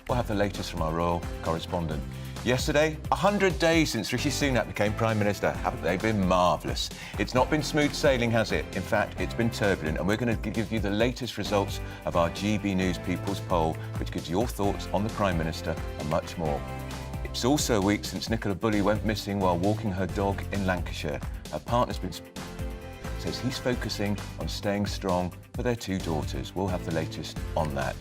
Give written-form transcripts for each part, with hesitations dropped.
we'll have the latest from our royal correspondent. Yesterday, 100 days since Rishi Sunak became Prime Minister. Haven't they been marvellous? It's not been smooth sailing, has it? In fact, it's been turbulent, and we're going to give you the latest results of our GBNews People's Poll, which gives your thoughts on the Prime Minister and much more. It's also a week since Nicola Bulley went missing while walking her dog in Lancashire. Her partner's been says he's focusing on staying strong for their two daughters. We'll have the latest on that.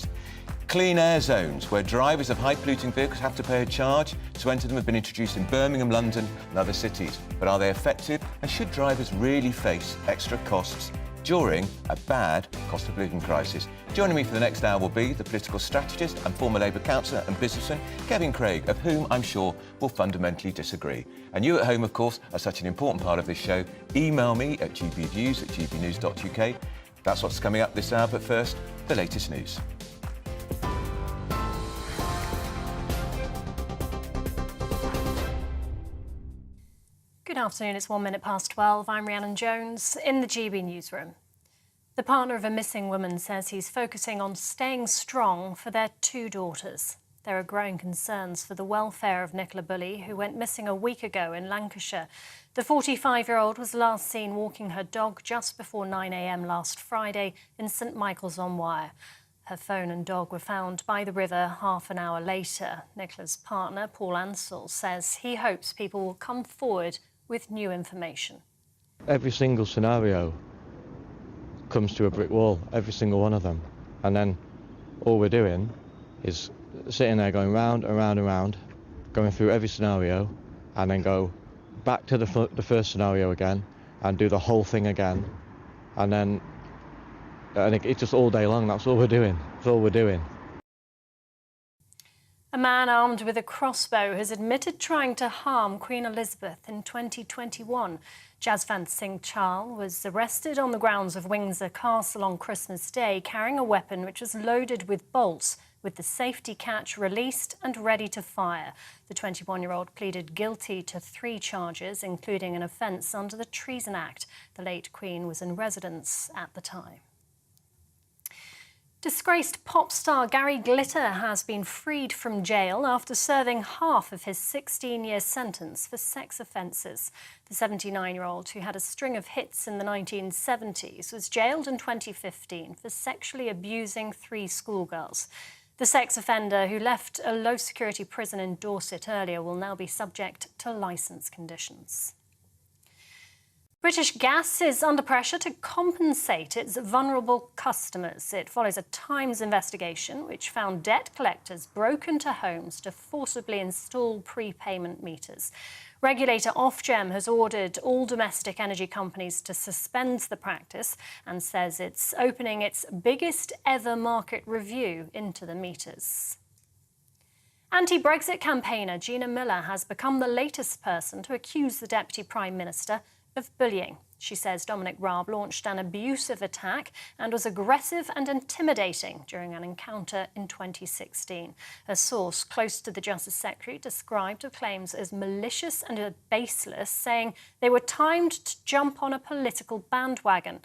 Clean air zones, where drivers of high-polluting vehicles have to pay a charge to enter them, have been introduced in Birmingham, London and other cities. But are they effective? And should drivers really face extra costs during a bad cost of living crisis? Joining me for the next hour will be the political strategist and former Labour councillor and businessman Kevin Craig, of whom I'm sure will fundamentally disagree. And you at home, of course, are such an important part of this show. Email me at gbnews@gbnews.uk. That's what's coming up this hour, but first, the latest news. Good afternoon, it's 1 minute past 12. I'm Rhiannon Jones in the GB newsroom. The partner of a missing woman says he's focusing on staying strong for their two daughters. There are growing concerns for the welfare of Nicola Bulley, who went missing a week ago in Lancashire. The 45-year-old was last seen walking her dog just before 9 a.m. last Friday in St Michael's-on-Wye. Her phone and dog were found by the river half an hour later. Nicola's partner, Paul Ansell, says he hopes people will come forward with new information. Every single scenario comes to a brick wall, every single one of them. And then all we're doing is sitting there going round and round and round, going through every scenario, and then go back to the first scenario again and do the whole thing again. And it's just all day long. That's all we're doing. That's all we're doing. A man armed with a crossbow has admitted trying to harm Queen Elizabeth in 2021. Jaswant Singh Chahal was arrested on the grounds of Windsor Castle on Christmas Day, carrying a weapon which was loaded with bolts, with the safety catch released and ready to fire. The 21-year-old pleaded guilty to 3 charges, including an offence under the Treason Act. The late Queen was in residence at the time. Disgraced pop star Gary Glitter has been freed from jail after serving half of his 16-year sentence for sex offences. The 79-year-old, who had a string of hits in the 1970s, was jailed in 2015 for sexually abusing 3 schoolgirls. The sex offender, who left a low-security prison in Dorset earlier, will now be subject to licence conditions. British Gas is under pressure to compensate its vulnerable customers. It follows a Times investigation which found debt collectors broke into homes to forcibly install prepayment meters. Regulator Ofgem has ordered all domestic energy companies to suspend the practice and says it's opening its biggest ever market review into the meters. Anti-Brexit campaigner Gina Miller has become the latest person to accuse the Deputy Prime Minister of bullying. She says Dominic Raab launched an abusive attack and was aggressive and intimidating during an encounter in 2016. A source close to the Justice Secretary described the claims as malicious and baseless, saying they were timed to jump on a political bandwagon.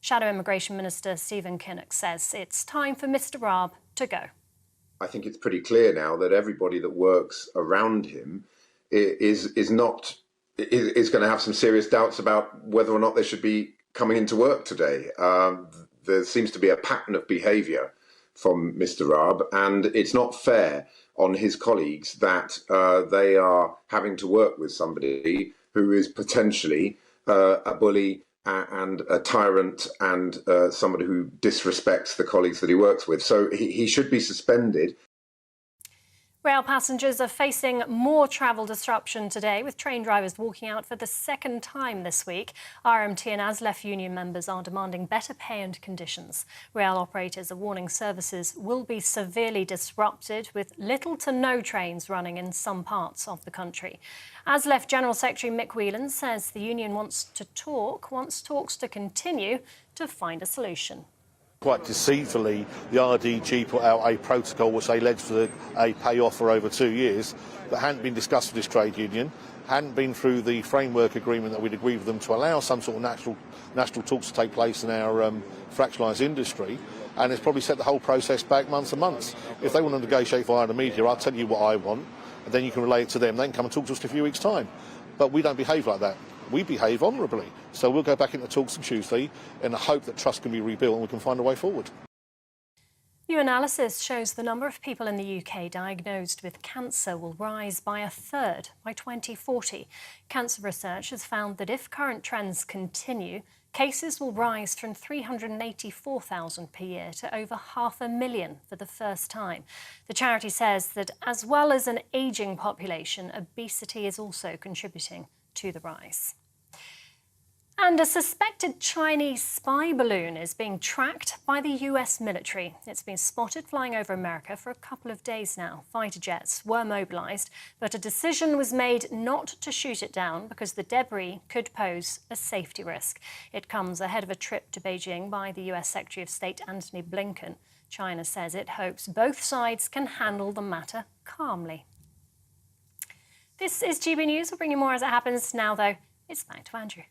Shadow Immigration Minister Stephen Kinnock says it's time for Mr Raab to go. I think it's pretty clear now that everybody that works around him is going to have some serious doubts about whether or not they should be coming into work today. There seems to be a pattern of behaviour from Mr Raab, and it's not fair on his colleagues that they are having to work with somebody who is potentially a bully and a tyrant and somebody who disrespects the colleagues that he works with. So he should be suspended. Rail passengers are facing more travel disruption today, with train drivers walking out for the second time this week. RMT and ASLEF union members are demanding better pay and conditions. Rail operators are warning services will be severely disrupted, with little to no trains running in some parts of the country. ASLEF General Secretary Mick Whelan says the union wants talks to continue to find a solution. Quite deceitfully, the RDG put out a protocol which they alleged for a payoff for over 2 years that hadn't been discussed with this trade union, hadn't been through the framework agreement that we'd agreed with them to allow some sort of national talks to take place in our fractionalised industry, and it's probably set the whole process back months and months. If they want to negotiate via the media, I'll tell you what I want, and then you can relay it to them. They can come and talk to us in a few weeks' time. But we don't behave like that. We behave honourably. So we'll go back into talks on Tuesday in the hope that trust can be rebuilt and we can find a way forward. New analysis shows the number of people in the UK diagnosed with cancer will rise by a third by 2040. Cancer research has found that if current trends continue, cases will rise from 384,000 per year to over 500,000 for the first time. The charity says that as well as an ageing population, obesity is also contributing to the rise. And a suspected Chinese spy balloon is being tracked by the US military. It's been spotted flying over America for a couple of days now. Fighter jets were mobilised, but a decision was made not to shoot it down because the debris could pose a safety risk. It comes ahead of a trip to Beijing by the US Secretary of State Antony Blinken. China says it hopes both sides can handle the matter calmly. This is GB News. We'll bring you more as it happens. Now, though, it's back to Andrew.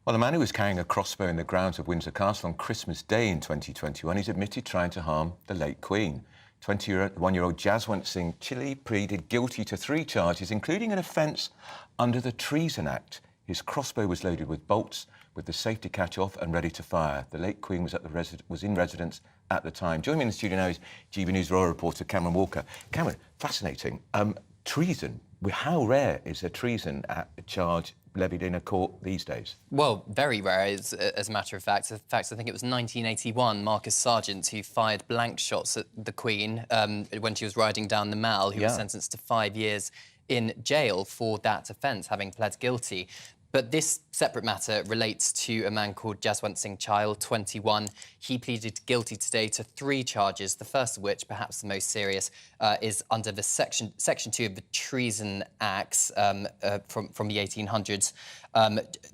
Well, the man who was carrying a crossbow in the grounds of Windsor Castle on Christmas Day in 2021 is admitted trying to harm the late Queen. 21-year-old Jaswant Singh Chilli pleaded guilty to 3 charges, including an offence under the Treason Act. His crossbow was loaded with bolts, with the safety catch off and ready to fire. The late Queen was in residence at the time. Joining me in the studio now is GB News royal reporter Cameron Walker. Cameron, fascinating. Treason. How rare is a treason charge levied in a court these days? Well, very rare, as a matter of fact. In fact, I think it was 1981, Marcus Sargent, who fired blank shots at the Queen when she was riding down the Mall, who was sentenced to 5 years in jail for that offence, having pled guilty. But this separate matter relates to a man called Jaswant Singh Chilli, 21. He pleaded guilty today to 3 charges, the first of which, perhaps the most serious, is under the Section 2 of the Treason Acts from the 1800s,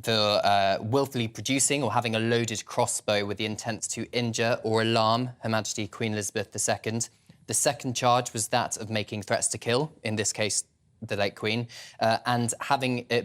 for willfully producing or having a loaded crossbow with the intent to injure or alarm Her Majesty Queen Elizabeth II. The second charge was that of making threats to kill, in this case, the late Queen, and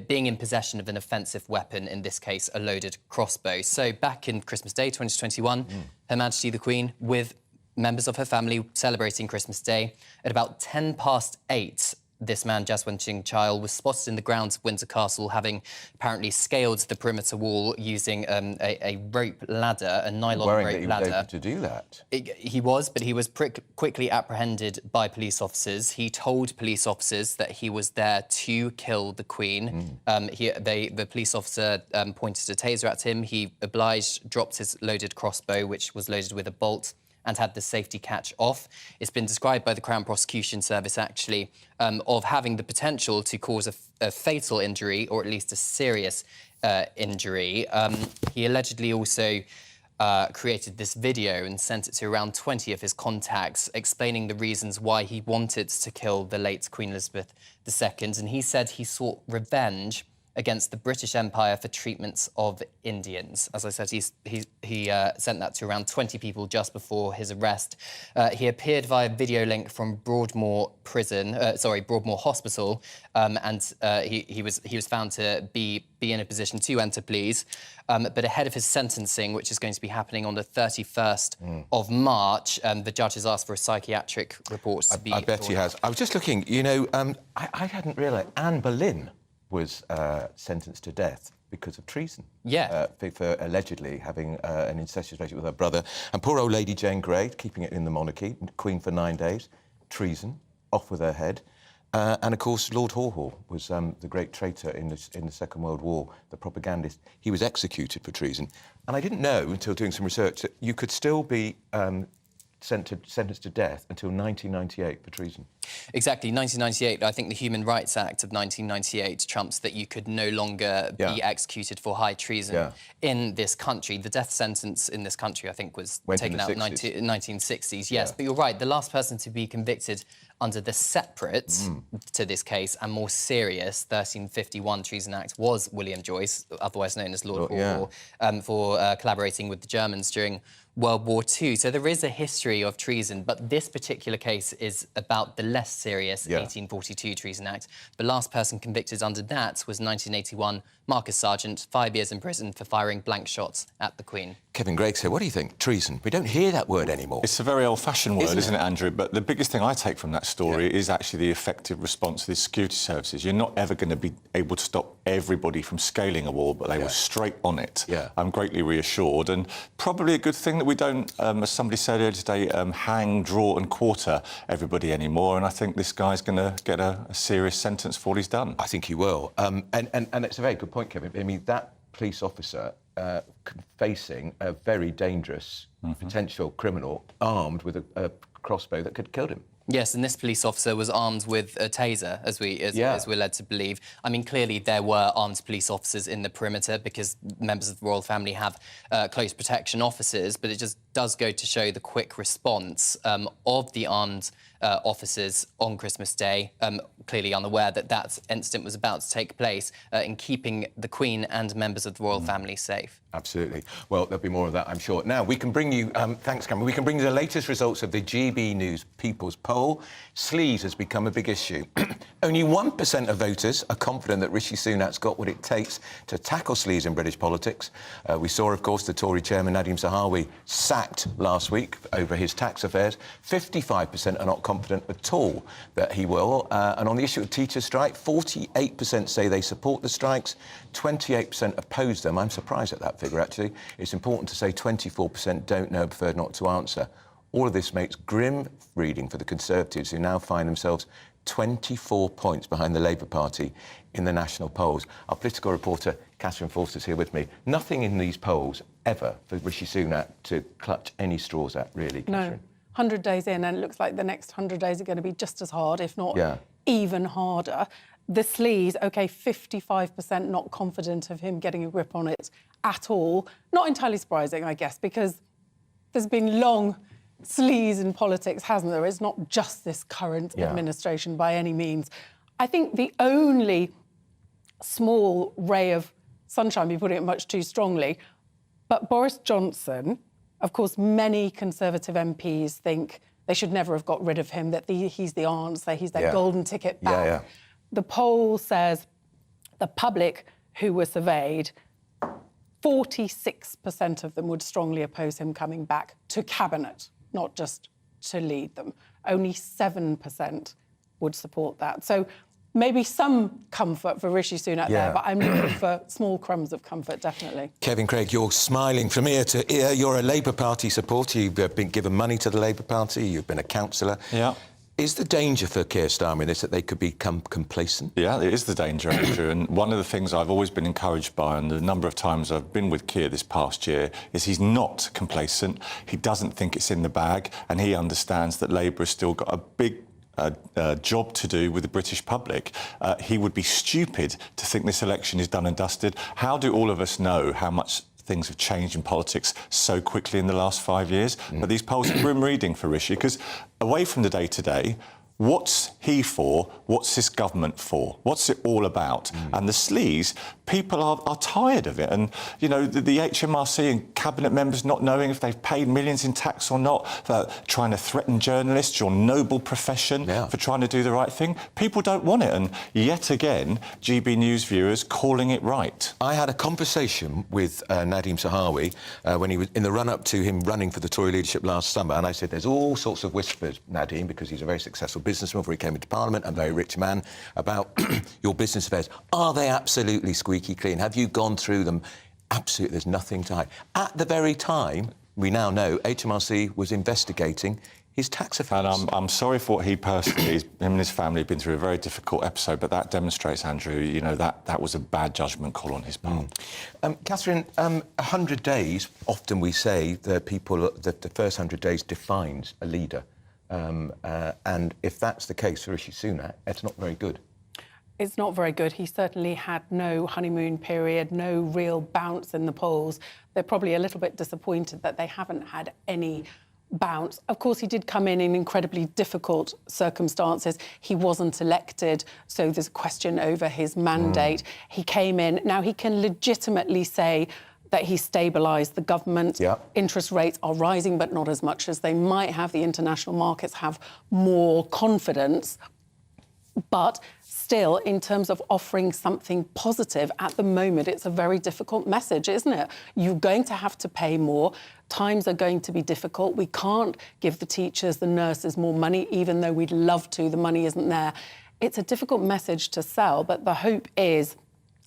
being in possession of an offensive weapon, in this case, a loaded crossbow. So back in Christmas Day 2021, Her Majesty the Queen, with members of her family celebrating Christmas Day, at about 8:10, this man, Jaswant Singh Chilli, was spotted in the grounds of Windsor Castle, having apparently scaled the perimeter wall using a rope ladder, a nylon rope ladder. Worrying that he was able to do that. He was, but he was quickly apprehended by police officers. He told police officers that he was there to kill the Queen. The police officer pointed a taser at him. He obliged, dropped his loaded crossbow, which was loaded with a bolt, and had the safety catch off. It's been described by the Crown Prosecution Service, actually, of having the potential to cause a fatal injury, or at least a serious injury. He allegedly also created this video and sent it to around 20 of his contacts, explaining the reasons why he wanted to kill the late Queen Elizabeth II. And he said he sought revenge against the British Empire for treatments of Indians. As I said, he sent that to around 20 people just before his arrest. He appeared via video link from Broadmoor Hospital, and he was found to be in a position to enter pleas. But ahead of his sentencing, which is going to be happening on the 31st of March, the judge has asked for a psychiatric report to be... I bet he has. I was just looking, you know, I hadn't realised Anne Boleyn was sentenced to death because of treason. Yeah. For allegedly having an incestuous relationship with her brother. And poor old Lady Jane Grey, keeping it in the monarchy, Queen for 9 days, treason, off with her head. And of course, Lord Haw was the great traitor in the Second World War, the propagandist. He was executed for treason. And I didn't know until doing some research that you could still be sentenced to death until 1998 for treason. Exactly, 1998. I think the Human Rights Act of 1998 trumps that you could no longer be executed for high treason in this country. The death sentence in this country, I think, was taken out in the 1960s. Yes, but you're right. The last person to be convicted under the separate to this case and more serious 1351 Treason Act was William Joyce, otherwise known as Lord Haw, for collaborating with the Germans during World War II. So there is a history of treason, but this particular case is about the less serious 1842 Treason Act. The last person convicted under that was 1981 Marcus Sargent, 5 years in prison for firing blank shots at the Queen. Kevin Gregg here. What do you think? Treason. We don't hear that word anymore. It's a very old-fashioned word, isn't it, Andrew? But the biggest thing I take from that story Yeah. is actually the effective response of the security services. You're not ever going to be able to stop everybody from scaling a wall, but they were straight on it. Yeah. I'm greatly reassured, and probably a good thing that we don't, as somebody said earlier today, hang, draw and quarter everybody anymore, and I think this guy's going to get a serious sentence for what he's done. I think he will. And it's a very good point, Kevin. I mean, that police officer facing a very dangerous potential criminal armed with a crossbow that could have killed him. Yes, and this police officer was armed with a taser, as we're led to believe. I mean, clearly there were armed police officers in the perimeter because members of the royal family have close protection officers, but it just does go to show the quick response of the armed officers on Christmas Day, clearly unaware that that incident was about to take place, in keeping the Queen and members of the royal family safe. Absolutely. Well, there'll be more of that, I'm sure. Now, we can bring you... thanks, Cameron. We can bring you the latest results of the GBNews People's Poll. Sleaze has become a big issue. Only 1% of voters are confident that Rishi Sunak's got what it takes to tackle sleaze in British politics. We saw, of course, the Tory chairman, Nadeem Zahawi, sacked last week over his tax affairs. 55% are not confident at all that he will. And on the issue of teacher strike, 48% say they support the strikes, 28% oppose them. I'm surprised at that figure, actually. It's important to say 24% don't know, prefer not to answer. All of this makes grim reading for the Conservatives, who now find themselves 24 points behind the Labour Party in the national polls. Our political reporter, Catherine Forster's here with me. Nothing in these polls ever for Rishi Sunak to clutch any straws at, really, Catherine. No. 100 days in, and it looks like the next 100 days are going to be just as hard, if not even harder. The sleaze, OK, 55% not confident of him getting a grip on it at all. Not entirely surprising, I guess, because there's been long sleaze in politics, hasn't there? It's not just this current administration by any means. I think the only small ray of sunshine, be putting it much too strongly, but Boris Johnson, of course, many Conservative MPs think they should never have got rid of him, that he's the answer, he's their golden ticket back. The poll says the public who were surveyed, 46% of them would strongly oppose him coming back to cabinet, not just to lead them. Only 7% would support that. So maybe some comfort for Rishi Sunak there, but I'm looking for small crumbs of comfort, definitely. Kevin Craig, you're smiling from ear to ear. You're a Labour Party supporter. You've been given money to the Labour Party. You've been a councillor. Yeah. Is the danger for Keir Starmer in this that they could become complacent? Yeah, it is the danger, Andrew. And one of the things I've always been encouraged by, and the number of times I've been with Keir this past year, is he's not complacent. He doesn't think it's in the bag, and he understands that Labour has still got a big job to do with the British public. He would be stupid to think this election is done and dusted. How do all of us know how much things have changed in politics so quickly in the last 5 years? But these polls are grim reading for Rishi, because away from the day-to-day, what's he for? What's this government for? What's it all about? And the sleaze, people are tired of it. And, you know, the HMRC and cabinet members not knowing if they've paid millions in tax or not, for trying to threaten journalists, your noble profession, for trying to do the right thing. People don't want it. And yet again, GB News viewers calling it right. I had a conversation with Nadeem Zahawi when he was in the run-up to him running for the Tory leadership last summer, and I said, there's all sorts of whispers, Nadeem, because he's a very successful businessman before he came into Parliament, a very rich man, about your business affairs. Are they absolutely squeaky clean? Have you gone through them? Absolutely, there's nothing to hide. At the very time, we now know, HMRC was investigating his tax affairs. And I'm sorry for what he personally, him and his family have been through a very difficult episode, but that demonstrates, Andrew, you know, that was a bad judgment call on his part. Catherine, 100 days, often we say that the first 100 days defines a leader. And if that's the case for Rishi Sunak, it's not very good. It's not very good. He certainly had no honeymoon period, no real bounce in the polls. They're probably a little bit disappointed that they haven't had any bounce. Of course, he did come in incredibly difficult circumstances. He wasn't elected, so there's a question over his mandate. He came in. Now, he can legitimately say that he stabilised the government. Yeah. Interest rates are rising, but not as much as they might have. The international markets have more confidence. But still, in terms of offering something positive, at the moment, it's a very difficult message, isn't it? You're going to have to pay more. Times are going to be difficult. We can't give the teachers, the nurses more money, even though we'd love to. The money isn't there. It's a difficult message to sell, but the hope is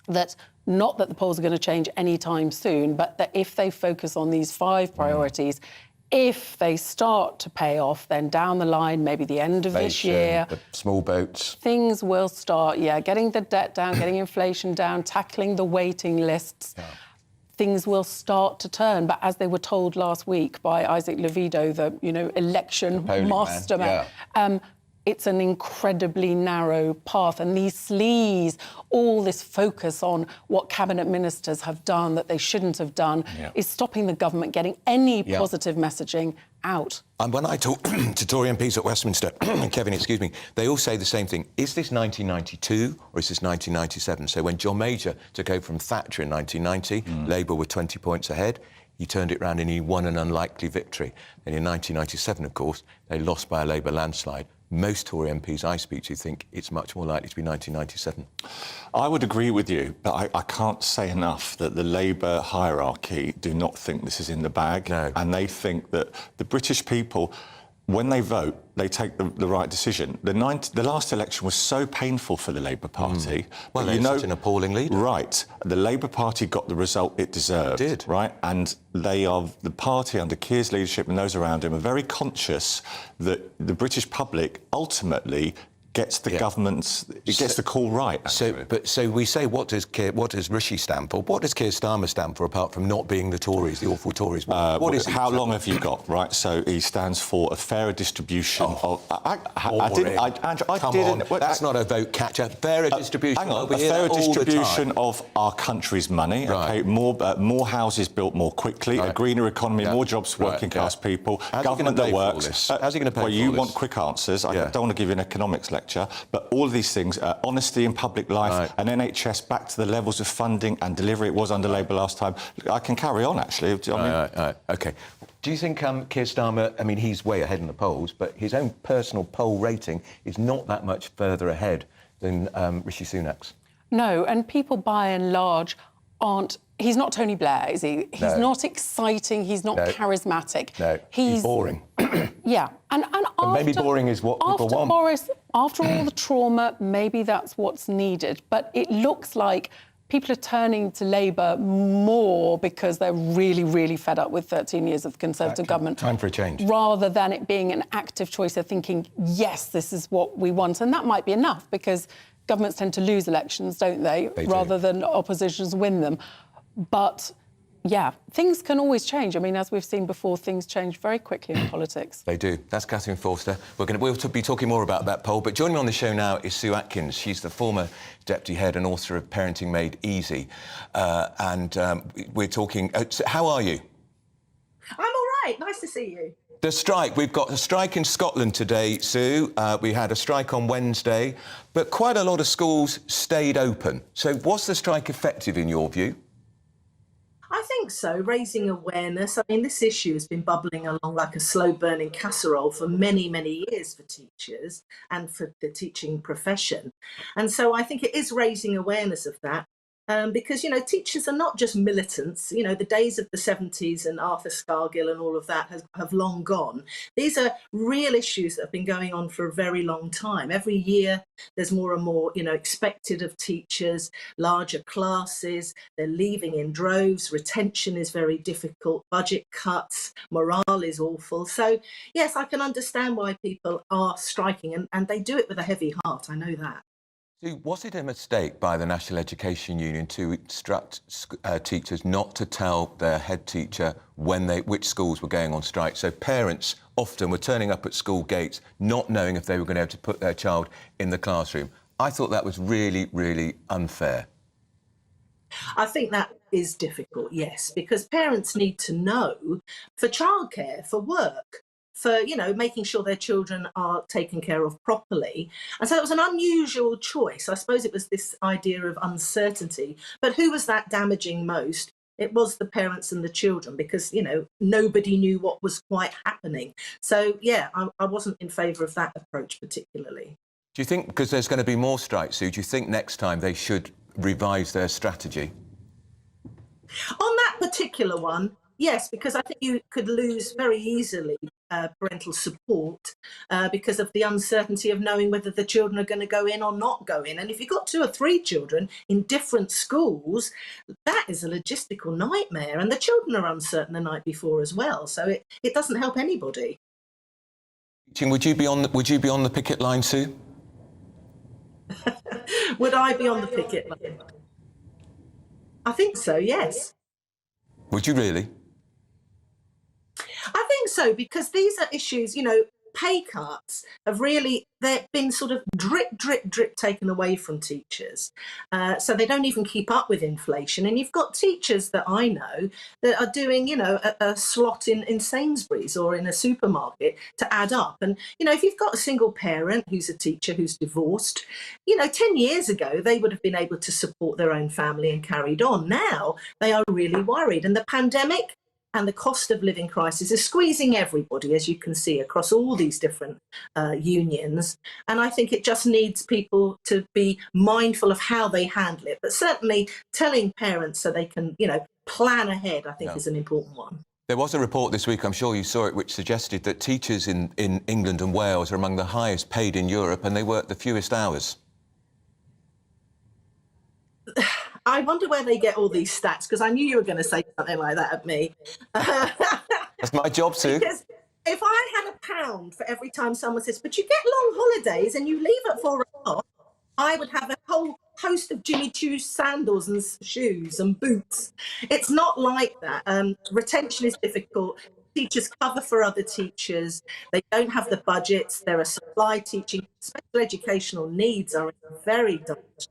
that not that the polls are going to change anytime soon, but that if they focus on these 5 priorities, if they start to pay off, then down the line, maybe the end of this year, the small boats, things will start, getting the debt down, getting inflation down, tackling the waiting lists. Yeah. Things will start to turn. But as they were told last week by Isaac Levido, the election mastermind, it's an incredibly narrow path. And these sleaze, all this focus on what cabinet ministers have done that they shouldn't have done, is stopping the government getting any positive messaging out. And when I talk to Tory MPs at Westminster, Kevin, excuse me, they all say the same thing. Is this 1992 or is this 1997? So when John Major took over from Thatcher in 1990, Labour were 20 points ahead. He turned it round and he won an unlikely victory. And in 1997, of course, they lost by a Labour landslide. Most Tory MPs I speak to think it's much more likely to be 1997. I would agree with you, but I can't say enough that the Labour hierarchy do not think this is in the bag. No. And they think that the British people, when they vote, they take the right decision. The last election was so painful for the Labour Party. Well, they're such an appalling leader. Right. The Labour Party got the result it deserved. It did. Right? And they are, the party under Keir's leadership and those around him are very conscious that the British public ultimately gets the government's, it gets the call right. So we say, what does Rishi stand for? What does Keir Starmer stand for, apart from not being the Tories, the awful Tories? What is how long have you got? Right. So he stands for a fairer distribution of. That's not a vote catcher. Fairer distribution. Hang on. A fairer distribution of our country's money. Right. Okay. More houses built more quickly. Right. A greener economy. More jobs for working class people. Government that works. How's he going to pay for all this? Well, you want quick answers. I don't want to give you an economics lecture. But all of these things, honesty in public life, an NHS back to the levels of funding and delivery it was under Labour last time. I can carry on, actually. OK. Do you think Keir Starmer, I mean, he's way ahead in the polls, but his own personal poll rating is not that much further ahead than Rishi Sunak's? No, and people by and large aren't... He's not Tony Blair, is he? He's not exciting, he's not charismatic. No, he's boring. Yeah. And after, maybe boring is what people want. Boris, after all the trauma, maybe that's what's needed. But it looks like people are turning to Labour more because they're really, really fed up with 13 years of the Conservative government. Time for a change. Rather than it being an active choice of thinking, yes, this is what we want. And that might be enough, because governments tend to lose elections, don't they? Rather than oppositions win them. But, yeah, things can always change. I mean, as we've seen before, things change very quickly in politics. They do. That's Catherine Forster. We'll be talking more about that poll. But joining me on the show now is Sue Atkins. She's the former deputy head and author of Parenting Made Easy. We're talking... how are you? I'm all right. Nice to see you. The strike. We've got a strike in Scotland today, Sue. We had a strike on Wednesday, but quite a lot of schools stayed open. So was the strike effective in your view? I think so, raising awareness. I mean, this issue has been bubbling along like a slow-burning casserole for many, many years for teachers and for the teaching profession. And so I think it is raising awareness of that. Because, teachers are not just militants. The days of the 70s and Arthur Scargill and all of that have long gone. These are real issues that have been going on for a very long time. Every year there's more and more, expected of teachers, larger classes, they're leaving in droves, retention is very difficult, budget cuts, morale is awful. So, yes, I can understand why people are striking, and they do it with a heavy heart, I know that. Was it a mistake by the National Education Union to instruct teachers not to tell their head teacher which schools were going on strike? So parents often were turning up at school gates not knowing if they were going to be able to put their child in the classroom. I thought that was really, really unfair. I think that is difficult, yes, because parents need to know for childcare, for work, for, making sure their children are taken care of properly. And so it was an unusual choice. I suppose it was this idea of uncertainty. But who was that damaging most? It was the parents and the children, because, you know, nobody knew what was quite happening. So, yeah, I wasn't in favour of that approach particularly. Do you think, because there's going to be more strikes, Sue, do you think next time they should revise their strategy? On that particular one, yes, because I think you could lose very easily parental support because of the uncertainty of knowing whether the children are going to go in or not go in. And if you've got 2 or 3 children in different schools, that is a logistical nightmare. And the children are uncertain the night before as well. So it doesn't help anybody. Would you be on the picket line, Sue? Would I be on the picket line? I think so, yes. Would you really? I think so, because these are issues, you know, pay cuts have really, they've been sort of drip, drip, drip taken away from teachers. So they don't even keep up with inflation. And you've got teachers that I know that are doing, you know, a slot in Sainsbury's or in a supermarket to add up. And, you know, if you've got a single parent who's a teacher who's divorced, you know, 10 years ago, they would have been able to support their own family and carried on. Now they are really worried. And the pandemic and the cost of living crisis is squeezing everybody, as you can see, across all these different unions. And I think it just needs people to be mindful of how they handle it. But certainly telling parents so they can, you know, plan ahead, I think is an important one. There was a report this week, I'm sure you saw it, which suggested that teachers in England and Wales are among the highest paid in Europe and they work the fewest hours. I wonder where they get all these stats, because I knew you were going to say something like that at me. That's my job, Sue. Because if I had £1 for every time someone says, but you get long holidays and you leave at 4 o'clock, I would have a whole host of Jimmy Choo sandals and shoes and boots. It's not like that. Retention is difficult. Teachers cover for other teachers. They don't have the budgets. There are supply teaching. Special educational needs are very diverse.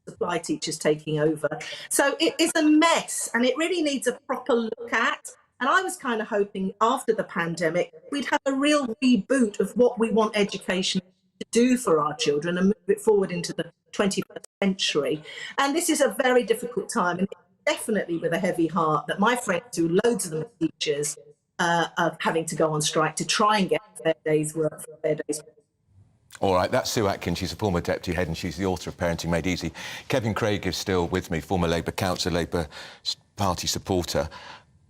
Supply teachers taking over. So it is a mess, and it really needs a proper look at. And I was kind of hoping after the pandemic, we'd have a real reboot of what we want education to do for our children and move it forward into the 21st century. And this is a very difficult time, and definitely with a heavy heart that my friends, who loads of them are teachers, are having to go on strike to try and get their day's work for their day's work. All right, that's Sue Atkins. She's a former deputy head and she's the author of Parenting Made Easy. Kevin Craig is still with me, former Labour councillor, Labour Party supporter.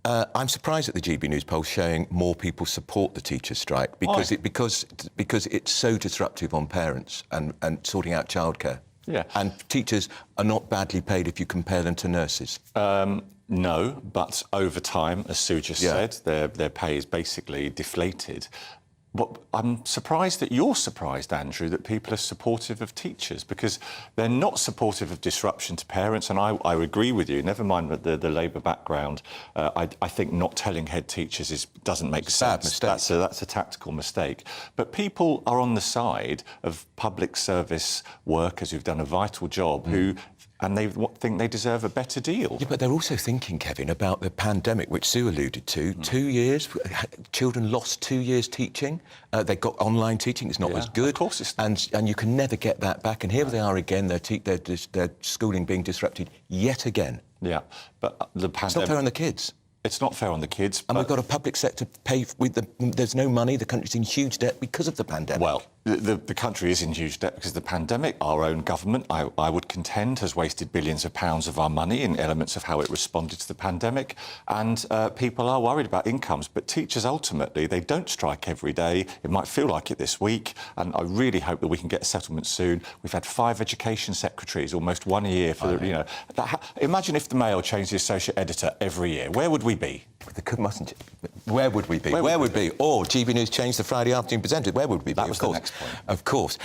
I'm surprised at the GBNews poll showing more people support the teachers' strike because it's so disruptive on parents and sorting out childcare. Yeah. And teachers are not badly paid if you compare them to nurses. No, but over time, as Sue just said, their pay is basically deflated. But I'm surprised that you're surprised, Andrew, that people are supportive of teachers, because they're not supportive of disruption to parents. And I agree with you, never mind the Labour background. I think not telling head teachers doesn't make sense. That's a tactical mistake. But people are on the side of public service workers who've done a vital job, and they think they deserve a better deal. Yeah, but they're also thinking, Kevin, about the pandemic, which Sue alluded to. 2 years, children lost 2 years teaching. They got online teaching, it's not as good. Of course it's and you can never get that back. And here they are again, their schooling being disrupted yet again. Yeah, but the pandemic... It's not fair on the kids. It's not fair on the kids. And we've got a public sector pay there's no money, the country's in huge debt because of the pandemic. Well, the country is in huge debt because of the pandemic. Our own government, I would contend, has wasted billions of pounds of our money in elements of how it responded to the pandemic. And people are worried about incomes. But teachers, ultimately, they don't strike every day. It might feel like it this week. And I really hope that we can get a settlement soon. We've had 5 education secretaries, almost 1 a year for the, you know. Imagine if the Mail changed the associate editor every year. Where would we be? Mustn't. Where would we be? Where would we be? Or GB News changed the Friday afternoon presenter. Where would we be? That was the next point. Of course.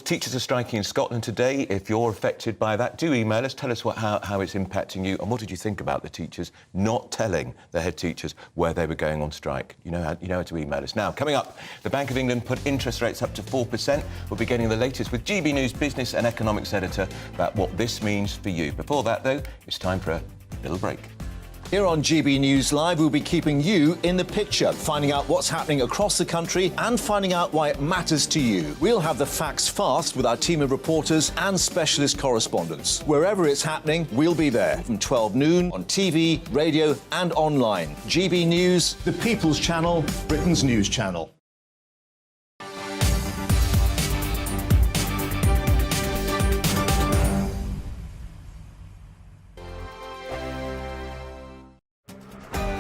Teachers are striking in Scotland today. If you're affected by that, do email us. Tell us how it's impacting you. And what did you think about the teachers not telling the head teachers where they were going on strike? You know how to email us. Now, coming up, the Bank of England put interest rates up to 4%. We'll be getting the latest with GB News business and economics editor about what this means for you. Before that, though, it's time for a little break. Here on GB News Live, we'll be keeping you in the picture, finding out what's happening across the country and finding out why it matters to you. We'll have the facts fast with our team of reporters and specialist correspondents. Wherever it's happening, we'll be there from 12 noon on TV, radio and online. GB News, the People's Channel, Britain's news channel.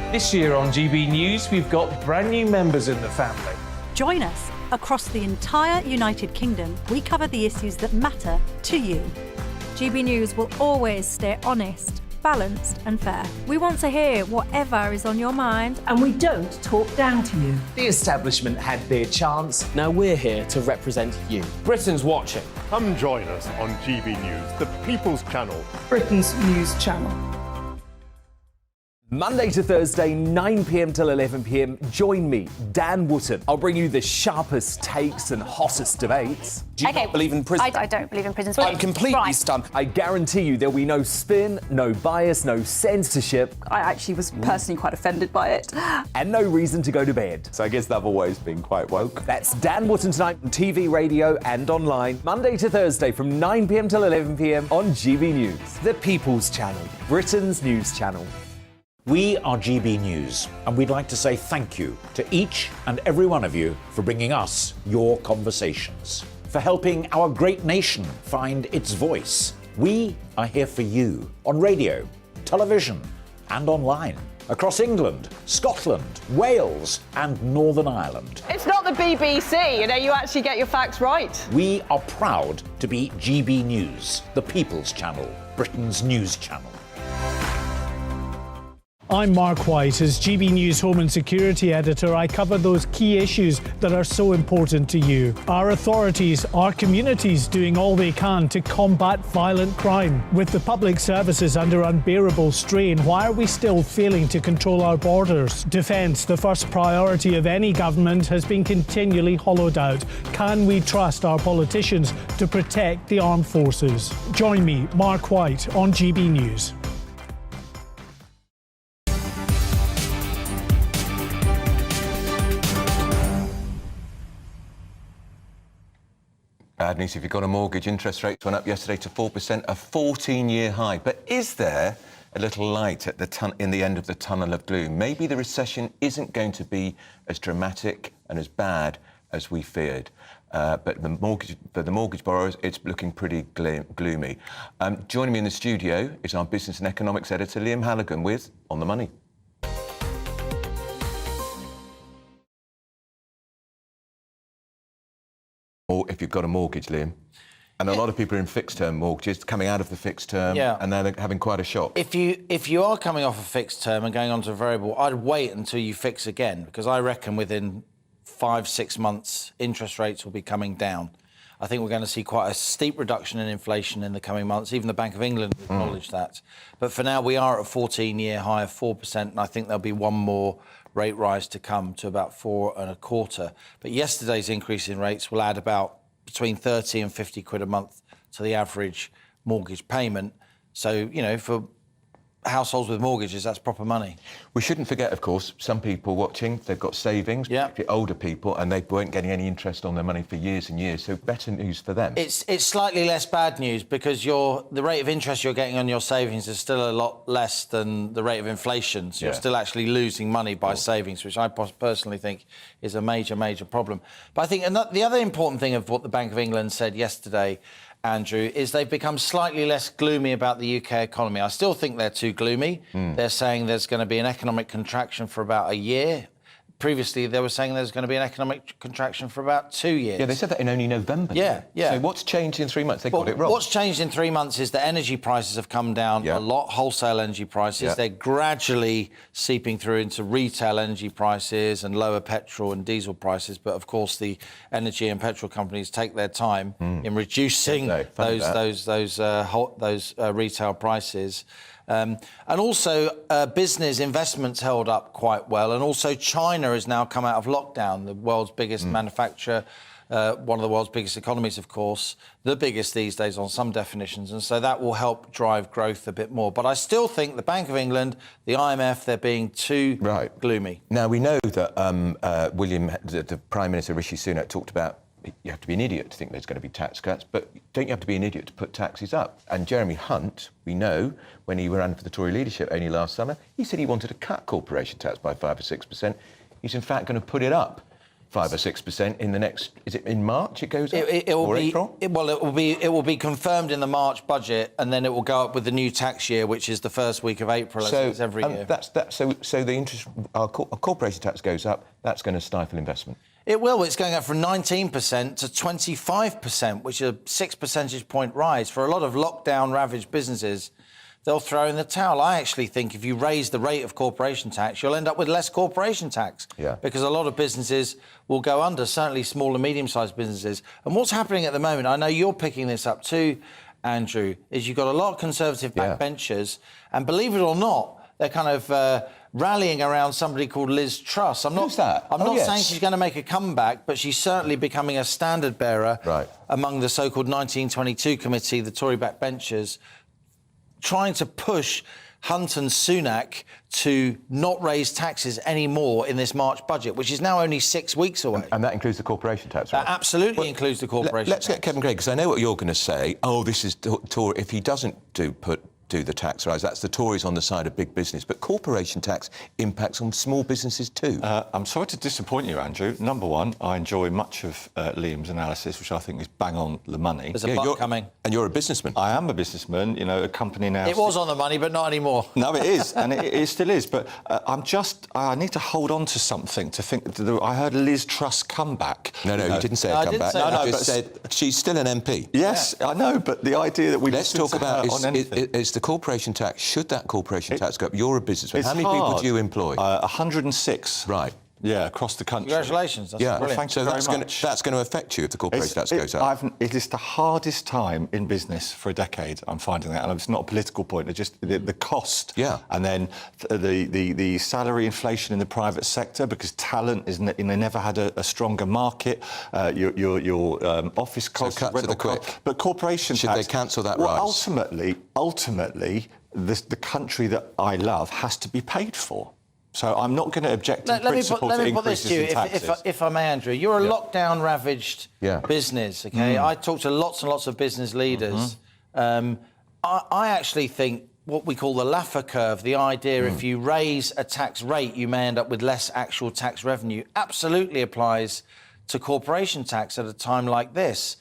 This year on GB News, we've got brand new members in the family. Join us. Across the entire United Kingdom, we cover the issues that matter to you. GB News will always stay honest, balanced and fair. We want to hear whatever is on your mind. And we don't talk down to you. The establishment had their chance. Now we're here to represent you. Britain's watching. Come join us on GB News, the People's Channel. Britain's news channel. Monday to Thursday, 9 p.m. till 11 p.m. Join me, Dan Wootton. I'll bring you the sharpest takes and hottest debates. Do you not believe in prisons? I don't believe in prisons. I'm completely stunned. I guarantee you there'll be no spin, no bias, no censorship. I actually was personally quite offended by it. And no reason to go to bed. So I guess they've always been quite woke. That's Dan Wootton tonight on TV, radio and online. Monday to Thursday from 9 p.m. till 11 p.m. on GB News. The People's Channel, Britain's news channel. We are GB News, and we'd like to say thank you to each and every one of you for bringing us your conversations, for helping our great nation find its voice. We are here for you on radio, television, and online, across England, Scotland, Wales, and Northern Ireland. It's not the BBC, you actually get your facts right. We are proud to be GB News, the People's Channel, Britain's news channel. I'm Mark White. As GB News Home and Security Editor, I cover those key issues that are so important to you. Our authorities, our communities doing all they can to combat violent crime. With the public services under unbearable strain, why are we still failing to control our borders? Defence, the first priority of any government, has been continually hollowed out. Can we trust our politicians to protect the armed forces? Join me, Mark White, on GB News. Bad news if you've got a mortgage. Interest rates went up yesterday to 4%, a 14-year high. But is there a little light at in the end of the tunnel of gloom? Maybe the recession isn't going to be as dramatic and as bad as we feared. But for the mortgage borrowers, it's looking pretty gloomy. Joining me in the studio is our business and economics editor, Liam Halligan, with On the Money. Or if you've got a mortgage, Liam. And a lot of people are in fixed-term mortgages, coming out of the fixed term, and they're having quite a shock. If you are coming off a fixed term and going on to a variable, I'd wait until you fix again, because I reckon within 5-6 months, interest rates will be coming down. I think we're going to see quite a steep reduction in inflation in the coming months. Even the Bank of England acknowledged that. But for now, we are at a 14-year high of 4%, and I think there'll be one more rate rise to come to about 4.25%. But yesterday's increase in rates will add about between 30 and 50 quid a month to the average mortgage payment. So, for households with mortgages, that's proper money. We shouldn't forget, of course, some people watching, they've got savings, particularly older people, and they weren't getting any interest on their money for years and years, so better news for them. It's slightly less bad news, because the rate of interest you're getting on your savings is still a lot less than the rate of inflation, so you're still actually losing money by savings, which I personally think is a major, major problem. But I think the other important thing of what the Bank of England said yesterday, Andrew, is they've become slightly less gloomy about the UK economy. I still think they're too gloomy. They're saying there's going to be an economic contraction for about a year. Previously, they were saying there's going to be an economic contraction for about 2 years. Yeah, they said that in only November. Yeah. So what's changed in 3 months? They got it wrong. What's changed in 3 months is that energy prices have come down a lot, wholesale energy prices. They're gradually seeping through into retail energy prices and lower petrol and diesel prices. But, of course, the energy and petrol companies take their time in reducing those retail prices. And also, business investments held up quite well. And also, China has now come out of lockdown, the world's biggest manufacturer. one of the world's biggest economies, of course, the biggest these days on some definitions, and so that will help drive growth a bit more. But I still think the Bank of England, the IMF, they're being too gloomy. Now, we know that the Prime Minister Rishi Sunak talked about you have to be an idiot to think there's going to be tax cuts, but don't you have to be an idiot to put taxes up? And Jeremy Hunt, we know, when he ran for the Tory leadership only last summer, he said he wanted to cut corporation tax by 5 or 6%. He's in fact going to put it up 5 or 6% in the next. Is it in March? It goes up. It will be confirmed in the March budget, and then it will go up with the new tax year, which is the first week of April, as it is every year. So the interest, our corporation tax goes up. That's going to stifle investment. It will. It's going up from 19% to 25%, which is a 6 percentage point rise. For a lot of lockdown-ravaged businesses, they'll throw in the towel. I actually think if you raise the rate of corporation tax, you'll end up with less corporation tax. Yeah. Because a lot of businesses will go under, certainly small and medium-sized businesses. And what's happening at the moment, I know you're picking this up too, Andrew, is you've got a lot of Conservative backbenchers, and believe it or not, they're kind of rallying around somebody called Liz Truss. Who's that? I'm not saying she's going to make a comeback, but she's certainly becoming a standard bearer among the so-called 1922 committee, the Tory backbenchers, trying to push Hunt and Sunak to not raise taxes anymore in this March budget, which is now only 6 weeks away. And that includes the corporation tax, right? That absolutely includes the corporation tax. Let's get Kevin Gray, because I know what you're going to say. Oh, this is Tory. If he doesn't do the tax rise, that's the Tories on the side of big business. But corporation tax impacts on small businesses too. I'm sorry to disappoint you, Andrew. Number one, I enjoy much of Liam's analysis, which I think is bang on the money. There's a buck coming. And you're a businessman. I am a businessman, you know, a company now... It was on the money, but not anymore. No, it is, and it still is. But I need to hold on to something to think... I heard Liz Truss come back. No, you didn't say a comeback. You just said she's still an MP. Yes, I know, but the idea that we... Let's talk about is the corporation tax. Should that corporation tax go up? You're a businessman. How many people do you employ? 106. Right. Yeah, across the country. Congratulations. That's brilliant. Thank you very much. That's going to affect you if the corporation tax goes up. It is the hardest time in business for a decade, I'm finding that. And it's not a political point, it's just the cost. Yeah. And then the salary inflation in the private sector, because talent is... they never had a stronger market. Your office costs... So cut to the quick. But corporation tax... Should they cancel that rise? Ultimately, the country that I love has to be paid for. So I'm not going to object in principle to increases in taxes. If I may, Andrew, you're a lockdown-ravaged business, OK? I talk to lots and lots of business leaders. I actually think what we call the Laffer curve, the idea if you raise a tax rate, you may end up with less actual tax revenue, absolutely applies to corporation tax at a time like this.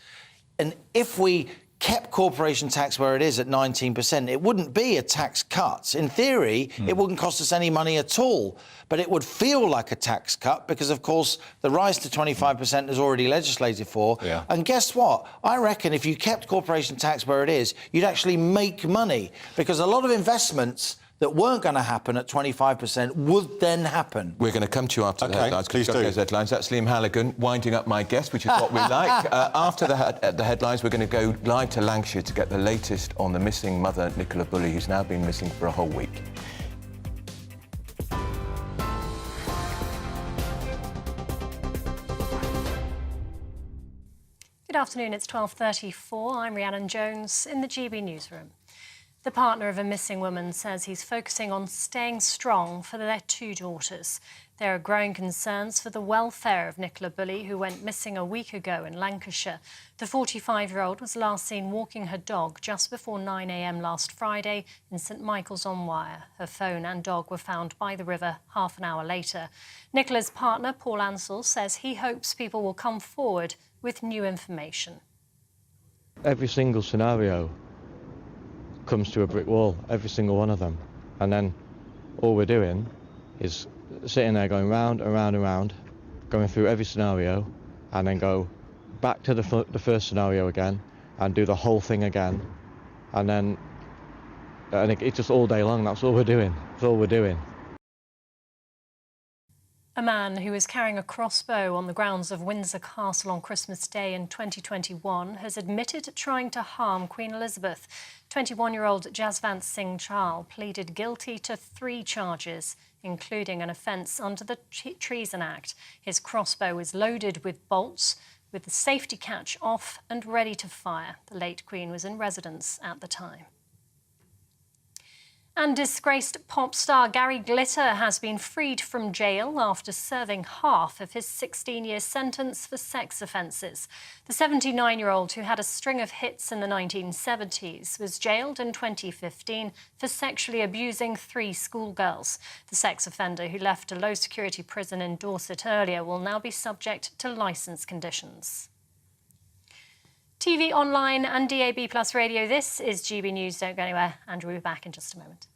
And if we kept corporation tax where it is at 19%, it wouldn't be a tax cut. In theory, it wouldn't cost us any money at all, but it would feel like a tax cut because, of course, the rise to 25% is already legislated for. Yeah. And guess what? I reckon if you kept corporation tax where it is, you'd actually make money because a lot of investments that weren't going to happen at 25% would then happen. We're going to come to you after the headlines. Please do. Those headlines. That's Liam Halligan winding up my guest, which is what we like. After the headlines, we're going to go live to Lancashire to get the latest on the missing mother, Nicola Bulley, who's now been missing for a whole week. Good afternoon, it's 12:34. I'm Rhiannon Jones in the GB newsroom. The partner of a missing woman says he's focusing on staying strong for their 2 daughters. There are growing concerns for the welfare of Nicola Bulley, who went missing a week ago in Lancashire. The 45-year-old was last seen walking her dog just before 9 a.m. last Friday in St Michael's-on-Wyre. Her phone and dog were found by the river half an hour later. Nicola's partner, Paul Ansell, says he hopes people will come forward with new information. Every single scenario comes to a brick wall, every single one of them, and then all we're doing is sitting there going round and round and round, going through every scenario, and then go back to the first scenario again and do the whole thing again, and it's just all day long. That's all we're doing. That's all we're doing. A man who was carrying a crossbow on the grounds of Windsor Castle on Christmas Day in 2021 has admitted to trying to harm Queen Elizabeth. 21-year-old Jasvant Singh Chahal pleaded guilty to 3 charges, including an offence under the Treason Act. His crossbow is loaded with bolts With the safety catch off and ready to fire, the late Queen was in residence at the time. And disgraced pop star Gary Glitter has been freed from jail after serving half of his 16-year sentence for sex offences. The 79-year-old, who had a string of hits in the 1970s, was jailed in 2015 for sexually abusing 3 schoolgirls. The sex offender, who left a low-security prison in Dorset earlier, will now be subject to licence conditions. TV, online and DAB+ radio, this is GB News. Don't go anywhere. Andrew will be back in just a moment.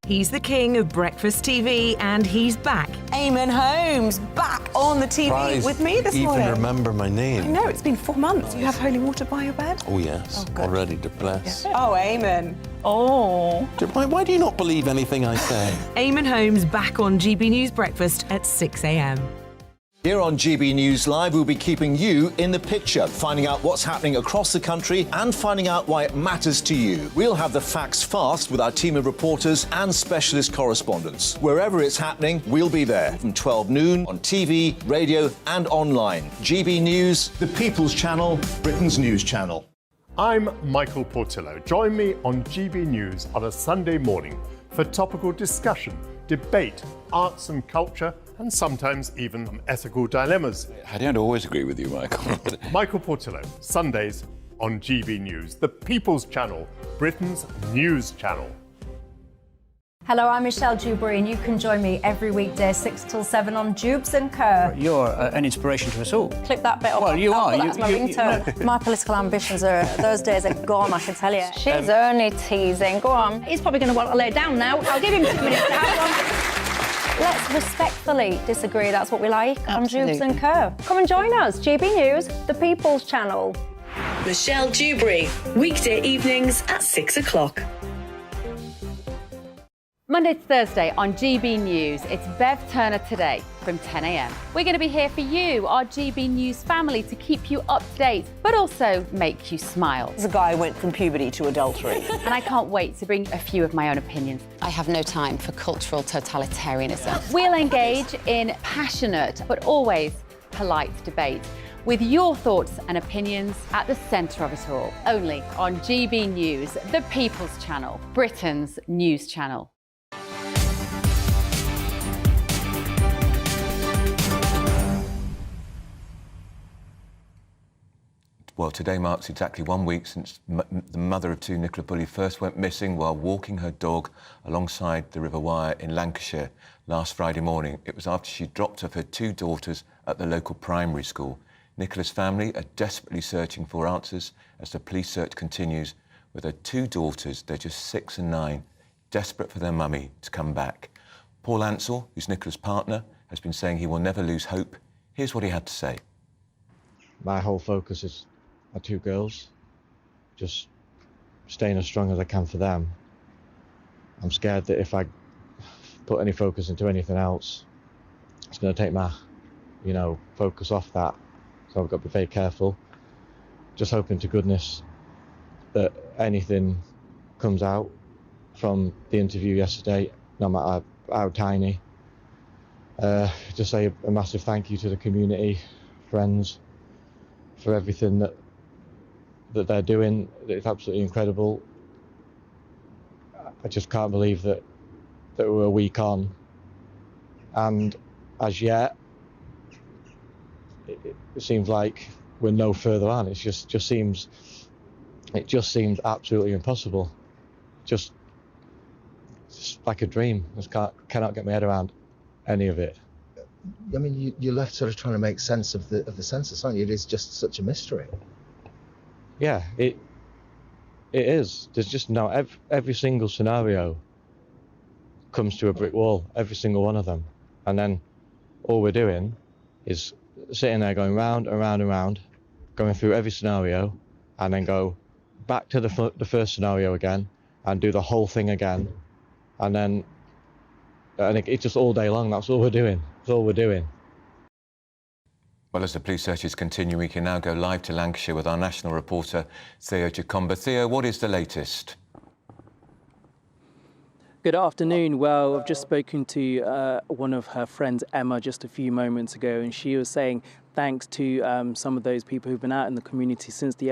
He's the king of breakfast TV, and he's back. Eamon Holmes, back on the TV Surprised with me this morning. even remember my name. I know, it's been 4 months. You have holy water by your bed? Oh, yes. Oh, good. Already to bless. Oh, Eamon. Oh. Why do you not believe anything I say? Eamon Holmes back on GB News Breakfast at 6 a.m. Here on GB News Live, we'll be keeping you in the picture, finding out what's happening across the country and finding out why it matters to you. We'll have the facts fast with our team of reporters and specialist correspondents. Wherever it's happening, we'll be there from 12 noon on TV, radio and online. GB News, the People's Channel, Britain's news channel. I'm Michael Portillo. Join me on GB News on a Sunday morning for topical discussion, debate, arts and culture, and sometimes even some ethical dilemmas. I don't always agree with you, Michael. Michael Portillo, Sundays on GB News, the People's Channel, Britain's news channel. Hello, I'm Michelle Dewberry, and you can join me every weekday 6 till 7 on Jubes and Kerr. You're an inspiration to us all. Clip that bit up. Well, you are. That's my ringtone. My political ambitions are, those days are gone, I can tell you. She's only teasing. Go on. He's probably going to want to lay down now. I'll give him 2 minutes to have one. Let's respectfully disagree. That's what we like on Jubes and Kerr. Come and join us. GB News, the People's Channel. Michelle Dewberry, weekday evenings at 6 o'clock. Monday to Thursday on GB News, it's Bev Turner Today from 10 a.m. We're going to be here for you, our GB News family, to keep you up to date, but also make you smile. The guy went from puberty to adultery. And I can't wait to bring a few of my own opinions. I have no time for cultural totalitarianism. We'll engage in passionate, but always polite debate, with your thoughts and opinions at the centre of it all. Only on GB News, the People's Channel, Britain's news channel. Well, today marks exactly 1 week since the mother of 2, Nicola Bulley, first went missing while walking her dog alongside the River Wyre in Lancashire last Friday morning. It was after she dropped off her 2 daughters at the local primary school. Nicola's family are desperately searching for answers as the police search continues, with her 2 daughters, they're just 6 and 9, desperate for their mummy to come back. Paul Ansell, who's Nicola's partner, has been saying he will never lose hope. Here's what he had to say. My whole focus is my 2 girls, just staying as strong as I can for them. I'm scared that if I put any focus into anything else, it's going to take my, focus off that. So I've got to be very careful. Just hoping to goodness that anything comes out from the interview yesterday, no matter how tiny. Just say a massive thank you to the community, friends, for everything that they're doing. It's absolutely incredible. I just can't believe that we're a week on, and as yet it seems like we're no further on. It just seems absolutely impossible. Just like a dream. Just cannot get my head around any of it. I mean, you're left sort of trying to make sense of the census, aren't you? It is just such a mystery. Yeah, it is. There's just every single scenario comes to a brick wall, every single one of them, and then all we're doing is sitting there going round and round and round, going through every scenario, and then go back to the first scenario again and do the whole thing again, and it's just all day long. That's all we're doing. That's all we're doing. Well, as the police searches continue, we can now go live to Lancashire with our national reporter, Theo Giacomba. Theo, what is the latest? Good afternoon. Well, I've just spoken to one of her friends, Emma, just a few moments ago, and she was saying thanks to some of those people who've been out in the community since the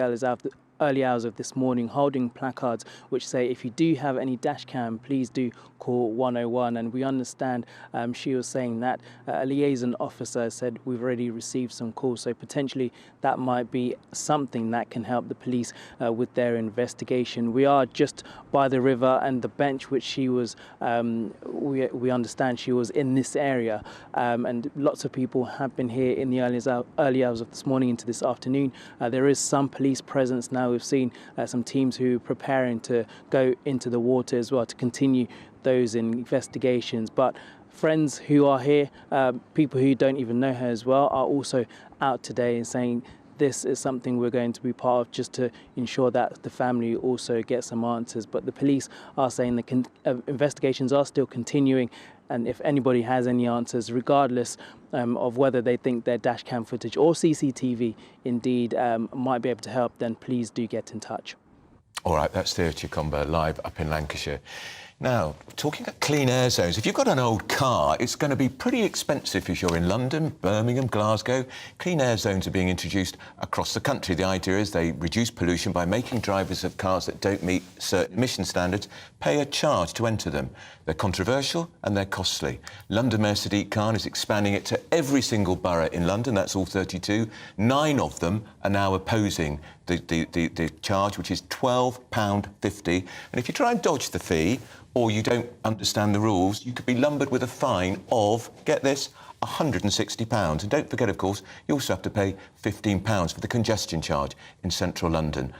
early hours of this morning, holding placards which say if you do have any dash cam, please do call 101. And we understand she was saying that a liaison officer said we've already received some calls, so potentially that might be something that can help the police with their investigation. We are just by the river and the bench which she was, we understand she was in this area, and lots of people have been here in the early hours of this morning into this afternoon. There is some police presence now. We've seen some teams who are preparing to go into the water as well to continue those investigations. But friends who are here, people who don't even know her as well, are also out today and saying this is something we're going to be part of just to ensure that the family also gets some answers. But the police are saying the investigations are still continuing, and if anybody has any answers, regardless of whether they think their dash cam footage or CCTV indeed might be able to help, then please do get in touch. All right, that's Theo Chicomba live up in Lancashire. Now, talking about clean air zones, if you've got an old car, it's going to be pretty expensive if you're in London, Birmingham, Glasgow. Clean air zones are being introduced across the country. The idea is they reduce pollution by making drivers of cars that don't meet certain emission standards pay a charge to enter them. They're controversial and they're costly. London Mayor Sadiq Khan is expanding it to every single borough in London. That's all 32. 9 of them are now opposing the charge, which is £12.50. And if you try and dodge the fee, or you don't understand the rules, you could be lumbered with a fine of, get this, £160. And don't forget, of course, you also have to pay £15 for the congestion charge in central London.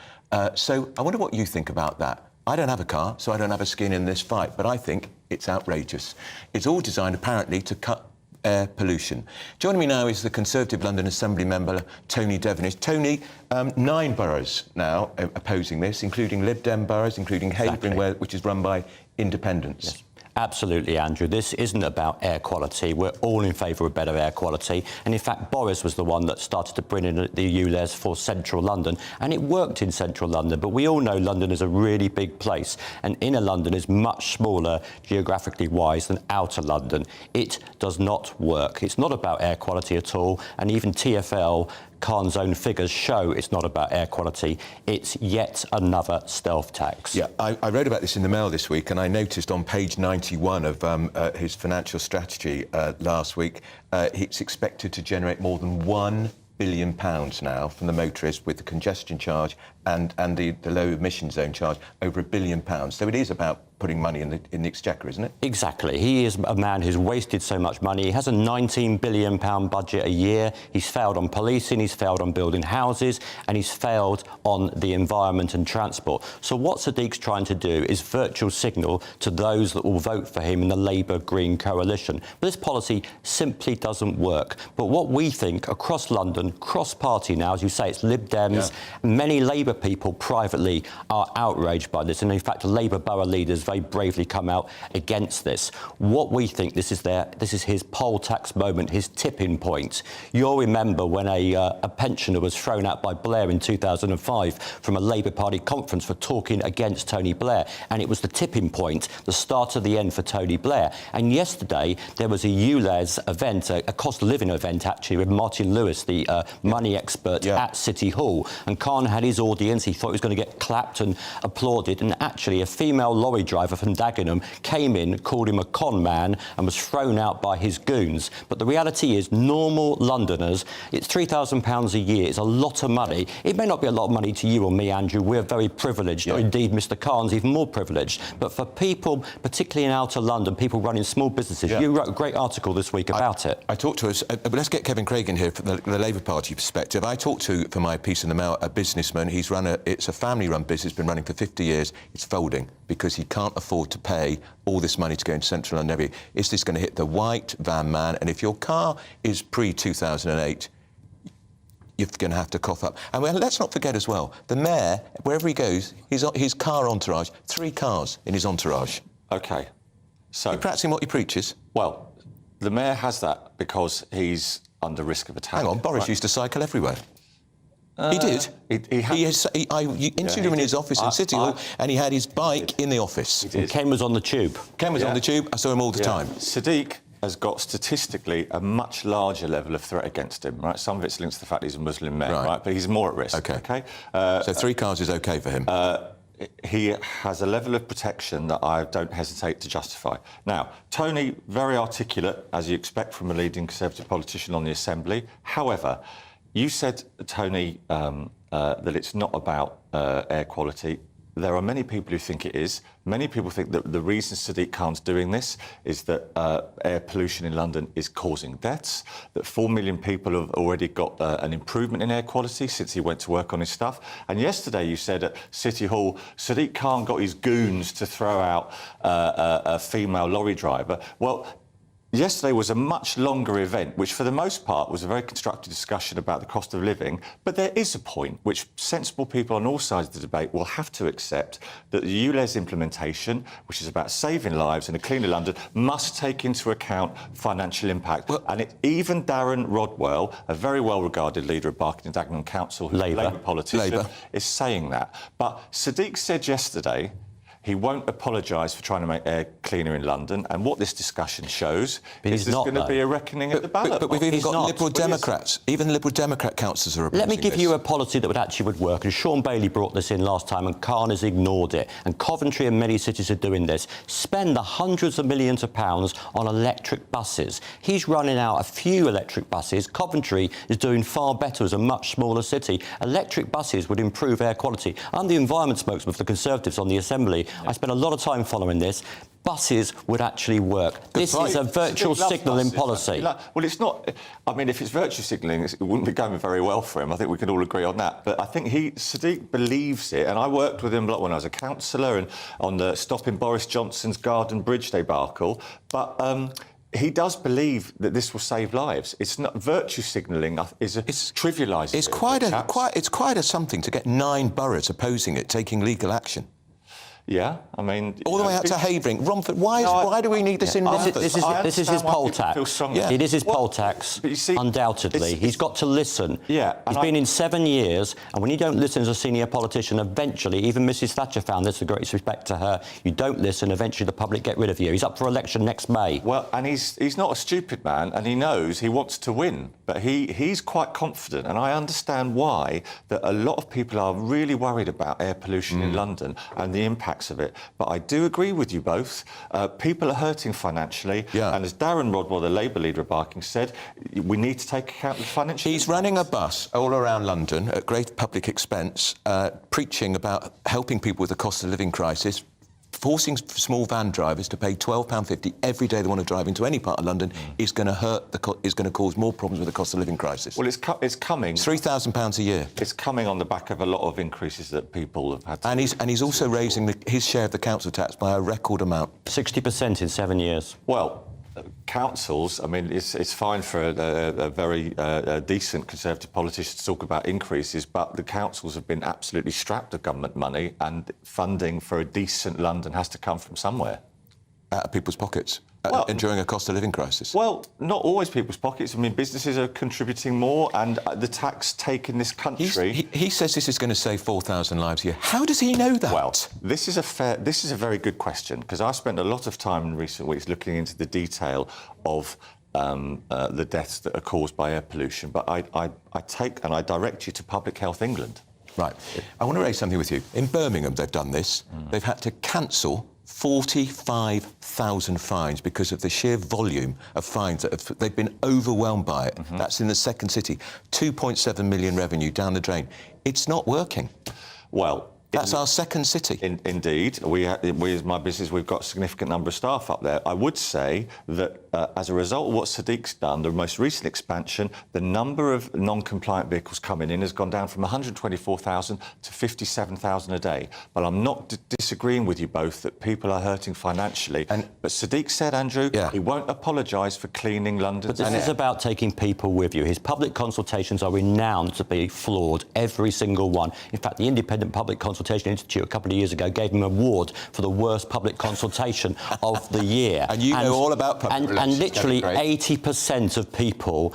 So I wonder what you think about that. I don't have a car, so I don't have a skin in this fight, but I think it's outrageous. It's all designed, apparently, to cut air pollution. Joining me now is the Conservative London Assembly member, Tony Devenish. Tony, 9 boroughs now opposing this, including Lib Dem boroughs, including Havering, which is run by independents. Yes. Absolutely, Andrew. This isn't about air quality. We're all in favour of better air quality. And in fact, Boris was the one that started to bring in the ULEZ for central London. And it worked in central London. But we all know London is a really big place. And inner London is much smaller geographically wise than outer London. It does not work. It's not about air quality at all. And even TfL, Khan's own figures show it's not about air quality. It's yet another stealth tax. Yeah, I wrote about this in the Mail this week, and I noticed on page 91 of his financial strategy last week, it's expected to generate more than £1 billion now from the motorists with the congestion charge and the low emission zone charge, over £1 billion. So it is about putting money in the exchequer, isn't it? Exactly. He is a man who's wasted so much money. He has a £19 billion budget a year. He's failed on policing, he's failed on building houses, and he's failed on the environment and transport. So what Sadiq's trying to do is virtual signal to those that will vote for him in the Labour-Green coalition. But this policy simply doesn't work. But what we think across London, cross-party now, as you say, it's Lib Dems, many Labour people privately are outraged by this. And in fact, Labour borough leaders very bravely come out against this. What we think this is his poll tax moment, his tipping point. You'll remember when a pensioner was thrown out by Blair in 2005 from a Labour Party conference for talking against Tony Blair, and it was the tipping point, the start of the end for Tony Blair. And yesterday there was a ULEZ event, a cost of living event actually, with Martin Lewis, the money expert at City Hall, and Khan had his audience. He thought he was going to get clapped and applauded, and actually a female lorry driver from Dagenham came in, called him a con man, and was thrown out by his goons. But the reality is, normal Londoners, it's £3,000 a year. It's a lot of money. It may not be a lot of money to you or me, Andrew. We're very privileged. Or indeed, Mr. Khan's even more privileged. But for people, particularly in outer London, people running small businesses, you wrote a great article this week about it. I talked to us, but let's get Kevin Craig in here from the Labour Party perspective. I talked to, for my piece in the Mail, a businessman. It's a family-run business, been running for 50 years. It's folding because he can't afford to pay all this money to go into central London. Is this going to hit the white van man? And if your car is pre-2008, you're going to have to cough up. And let's not forget as well, the mayor, wherever he goes, his car entourage, 3 cars in his entourage. OK. So... You're practising what he preaches? Well, the mayor has that because he's under risk of attack. Hang on, Boris used to cycle everywhere. He did. I interviewed him in his office in City Hall, and he had his bike in the office. Ken was on the tube. Ken was on the tube. I saw him all the time. Sadiq has got statistically a much larger level of threat against him, right? Some of it's linked to the fact he's a Muslim man, right? But he's more at risk. Okay. So 3 cars is OK for him? He has a level of protection that I don't hesitate to justify. Now, Tony, very articulate, as you expect from a leading Conservative politician on the Assembly. However, you said, Tony, that it's not about air quality. There are many people who think it is. Many people think that the reason Sadiq Khan's doing this is that air pollution in London is causing deaths, that 4 million people have already got an improvement in air quality since he went to work on his stuff. And yesterday you said at City Hall, Sadiq Khan got his goons to throw out a female lorry driver. Well, yesterday was a much longer event, which for the most part was a very constructive discussion about the cost of living. But there is a point which sensible people on all sides of the debate will have to accept, that the ULEZ implementation, which is about saving lives in a cleaner London, must take into account financial impact. And even Darren Rodwell, a very well-regarded leader of Barking and Dagenham Council, who's a Labour politician, is saying that. But Sadiq said yesterday he won't apologise for trying to make air cleaner in London, and what this discussion shows is there's going to be a reckoning at the ballot. But we've even got Liberal Democrats. Even Liberal Democrat councillors are opposing Let me give this. you a policy that would work, and Sean Bailey brought this in last time, and Khan has ignored it. And Coventry and many cities are doing this. Spend the hundreds of millions of pounds on electric buses. He's running out a few electric buses. Coventry is doing far better as a much smaller city. Electric buses would improve air quality. I'm the environment spokesman for the Conservatives on the Assembly. I spent a lot of time following this. Buses would actually work. This is a virtual signalling policy. Well, it's not. I mean, if it's virtue signalling, it wouldn't be going very well for him. I think we can all agree on that. But I think Sadiq believes it, and I worked with him a lot when I was a councillor and on the stopping Boris Johnson's Garden Bridge debacle. But he does believe that this will save lives. It's not virtue signalling. It's trivialising. It's quite a something to get 9 boroughs opposing it, taking legal action. Yeah, I mean... All the way out to Havering. Romford, why do we need this in Romford? This is his poll tax. It is his poll tax, undoubtedly. He's got to listen. Yeah. He's been in 7 years, and when you don't listen as a senior politician, eventually, even Mrs Thatcher found this, with great respect to her, you don't listen, eventually the public get rid of you. He's up for election next May. Well, and he's not a stupid man, and he knows he wants to win, but he's quite confident, and I understand why, that a lot of people are really worried about air pollution in London and the impact of it. But I do agree with you both. People are hurting financially, and as Darren Rodwell, the Labour leader of Barking, said, we need to take account of the financial... He's running a bus all around London at great public expense, preaching about helping people with the cost of living crisis, forcing small van drivers to pay £12.50 every day they want to drive into any part of London is going to is going to cause more problems with the cost of living crisis. Well, it's coming. It's £3,000 a year. It's coming on the back of a lot of increases that people have had to... And he's also raising his share of the council tax by a record amount. 60% in 7 years. Well, councils, I mean, it's fine for a very decent Conservative politician to talk about increases, but the councils have been absolutely strapped of government money, and funding for a decent London has to come from somewhere. Out of people's pockets. During a cost of living crisis? Well, not always people's pockets. I mean, businesses are contributing more, and the tax take in this country... He says this is going to save 4,000 lives a year. How does he know that? Well, this is a very good question, because I spent a lot of time in recent weeks looking into the detail of the deaths that are caused by air pollution. But I direct you to Public Health England. Right. I want to raise something with you. In Birmingham, they've done this. They've had to cancel 45,000 fines because of the sheer volume of fines that they've been overwhelmed by it. That's in the second city. 2.7 million revenue down the drain. It's not working. Well, that's our second city. Indeed. We, as my business, we've got a significant number of staff up there. I would say that as a result of what Sadiq's done, the most recent expansion, the number of non-compliant vehicles coming in has gone down from 124,000 to 57,000 a day. But I'm not disagreeing with you both that people are hurting financially. But Sadiq said, Andrew, he won't apologise for cleaning London's But this is about taking people with you. His public consultations are renowned to be flawed, every single one. In fact, the Independent Public Consultation Institute a couple of years ago gave him an award for the worst public consultation of the year. And you know all about public relations. And literally 80% of people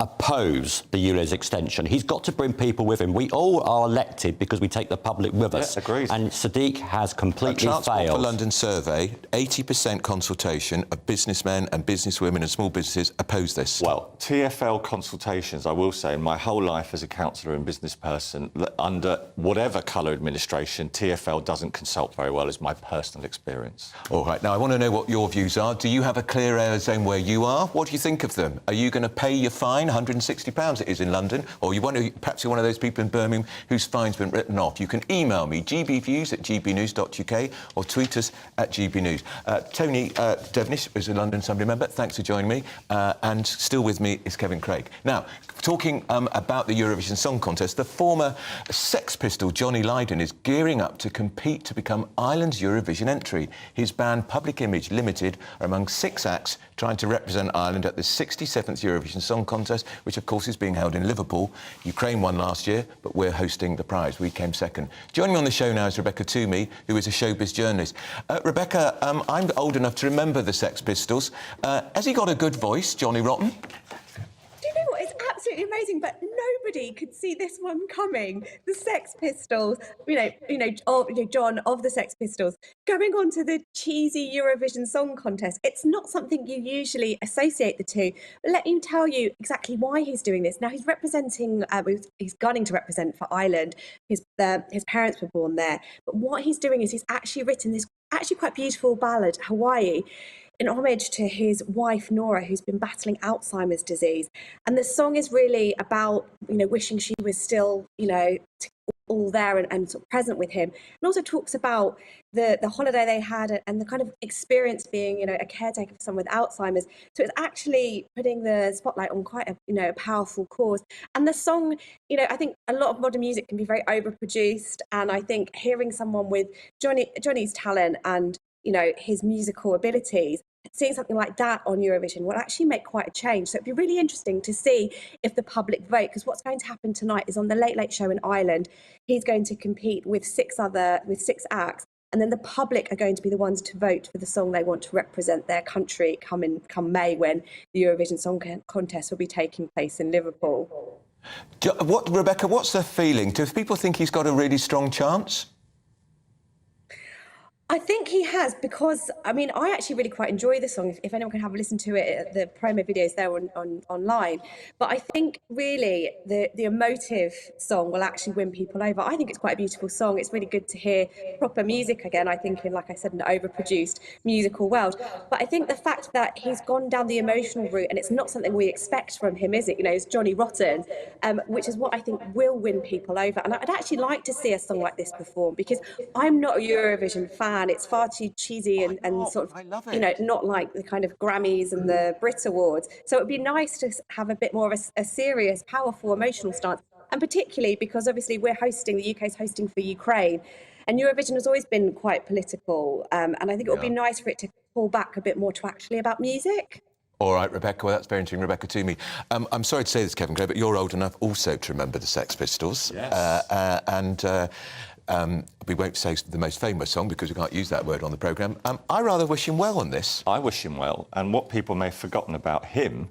oppose the ULEZ extension. He's got to bring people with him. We all are elected because we take the public with us. Agreed. And Sadiq has completely Transport failed. for London survey, 80% consultation of businessmen and businesswomen and small businesses oppose this. Well, TfL consultations, I will say, in my whole life as a councillor and business person, under whatever colour administration, TfL doesn't consult very well, is my personal experience. All right, now I want to know what your views are. Do you have a clear air zone where you are? What do you think of them? Are you going to pay your fine, £160 it is in London, or perhaps you're one of those people in Birmingham whose fine's been written off? You can email me, gbviews@gbnews.uk, or tweet us at gbnews. Tony Devenish is a London Assembly member. Thanks for joining me. And still with me is Kevin Craig. Now, talking about the Eurovision Song Contest, the former Sex Pistol Johnny Lydon is gearing up to compete to become Ireland's Eurovision entry. His band Public Image Limited are among 6 acts trying to represent Ireland at the 67th Eurovision Song Contest, which of course is being held in Liverpool. Ukraine won last year, but we're hosting the prize. We came second. Joining me on the show now is Rebecca Toomey, who is a showbiz journalist. Rebecca, I'm old enough to remember the Sex Pistols. Has he got a good voice, Johnny Rotten? Do you know what? It's absolutely amazing, but nobody could see this one coming. The Sex Pistols, John of the Sex Pistols, going on to the cheesy Eurovision Song Contest. It's not something you usually associate the two. But let me tell you exactly why he's doing this. Now, he's representing, he's gunning to represent for Ireland. His parents were born there. But what he's doing is he's actually written this actually quite beautiful ballad, Hawaii, in homage to his wife, Nora, who's been battling Alzheimer's disease. And the song is really about, wishing she was still, all there and sort of present with him. And also talks about the holiday they had and the kind of experience being, a caretaker for someone with Alzheimer's. So it's actually putting the spotlight on quite a powerful cause. And the song, I think a lot of modern music can be very overproduced. And I think hearing someone with Johnny's talent and his musical abilities, seeing something like that on Eurovision will actually make quite a change. So it'd be really interesting to see if the public vote, because what's going to happen tonight is on the Late Late Show in Ireland, he's going to compete with 6 acts, and then the public are going to be the ones to vote for the song they want to represent their country come May, when the Eurovision Song Contest will be taking place in Liverpool. Rebecca, what's the feeling? Do people think he's got a really strong chance? I think he has, because I actually really quite enjoy the song. If anyone can have a listen to it, the promo videos there online. But I think really the emotive song will actually win people over. I think it's quite a beautiful song. It's really good to hear proper music again. I think like I said, an overproduced musical world. But I think the fact that he's gone down the emotional route, and it's not something we expect from him, is it? It's Johnny Rotten, which is what I think will win people over. And I'd actually like to see a song like this performed, because I'm not a Eurovision fan. It's far too cheesy and sort of, not like the kind of Grammys and the Brit Awards. So it would be nice to have a bit more of a serious, powerful, emotional stance. And particularly because obviously the UK's hosting for Ukraine. And Eurovision has always been quite political. And I think it would be nice for it to pull back a bit more to actually about music. All right, Rebecca, well, that's very interesting. Rebecca Toomey. I'm sorry to say this, Kevin Craig, but you're old enough also to remember the Sex Pistols. Yes. We won't say the most famous song because we can't use that word on the programme. I rather wish him well on this. I wish him well. And what people may have forgotten about him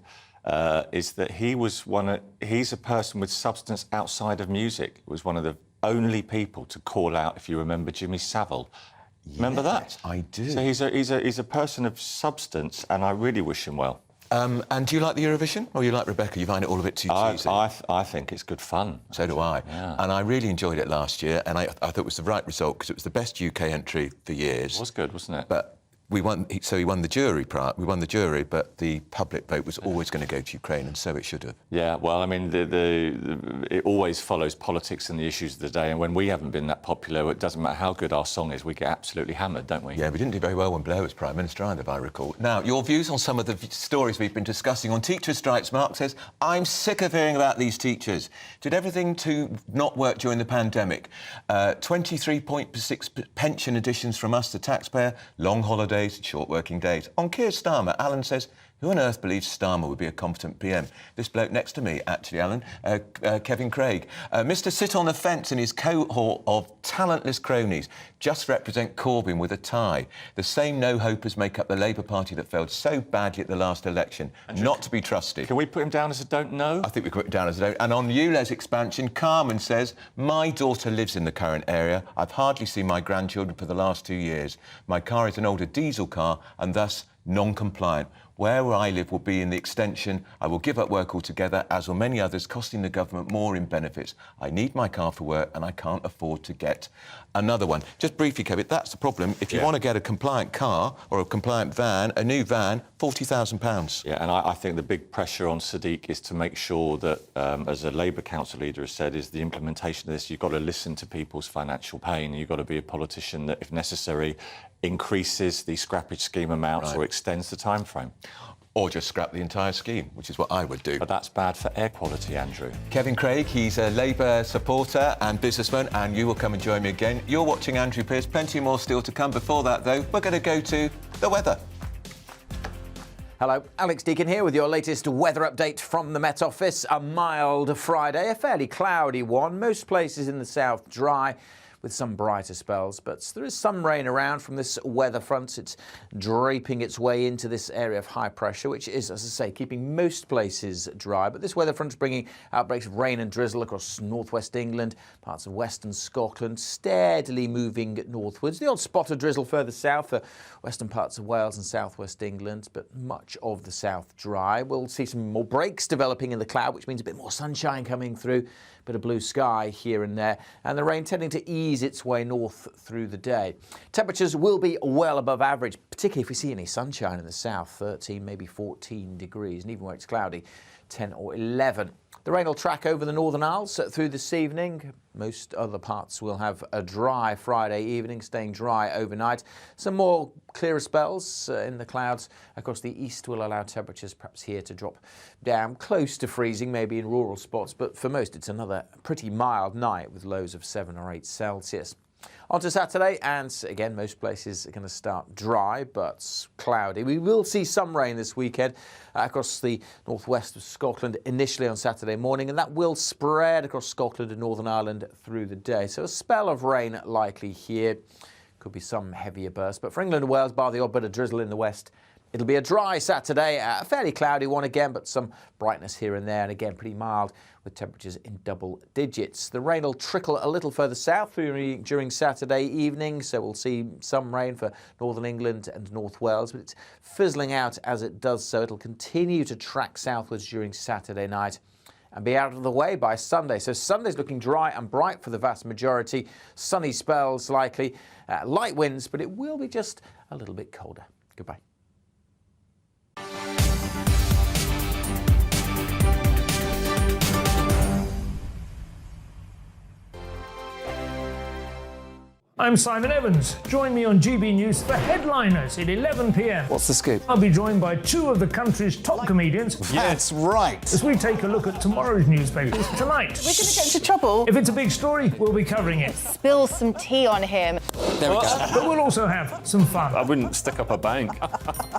is that he's a person with substance outside of music. He was one of the only people to call out, if you remember, Jimmy Savile. Remember that? I do. So he's a person of substance, and I really wish him well. And do you like the Eurovision, or you like Rebecca? You find it all a bit too cheesy? I think it's good fun. So do I. Yeah. And I really enjoyed it last year, and I thought it was the right result because it was the best UK entry for years. It was good, wasn't it? But we won. So he won the jury. We won the jury, but the public vote was always going to go to Ukraine, and so it should have. Yeah. Well, I mean, it always follows politics and the issues of the day. And when we haven't been that popular, it doesn't matter how good our song is, we get absolutely hammered, don't we? Yeah, we didn't do very well when Blair was Prime Minister either, if I recall. Now, your views on some of the stories we've been discussing on teacher strikes. Mark says, I'm sick of hearing about these teachers. Did everything to not work during the pandemic. 23.6 pension additions from us, the taxpayer, long holidays, short working days. On Keir Starmer, Alan says, Who on earth believes Starmer would be a competent PM? This bloke next to me, actually, Alan, Kevin Craig. Mr. Sit on the Fence and his cohort of talentless cronies just represent Corbyn with a tie. The same no-hopers make up the Labour Party that failed so badly at the last election. Andrew, not to be trusted. Can we put him down as a don't know? I think we can put him down as a don't. And on ULEZ expansion, Carmen says, my daughter lives in the current area. I've hardly seen my grandchildren for the last 2 years. My car is an older diesel car and thus non-compliant. Where I live will be in the extension. I will give up work altogether, as will many others, costing the government more in benefits. I need my car for work and I can't afford to get another one. Just briefly, Kevin, that's the problem. If you want to get a compliant car or a compliant van, a new van, £40,000. Yeah, and I think the big pressure on Sadiq is to make sure that, as a Labour council leader has said, is the implementation of this. You've got to listen to people's financial pain. You've got to be a politician that, if necessary, increases the scrappage scheme amounts or extends the time frame. Or just scrap the entire scheme, which is what I would do. But that's bad for air quality, Andrew. Kevin Craig, he's a Labour supporter and businessman, and you will come and join me again. You're watching Andrew Pearce. Plenty more still to come. Before that, though, we're going to go to the weather. Hello, Alex Deakin here with your latest weather update from the Met Office. A mild Friday, a fairly cloudy one. Most places in the south dry, with some brighter spells, but there is some rain around from this weather front. It's draping its way into this area of high pressure, which is, as I say, keeping most places dry. But this weather front is bringing outbreaks of rain and drizzle across northwest England, parts of western Scotland, steadily moving northwards. The odd spot of drizzle further south for western parts of Wales and southwest England, but much of the south dry. We'll see some more breaks developing in the cloud, which means a bit more sunshine coming through. Bit of blue sky here and there, and the rain tending to ease its way north through the day. Temperatures will be well above average, particularly if we see any sunshine in the south, 13, maybe 14 degrees, and even where it's cloudy, 10 or 11. The rain will track over the Northern Isles through this evening. Most other parts will have a dry Friday evening, staying dry overnight. Some more clearer spells in the clouds across the east will allow temperatures perhaps here to drop down close to freezing, maybe in rural spots, but for most it's another pretty mild night with lows of 7 or 8 Celsius. On to Saturday, and again, most places are going to start dry but cloudy. We will see some rain this weekend across the northwest of Scotland initially on Saturday morning, and that will spread across Scotland and Northern Ireland through the day. So a spell of rain likely here. Could be some heavier bursts, but for England and Wales, bar the odd bit of drizzle in the west, it'll be a dry Saturday, a fairly cloudy one again, but some brightness here and there, and again pretty mild with temperatures in double digits. The rain will trickle a little further south during Saturday evening, so we'll see some rain for northern England and North Wales, but it's fizzling out as it does so. It'll continue to track southwards during Saturday night and be out of the way by Sunday. So Sunday's looking dry and bright for the vast majority. Sunny spells likely, light winds, but it will be just a little bit colder. Goodbye. I'm Simon Evans. Join me on GB News for Headliners at 11 p.m. What's the scoop? I'll be joined by 2 of the country's top comedians. That's right. As we take a look at tomorrow's newspapers tonight. We're going to get into trouble. If it's a big story, we'll be covering it. Spill some tea on him. There we go. But we'll also have some fun. I wouldn't stick up a bank.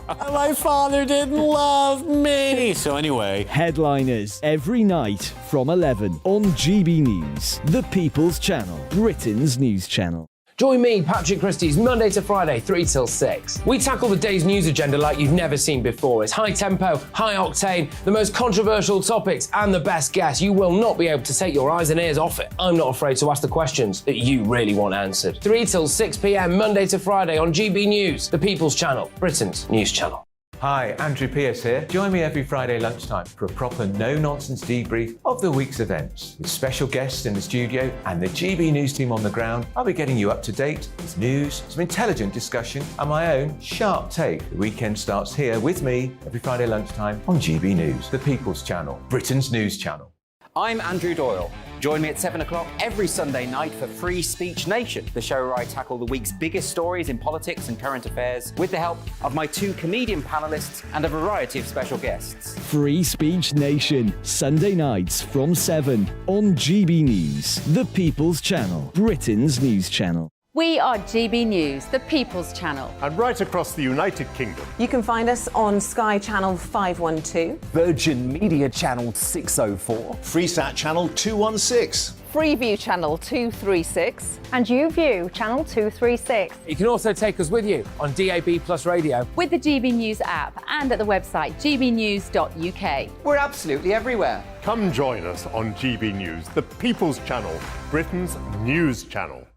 My father didn't love me. So anyway, Headliners every night from 11 on GB News, the People's Channel, Britain's news channel. Join me, Patrick Christie's Monday to Friday, 3 till 6. We tackle the day's news agenda like you've never seen before. It's high tempo, high octane, the most controversial topics, and the best guests. You will not be able to take your eyes and ears off it. I'm not afraid to ask the questions that you really want answered. 3 till 6 p.m, Monday to Friday on GB News, the People's Channel, Britain's news channel. Hi, Andrew Pearce here. Join me every Friday lunchtime for a proper no-nonsense debrief of the week's events. With special guests in the studio and the GB News team on the ground, I'll be getting you up to date with news, some intelligent discussion, and my own sharp take. The weekend starts here with me every Friday lunchtime on GB News, the People's Channel, Britain's news channel. I'm Andrew Doyle. Join me at 7 o'clock every Sunday night for Free Speech Nation, the show where I tackle the week's biggest stories in politics and current affairs with the help of my 2 comedian panellists and a variety of special guests. Free Speech Nation, Sunday nights from 7 on GB News, the People's Channel, Britain's news channel. We are GB News, the People's Channel. And right across the United Kingdom. You can find us on Sky Channel 512, Virgin Media Channel 604, Freesat Channel 216. Freeview Channel 236. And YouView Channel 236. You can also take us with you on DAB Plus Radio. With the GB News app and at the website gbnews.uk. We're absolutely everywhere. Come join us on GB News, the People's Channel, Britain's news channel.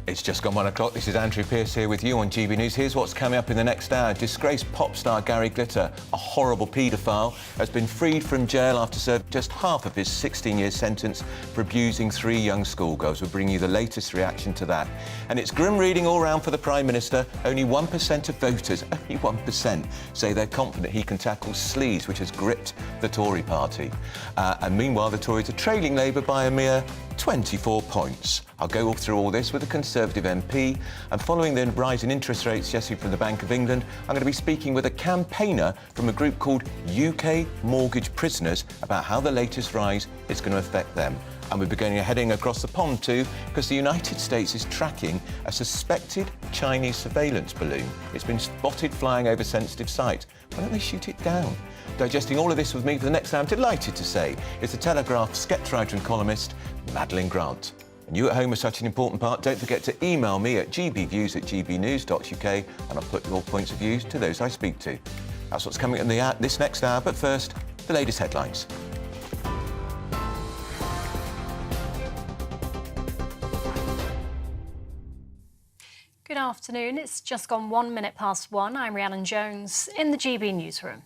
It's just gone 1 o'clock. This is Andrew Pearce here with you on GB News. Here's what's coming up in the next hour. Disgraced pop star Gary Glitter, a horrible paedophile, has been freed from jail after serving just half of his 16-year sentence for abusing 3 young schoolgirls. We'll bring you the latest reaction to that. And it's grim reading all round for the Prime Minister. Only 1% of voters, only 1%, say they're confident he can tackle sleaze, which has gripped the Tory party. And meanwhile, the Tories are trailing Labour by a mere 24 points. I'll go through all this with a Conservative MP, and following the rise in interest rates yesterday from the Bank of England, I'm going to be speaking with a campaigner from a group called UK Mortgage Prisoners about how the latest rise is going to affect them. And we'll be heading across the pond too, because the United States is tracking a suspected Chinese surveillance balloon. It's been spotted flying over sensitive sites. Why don't they shoot it down? Digesting all of this with me for the next hour, I'm delighted to say, is the Telegraph sketch writer and columnist, Madeline Grant. And you at home are such an important part. Don't forget to email me at gbviews@gbnews.uk, and I'll put your points of view to those I speak to. That's what's coming in this next hour, but first, the latest headlines. Good afternoon. It's just gone 1 minute past 1. I'm Rhiannon Jones in the GB newsroom.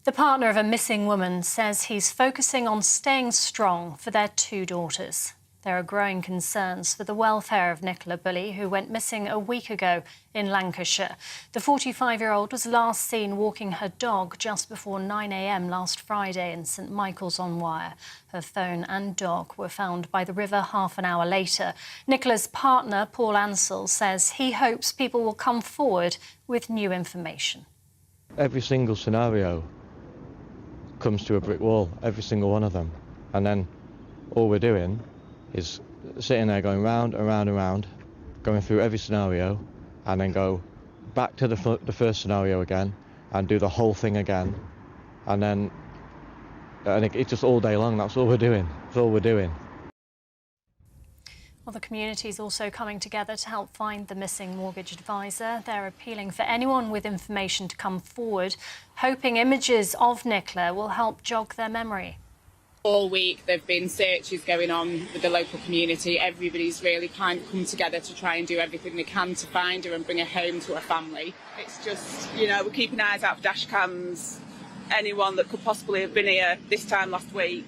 The partner of a missing woman says he's focusing on staying strong for their 2 daughters. There are growing concerns for the welfare of Nicola Bully, who went missing a week ago in Lancashire. The 45-year-old was last seen walking her dog just before 9 a.m. last Friday in St Michael's-on-Wye. Her phone and dog were found by the river half an hour later. Nicola's partner, Paul Ansell, says he hopes people will come forward with new information. Every single scenario comes to a brick wall, every single one of them. And then all we're doing is sitting there going round and round and round, going through every scenario, and then go back to the first scenario again and do the whole thing again. And it's just all day long. That's all we're doing. That's all we're doing. Well, the community is also coming together to help find the missing mortgage advisor. They're appealing for anyone with information to come forward, hoping images of Nicola will help jog their memory. All week there've been searches going on with the local community. Everybody's really kind of come together to try and do everything they can to find her and bring her home to her family. It's just, you know, we're keeping eyes out for dash cams, anyone that could possibly have been here this time last week.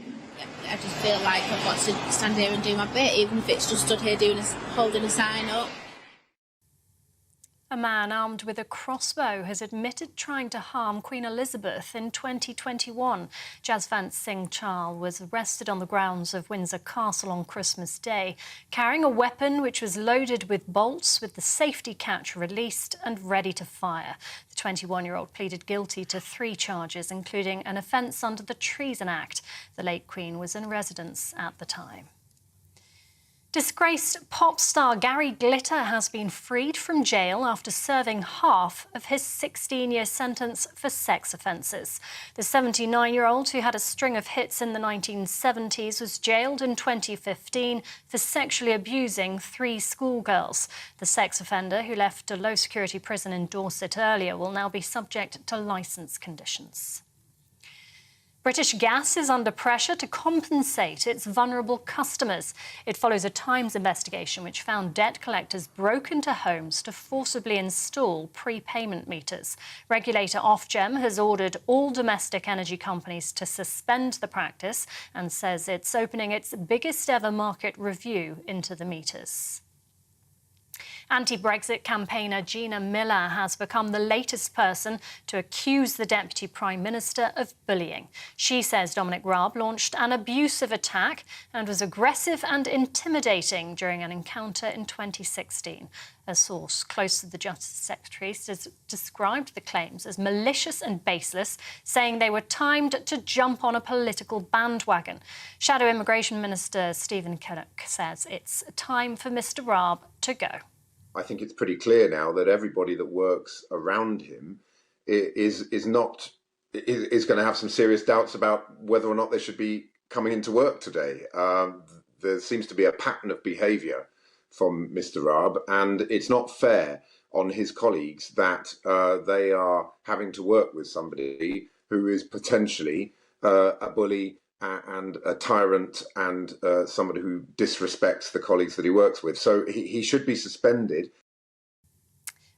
I just feel like I've got to stand here and do my bit, even if it's just stood here holding a sign up. A man armed with a crossbow has admitted trying to harm Queen Elizabeth in 2021. Jasvant Singh Chahal was arrested on the grounds of Windsor Castle on Christmas Day, carrying a weapon which was loaded with bolts with the safety catch released and ready to fire. The 21-year-old pleaded guilty to 3 charges, including an offence under the Treason Act. The late Queen was in residence at the time. Disgraced pop star Gary Glitter has been freed from jail after serving half of his 16-year sentence for sex offences. The 79-year-old, who had a string of hits in the 1970s, was jailed in 2015 for sexually abusing 3 schoolgirls. The sex offender, who left a low-security prison in Dorset earlier, will now be subject to licence conditions. British Gas is under pressure to compensate its vulnerable customers. It follows a Times investigation which found debt collectors broke into homes to forcibly install prepayment meters. Regulator Ofgem has ordered all domestic energy companies to suspend the practice and says it's opening its biggest ever market review into the meters. Anti-Brexit campaigner Gina Miller has become the latest person to accuse the Deputy Prime Minister of bullying. She says Dominic Raab launched an abusive attack and was aggressive and intimidating during an encounter in 2016. A source close to the Justice Secretary has described the claims as malicious and baseless, saying they were timed to jump on a political bandwagon. Shadow Immigration Minister Stephen Kinnock says it's time for Mr Raab to go. I think it's pretty clear now that everybody that works around him is going to have some serious doubts about whether or not they should be coming into work today. There seems to be a pattern of behaviour from Mr Raab, and it's not fair on his colleagues that they are having to work with somebody who is potentially a bully and a tyrant and somebody who disrespects the colleagues that he works with. So he should be suspended.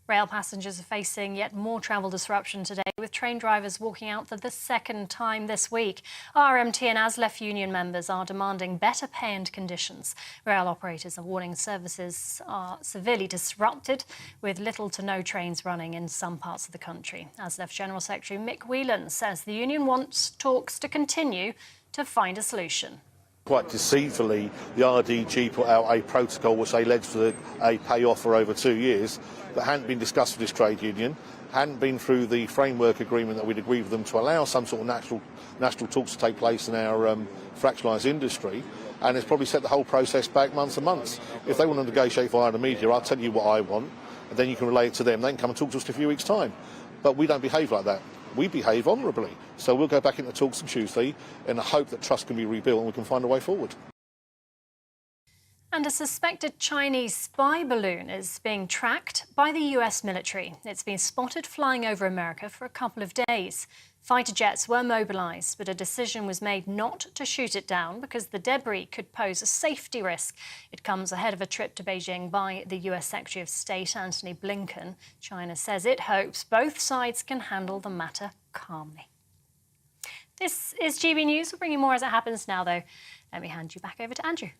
Rail passengers are facing yet more travel disruption today, with train drivers walking out for the second time this week. RMT and ASLEF union members are demanding better pay and conditions. Rail operators are warning services are severely disrupted, with little to no trains running in some parts of the country. ASLEF General Secretary Mick Whelan says the union wants talks to continue to find a solution. Quite deceitfully, the RDG put out a protocol which they led for a payoff for over 2 years that hadn't been discussed with this trade union, hadn't been through the framework agreement that we'd agreed with them to allow some sort of national talks to take place in our fractionalised industry, and it's probably set the whole process back months and months. If they want to negotiate via the media, I'll tell you what I want, and then you can relay it to them. They can come and talk to us in a few weeks' time. But we don't behave like that. We behave honourably. So we'll go back into talks on Tuesday in the hope that trust can be rebuilt and we can find a way forward. And a suspected Chinese spy balloon is being tracked by the US military. It's been spotted flying over America for a couple of days. Fighter jets were mobilised, but a decision was made not to shoot it down because the debris could pose a safety risk. It comes ahead of a trip to Beijing by the US Secretary of State Antony Blinken. China says it hopes both sides can handle the matter calmly. This is GB News. We'll bring you more as it happens now, though. Let me hand you back over to Andrew.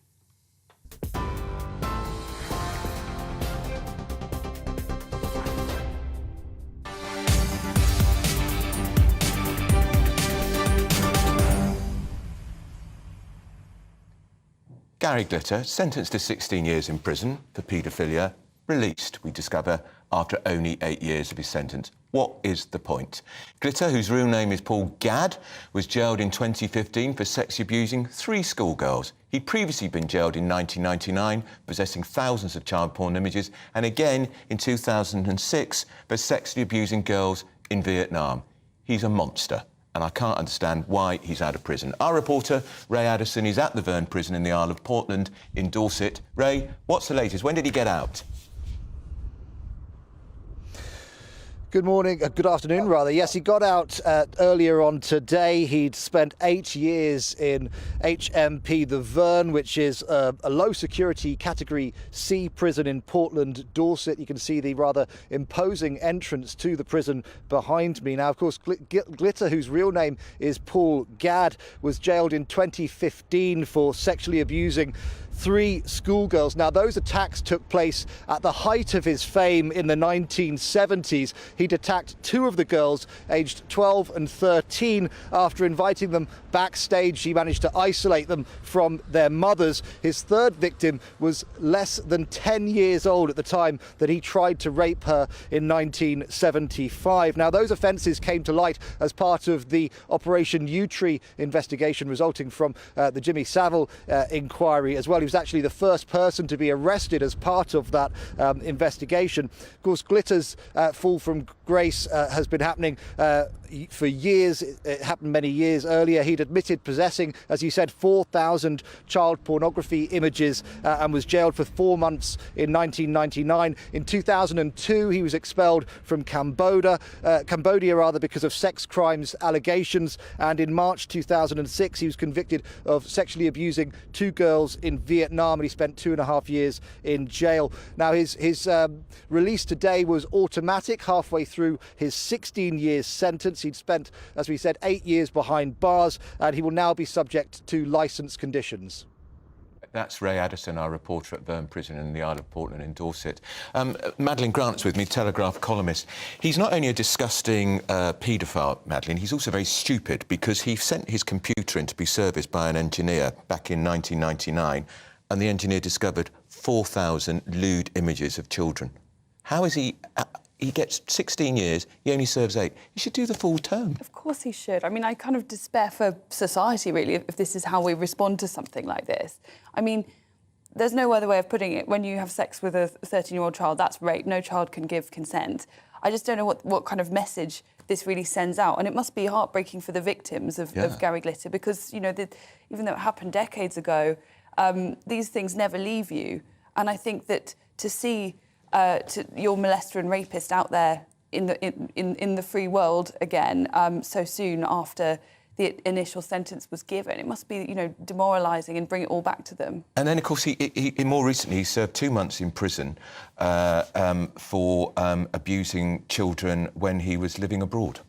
Gary Glitter, sentenced to 16 years in prison for paedophilia, released, we discover, after only 8 years of his sentence. What is the point? Glitter, whose real name is Paul Gadd, was jailed in 2015 for sexually abusing 3 schoolgirls. He'd previously been jailed in 1999, possessing thousands of child porn images, and again in 2006 for sexually abusing girls in Vietnam. He's a monster, and I can't understand why he's out of prison. Our reporter, Ray Addison, is at the Verne prison in the Isle of Portland in Dorset. Ray, what's the latest? When did he get out? Good morning, good afternoon rather. Yes, he got out earlier on today. He'd spent 8 years in HMP the Verne, which is a low security category C prison in Portland, Dorset. You can see the rather imposing entrance to the prison behind me. Now, of course, Glitter, whose real name is Paul Gadd, was jailed in 2015 for sexually abusing 3 schoolgirls. Now, those attacks took place at the height of his fame in the 1970s. He'd attacked 2 of the girls, aged 12 and 13. After inviting them backstage, he managed to isolate them from their mothers. His 3rd victim was less than 10 years old at the time that he tried to rape her in 1975. Now, those offences came to light as part of the Operation U-Tree investigation resulting from the Jimmy Savile inquiry as well. He was actually the first person to be arrested as part of that investigation. Of course, Glitter's fall from grace has been happening for years. It happened many years earlier. He'd admitted possessing, as you said, 4,000 child pornography images and was jailed for 4 months in 1999. In 2002, he was expelled from Cambodia because of sex crimes allegations. And in March 2006, he was convicted of sexually abusing 2 girls in Vietnam, and he spent 2.5 years in jail. Now, his release today was automatic halfway through his 16 years sentence. He'd spent, as we said, 8 years behind bars, and he will now be subject to licence conditions. That's Ray Addison, our reporter at Verne Prison in the Isle of Portland in Dorset. Madeline Grant's with me, Telegraph columnist. He's not only a disgusting paedophile, Madeline, he's also very stupid because he sent his computer in to be serviced by an engineer back in 1999 and the engineer discovered 4,000 lewd images of children. How is he... He gets 16 years, he only serves 8. He should do the full term. Of course he should. I mean, I kind of despair for society, really, if this is how we respond to something like this. I mean, there's no other way of putting it. When you have sex with a 13-year-old child, that's rape. No child can give consent. I just don't know what kind of message this really sends out. And it must be heartbreaking for the victims of Gary Glitter because, you know, even though it happened decades ago, these things never leave you. And I think that to see... to your molester and rapist out there in the free world again so soon after the initial sentence was given, it must be, you know, demoralising and bring it all back to them. And then, of course, he more recently he served 2 months in prison for abusing children when he was living abroad.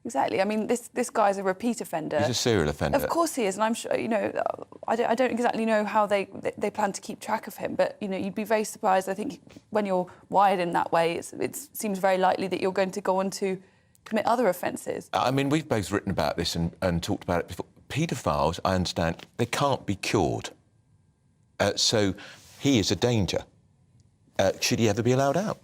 Exactly. I mean, this guy's a repeat offender. He's a serial offender. Of course he is, and I'm sure, you know, I don't exactly know how they plan to keep track of him, but, you know, you'd be very surprised. I think when you're wired in that way, it seems very likely that you're going to go on to commit other offences. I mean, we've both written about this and talked about it before. Paedophiles, I understand, they can't be cured. So he is a danger. Should he ever be allowed out?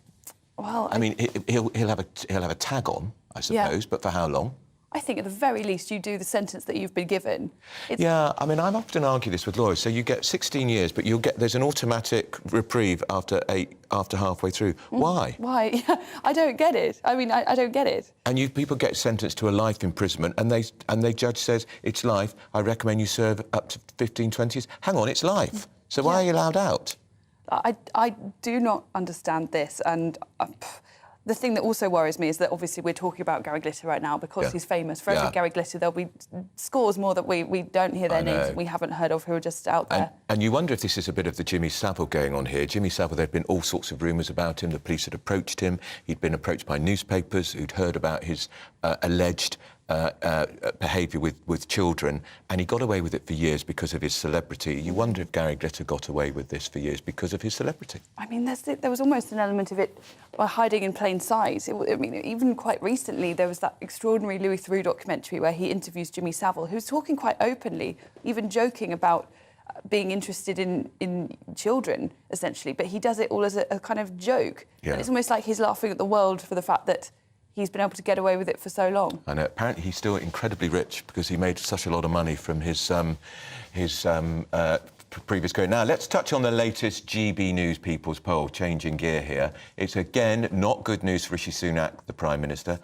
Well, I mean, he'll have a tag on, I suppose, but for how long? I think at the very least you do the sentence that you've been given. Yeah, I mean, I've often argued this with lawyers. So you get 16 years, but there's an automatic reprieve after halfway through. Why? Why? I don't get it. I mean, I don't get it. And people get sentenced to a life imprisonment, and the judge says it's life. I recommend you serve up to 15, 20 years. Hang on, it's life. So why are you allowed out? I do not understand this, and the thing that also worries me is that obviously we're talking about Gary Glitter right now because he's famous. For every Gary Glitter, there'll be scores more that we don't hear their names, we haven't heard of, who are just out there. And you wonder if this is a bit of the Jimmy Savile going on here. Jimmy Savile, there'd been all sorts of rumours about him. The police had approached him. He'd been approached by newspapers who'd heard about his alleged behaviour with children, and he got away with it for years because of his celebrity. You wonder if Gary Glitter got away with this for years because of his celebrity. I mean, there was almost an element of it hiding in plain sight. I mean, even quite recently, there was that extraordinary Louis Theroux documentary where he interviews Jimmy Savile, who's talking quite openly, even joking about being interested in children, essentially, but he does it all as a kind of joke. Yeah. And it's almost like he's laughing at the world for the fact that he's been able to get away with it for so long. I know. Apparently, he's still incredibly rich because he made such a lot of money from his previous career. Now, let's touch on the latest GBNews People's Poll. Changing gear here. It's, again, not good news for Rishi Sunak, the Prime Minister.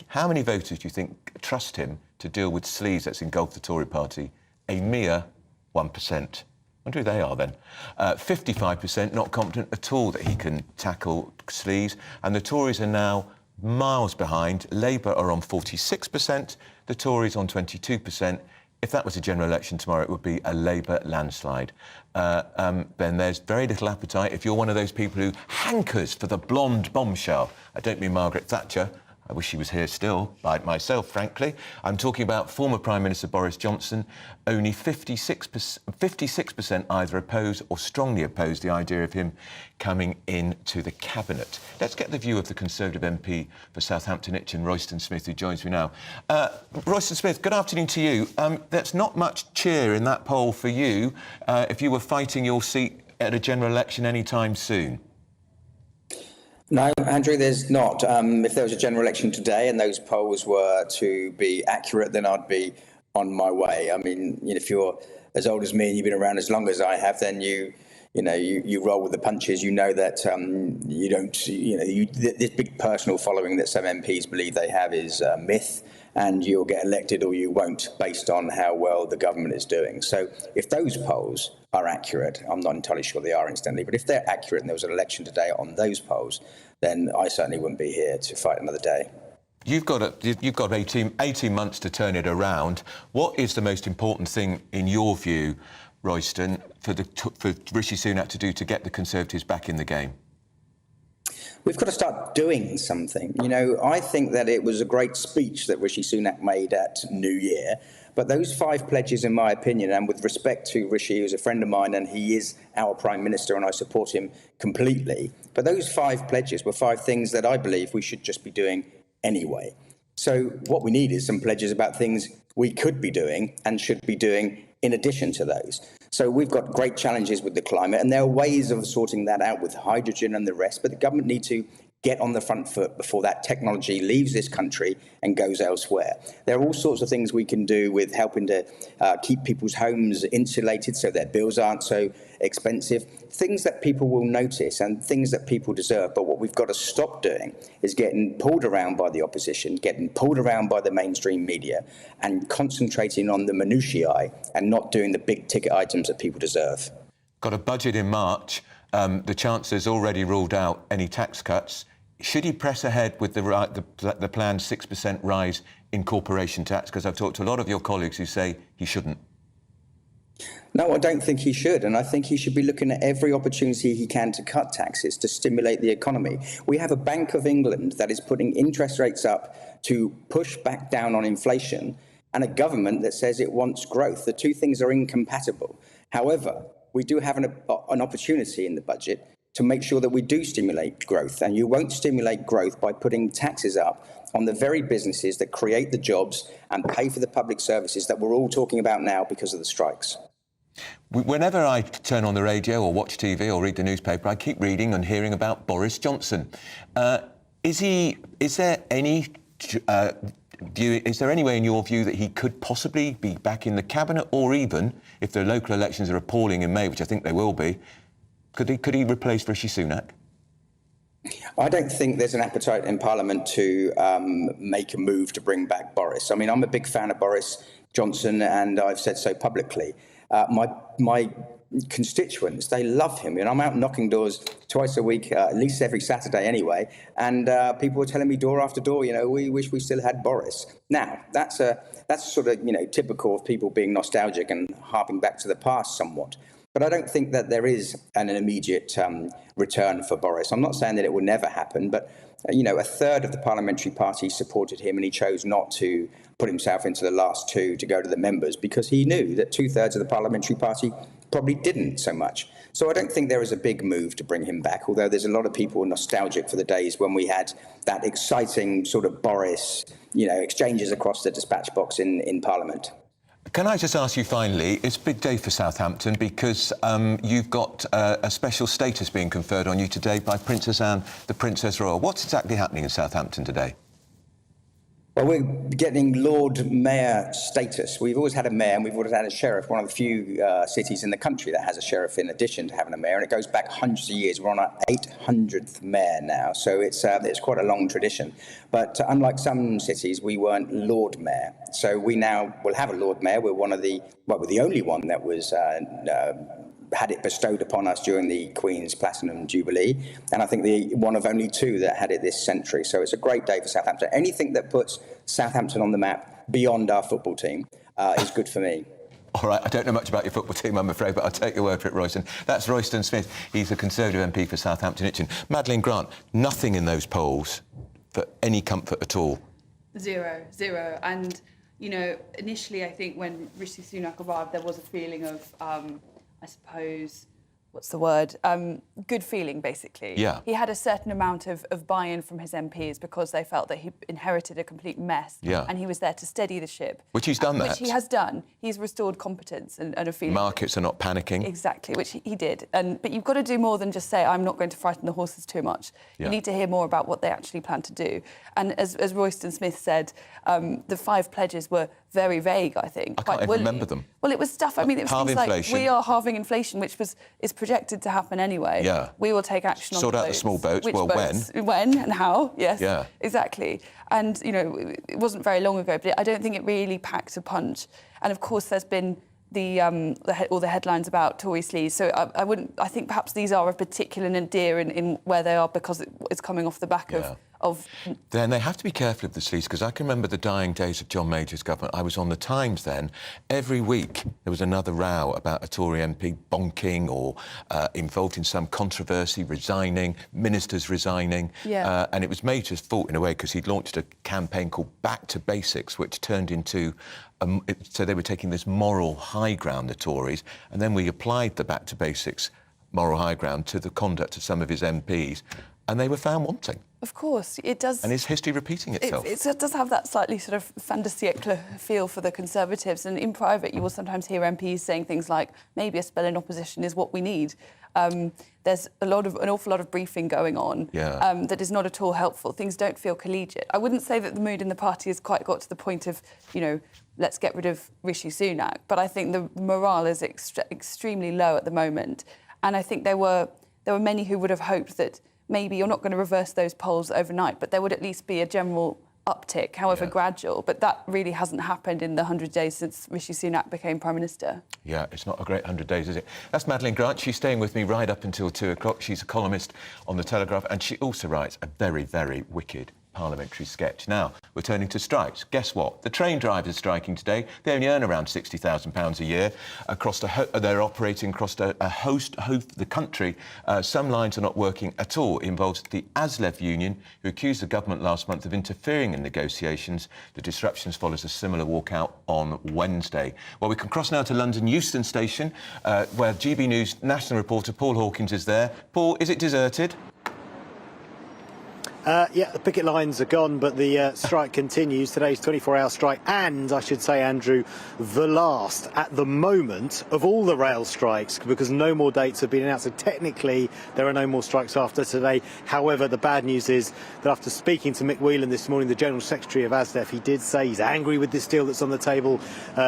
How many voters do you think trust him to deal with sleaze that's engulfed the Tory party? A mere 1%. I wonder who they are, then. 55% not confident at all that he can tackle sleaze. And the Tories are now miles behind. Labour are on 46%, the Tories on 22%. If that was a general election tomorrow, it would be a Labour landslide. Then there's very little appetite. If you're one of those people who hankers for the blonde bombshell, I don't mean Margaret Thatcher. I wish she was here still, like myself, frankly. I'm talking about former Prime Minister Boris Johnson. Only 56% either oppose or strongly oppose the idea of him coming into the Cabinet. Let's get the view of the Conservative MP for Southampton Itchen, Royston Smith, who joins me now. Royston Smith, good afternoon to you. There's not much cheer in that poll for you if you were fighting your seat at a general election any time soon. No, Andrew, there's not. If there was a general election today and those polls were to be accurate, then I'd be on my way. I mean, if you're as old as me and you've been around as long as I have, then you roll with the punches. You know that you don't. This big personal following that some MPs believe they have is a myth, and you'll get elected or you won't based on how well the government is doing. So if those polls are accurate, I'm not entirely sure they are incidentally, but if they're accurate and there was an election today on those polls, then I certainly wouldn't be here to fight another day. You've got 18 months to turn it around. What is the most important thing, in your view, Royston, for Rishi Sunak to do to get the Conservatives back in the game? We've got to start doing something. You know, I think that it was a great speech that Rishi Sunak made at New Year, but those 5 pledges, in my opinion, and with respect to Rishi, who's a friend of mine, and he is our Prime Minister, and I support him completely, but those 5 pledges were 5 things that I believe we should just be doing anyway. So what we need is some pledges about things we could be doing and should be doing in addition to those. So we've got great challenges with the climate, and there are ways of sorting that out with hydrogen and the rest, but the government need to get on the front foot before that technology leaves this country and goes elsewhere. There are all sorts of things we can do with helping to keep people's homes insulated so their bills aren't so expensive, things that people will notice and things that people deserve. But what we've got to stop doing is getting pulled around by the opposition, getting pulled around by the mainstream media, and concentrating on the minutiae and not doing the big ticket items that people deserve. Got a budget in March. The Chancellor's already ruled out any tax cuts. Should he press ahead with the planned 6% rise in corporation tax? Because I've talked to a lot of your colleagues who say he shouldn't. No, I don't think he should. And I think he should be looking at every opportunity he can to cut taxes, to stimulate the economy. We have a Bank of England that is putting interest rates up to push back down on inflation, and a government that says it wants growth. The two things are incompatible. However, we do have an opportunity in the budget to make sure that we do stimulate growth. And you won't stimulate growth by putting taxes up on the very businesses that create the jobs and pay for the public services that we're all talking about now because of the strikes. Whenever I turn on the radio or watch TV or read the newspaper, I keep reading and hearing about Boris Johnson. Is there any way in your view that he could possibly be back in the cabinet, or even if the local elections are appalling in May, which I think they will be, could he replace Rishi Sunak? I don't think there's an appetite in Parliament to make a move to bring back Boris. I mean, I'm a big fan of Boris Johnson, and I've said so publicly. My constituents, they love him. You know, I'm out knocking doors twice a week, at least every Saturday anyway, and people are telling me door after door, you know, we wish we still had Boris. Now, that's sort of, you know, typical of people being nostalgic and harping back to the past somewhat. But I don't think that there is an immediate return for Boris. I'm not saying that it will never happen, but, you know, a third of the parliamentary party supported him, and he chose not to put himself into the last 2 to go to the members because he knew that 2/3 of the parliamentary party probably didn't so much. So I don't think there is a big move to bring him back, although there's a lot of people nostalgic for the days when we had that exciting sort of Boris, you know, exchanges across the dispatch box in Parliament. Can I just ask you finally, it's a big day for Southampton because you've got a special status being conferred on you today by Princess Anne, the Princess Royal. What's exactly happening in Southampton today? Well, we're getting Lord Mayor status. We've always had a mayor and we've always had a sheriff, one of the few cities in the country that has a sheriff in addition to having a mayor, and it goes back hundreds of years. We're on our 800th mayor now, so it's quite a long tradition. But unlike some cities, we weren't Lord Mayor. So we now will have a Lord Mayor. We're we're the only one that was had it bestowed upon us during the Queen's Platinum Jubilee, and I think the one of only 2 that had it this century. So it's a great day for Southampton. Anything that puts Southampton on the map beyond our football team is good for me. All right, I don't know much about your football team, I'm afraid, but I'll take your word for it, Royston. That's Royston Smith. He's a Conservative MP for Southampton Itchen. Madeleine Grant, nothing in those polls for any comfort at all. Zero. And, you know, initially, I think when Rishi Sunak arrived, there was a feeling of, I suppose, what's the word? Good feeling, basically. Yeah. He had a certain amount of buy-in from his MPs because they felt that he inherited a complete mess. Yeah. And he was there to steady the ship. Which he's done that. Which he has done. He's restored competence and a feeling. Markets are not panicking. Exactly, which he did. But you've got to do more than just say, I'm not going to frighten the horses too much. Yeah. You need to hear more about what they actually plan to do. And as Royston Smith said, the 5 pledges were very vague, I think. I can't even remember them. Well, it was stuff, I mean, it was Halve things inflation. like, we are halving inflation, which is projected to happen anyway. Yeah. We will take action on Sort the out the boats. small boats. Which Well, boats? When and how, yes. Yeah. Exactly. And, you know, it wasn't very long ago, but I don't think it really packed a punch. And, of course, there's been all the headlines about Tory sleaze. So I think perhaps these are of particular nadir in where they are because it's coming off the back Then they have to be careful of the sleaze, because I can remember the dying days of John Major's government. I was on the Times then. Every week there was another row about a Tory MP bonking or involved in some controversy, resigning, ministers resigning. Yeah. And it was Major's fault in a way, because he'd launched a campaign called Back to Basics, which turned into... so they were taking this moral high ground, the Tories, and then we applied the Back to Basics moral high ground to the conduct of some of his MPs, and they were found wanting. Of course, it does. And is history repeating itself? It does have that slightly sort of fin de siècle feel for the Conservatives, and in private you will sometimes hear MPs saying things like, maybe a spell in opposition is what we need. There's an awful lot of briefing going on that is not at all helpful. Things don't feel collegiate. I wouldn't say that the mood in the party has quite got to the point of, let's get rid of Rishi Sunak, but I think the morale is extremely low at the moment. And I think there were many who would have hoped that maybe you're not going to reverse those polls overnight, but there would at least be a general uptick, however gradual. But that really hasn't happened in the 100 days since Rishi Sunak became Prime Minister. Yeah, it's not a great 100 days, is it? That's Madeline Grant. She's staying with me right up until 2 o'clock. She's a columnist on The Telegraph, and she also writes a very, very wicked parliamentary sketch. Now, we're turning to strikes. Guess what? The train drivers striking today. They only earn around £60,000 a year. They're operating across a host of the country. Some lines are not working at all. It involves the ASLEF union, who accused the government last month of interfering in negotiations. The disruptions follows a similar walkout on Wednesday. Well, we can cross now to London Euston Station, where GB News national reporter Paul Hawkins is there. Paul, is it deserted? Yeah, the picket lines are gone, but the strike continues. Today's 24-hour strike, and I should say, Andrew, the last at the moment of all the rail strikes, because no more dates have been announced. So technically, there are no more strikes after today. However, the bad news is that after speaking to Mick Whelan this morning, the General Secretary of ASLEF, he did say he's angry with this deal that's on the table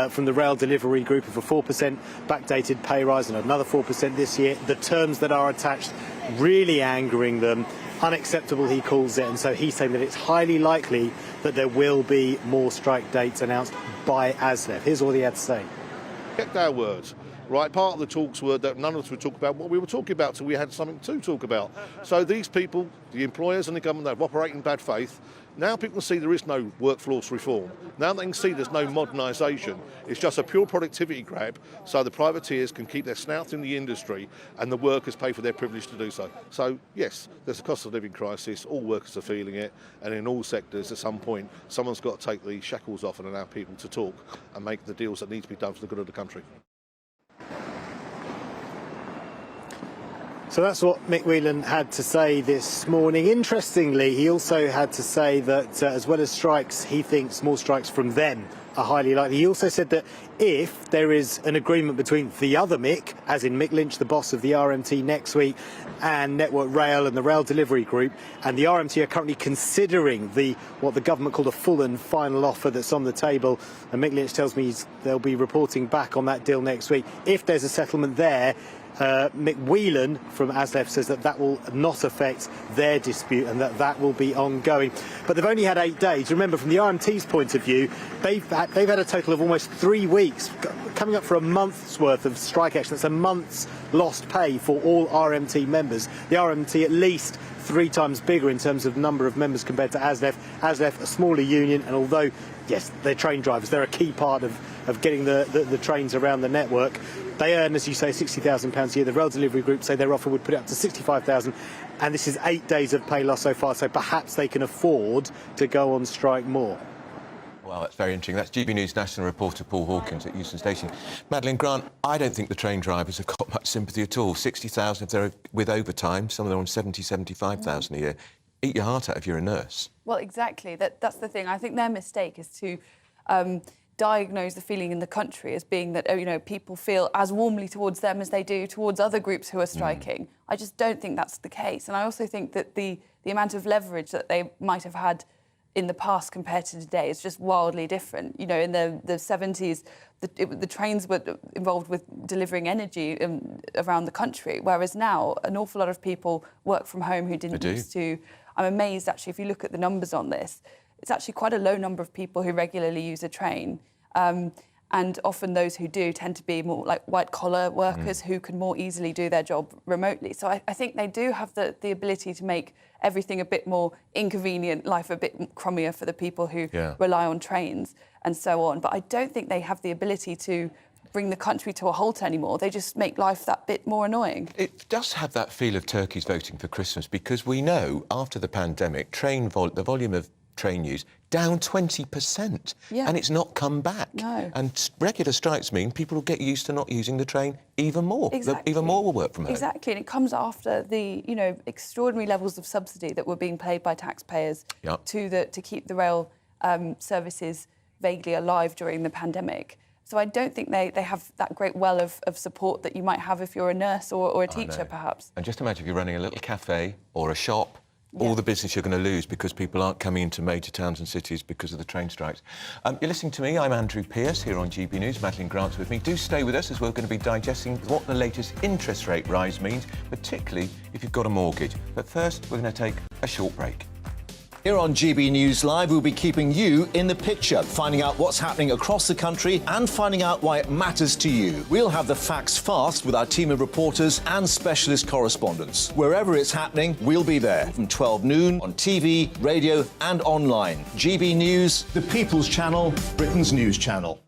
from the Rail Delivery Group of a 4% backdated pay rise and another 4% this year. The terms that are attached really angering them. Unacceptable, he calls it, and so he's saying that it's highly likely that there will be more strike dates announced by ASLEF. Here's what he had to say. Kept our words. Right, part of the talks were that none of us would talk about what we were talking about, so we had something to talk about. So these people, the employers and the government, that have operated in bad faith. Now people can see there is no workforce reform. Now they can see there's no modernisation. It's just a pure productivity grab, so the privateers can keep their snouts in the industry and the workers pay for their privilege to do so. So, yes, there's a cost of living crisis. All workers are feeling it, and in all sectors, at some point, someone's got to take the shackles off and allow people to talk and make the deals that need to be done for the good of the country. So that's what Mick Whelan had to say this morning. Interestingly, he also had to say that as well as strikes, he thinks more strikes from them are highly likely. He also said that if there is an agreement between the other Mick, as in Mick Lynch, the boss of the RMT next week, and Network Rail and the Rail Delivery Group, and the RMT are currently considering what the government called a full and final offer that's on the table, and Mick Lynch tells me they'll be reporting back on that deal next week. If there's a settlement there, Mick Whelan from ASLEF says that will not affect their dispute and that will be ongoing. But they've only had 8 days. Remember, from the RMT's point of view, they've had a total of almost 3 weeks, coming up for a month's worth of strike action. That's a month's lost pay for all RMT members. The RMT at least 3 times bigger in terms of number of members compared to ASLEF. ASLEF, a smaller union, and although, yes, they're train drivers, they're a key part of getting the trains around the network. They earn, as you say, £60,000 a year. The Rail Delivery Group say their offer would put it up to £65,000, and this is 8 days of pay loss so far, so perhaps they can afford to go on strike more. Well, that's very interesting. That's GB News national reporter Paul Hawkins at Euston Station. Madeline Grant, I don't think the train drivers have got much sympathy at all. 60,000 if they're with overtime, some of them on 75,000 a year. Eat your heart out if you're a nurse. Well, exactly. That's the thing. I think their mistake is to diagnose the feeling in the country as being that, people feel as warmly towards them as they do towards other groups who are striking. I just don't think that's the case. And I also think that the amount of leverage that they might have had in the past compared to today is just wildly different. In the 70s, the trains were involved with delivering energy around the country, whereas now an awful lot of people work from home who didn't used to. I'm amazed, actually, if you look at the numbers on this, it's actually quite a low number of people who regularly use a train. And often those who do tend to be more like white-collar workers who can more easily do their job remotely. So I think they do have the ability to make everything a bit more inconvenient, life a bit crummier for the people who rely on trains and so on. But I don't think they have the ability to bring the country to a halt anymore. They just make life that bit more annoying. It does have that feel of turkeys voting for Christmas, because we know after the pandemic, the volume of train use down 20%, and it's not come back. No. And regular strikes mean people will get used to not using the train even more. Exactly. Even more will work from home. Exactly, and it comes after the extraordinary levels of subsidy that were being paid by taxpayers to keep the rail services vaguely alive during the pandemic. So I don't think they have that great well of support that you might have if you're a nurse or a teacher, perhaps. And just imagine if you're running a little cafe or a shop, all the business you're going to lose because people aren't coming into major towns and cities because of the train strikes. You're listening to me, I'm Andrew Pearce, here on GB News. Madeline Grant's with me. Do stay with us, as we're going to be digesting what the latest interest rate rise means, particularly if you've got a mortgage. But first, we're going to take a short break. Here on GB News Live, we'll be keeping you in the picture, finding out what's happening across the country and finding out why it matters to you. We'll have the facts fast with our team of reporters and specialist correspondents. Wherever it's happening, we'll be there from 12 noon on TV, radio and online. GB News, the People's Channel, Britain's news channel.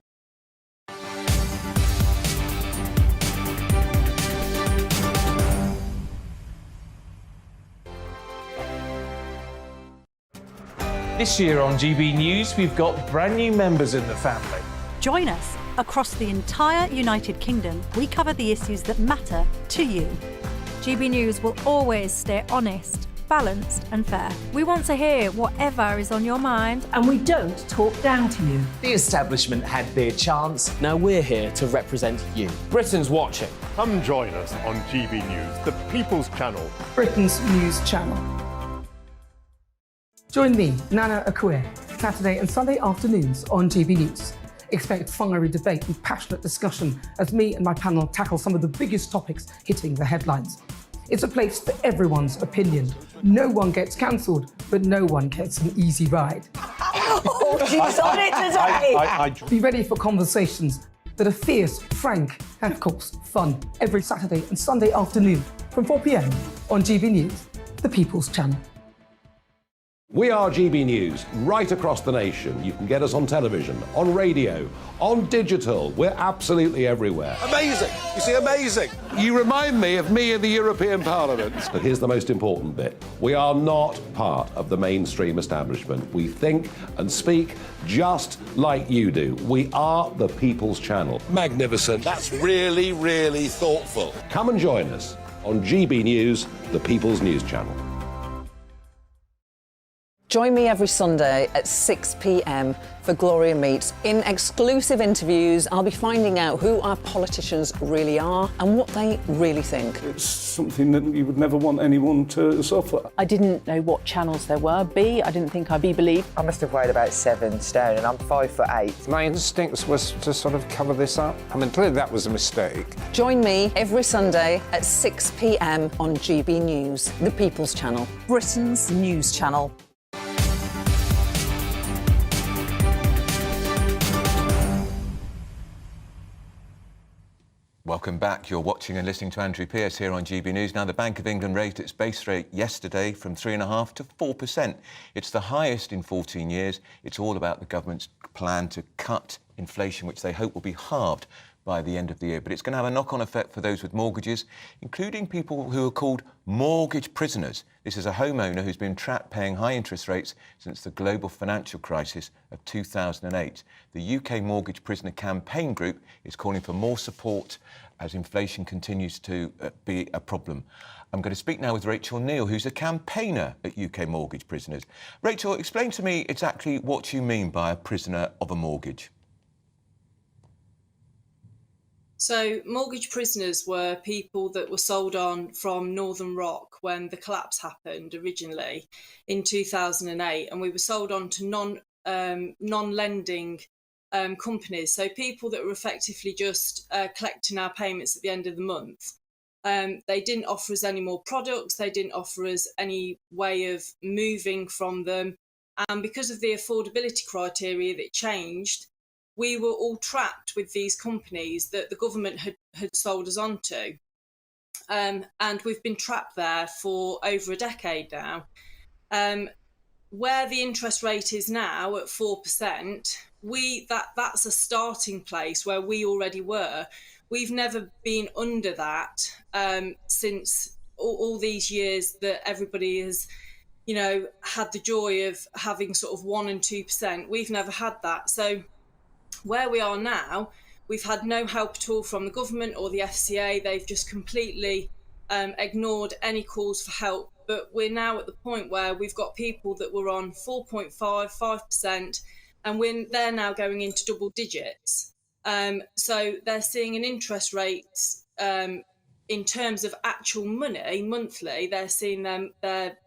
This year on GB News, we've got brand new members in the family. Join us. Across the entire United Kingdom, we cover the issues that matter to you. GB News will always stay honest, balanced and fair. We want to hear whatever is on your mind, and we don't talk down to you. The establishment had their chance. Now we're here to represent you. Britain's watching. Come join us on GB News, the People's Channel. Britain's news channel. Join me, Nana Akue, Saturday and Sunday afternoons on GB News. Expect fiery debate and passionate discussion as me and my panel tackle some of the biggest topics hitting the headlines. It's a place for everyone's opinion. No one gets cancelled, but no one gets an easy ride. Oh, she's on it today! Be ready for conversations that are fierce, frank, and of course, fun. Every Saturday and Sunday afternoon from 4 p.m. on GB News, the People's Channel. We are GB News, right across the nation. You can get us on television, on radio, on digital. We're absolutely everywhere. Amazing! You see, amazing! You remind me of me in the European Parliament. But here's the most important bit. We are not part of the mainstream establishment. We think and speak just like you do. We are the People's Channel. Magnificent. That's really, really thoughtful. Come and join us on GB News, the People's News Channel. Join me every Sunday at 6 p.m. for Gloria Meets. In exclusive interviews, I'll be finding out who our politicians really are and what they really think. It's something that you would never want anyone to suffer. I didn't know what channels there were. I didn't think I'd be believed. I must have weighed about 7 stone and I'm 5'8". My instincts was to sort of cover this up. I mean, clearly that was a mistake. Join me every Sunday at 6 p.m. on GB News, the People's Channel, Britain's news channel. Welcome back. You're watching and listening to Andrew Pearce here on GB News. Now, the Bank of England raised its base rate yesterday from 3.5% to 4%. It's the highest in 14 years. It's all about the government's plan to cut inflation, which they hope will be halved by the end of the year. But it's going to have a knock-on effect for those with mortgages, including people who are called mortgage prisoners. This is a homeowner who's been trapped paying high interest rates since the global financial crisis of 2008. The UK Mortgage Prisoner Campaign Group is calling for more support as inflation continues to be a problem. I'm going to speak now with Rachel Neal, who's a campaigner at UK Mortgage Prisoners. Rachel, explain to me exactly what you mean by a prisoner of a mortgage. So mortgage prisoners were people that were sold on from Northern Rock when the collapse happened originally in 2008, and we were sold on to non-lending companies. So people that were effectively just collecting our payments at the end of the month. They didn't offer us any more products. They didn't offer us any way of moving from them. And because of the affordability criteria that changed, we were all trapped with these companies that the government had sold us onto. And we've been trapped there for over a decade now. Where the interest rate is now at 4%, that's a starting place where we already were. We've never been under that since all these years that everybody has, had the joy of having sort of 1% and 2%. We've never had that. So where we are now, we've had no help at all from the government or the FCA. They've just completely ignored any calls for help. But we're now at the point where we've got people that were on 4.5%, 5%, and they're now going into double digits. So they're seeing an interest rate in terms of actual money monthly. They're seeing their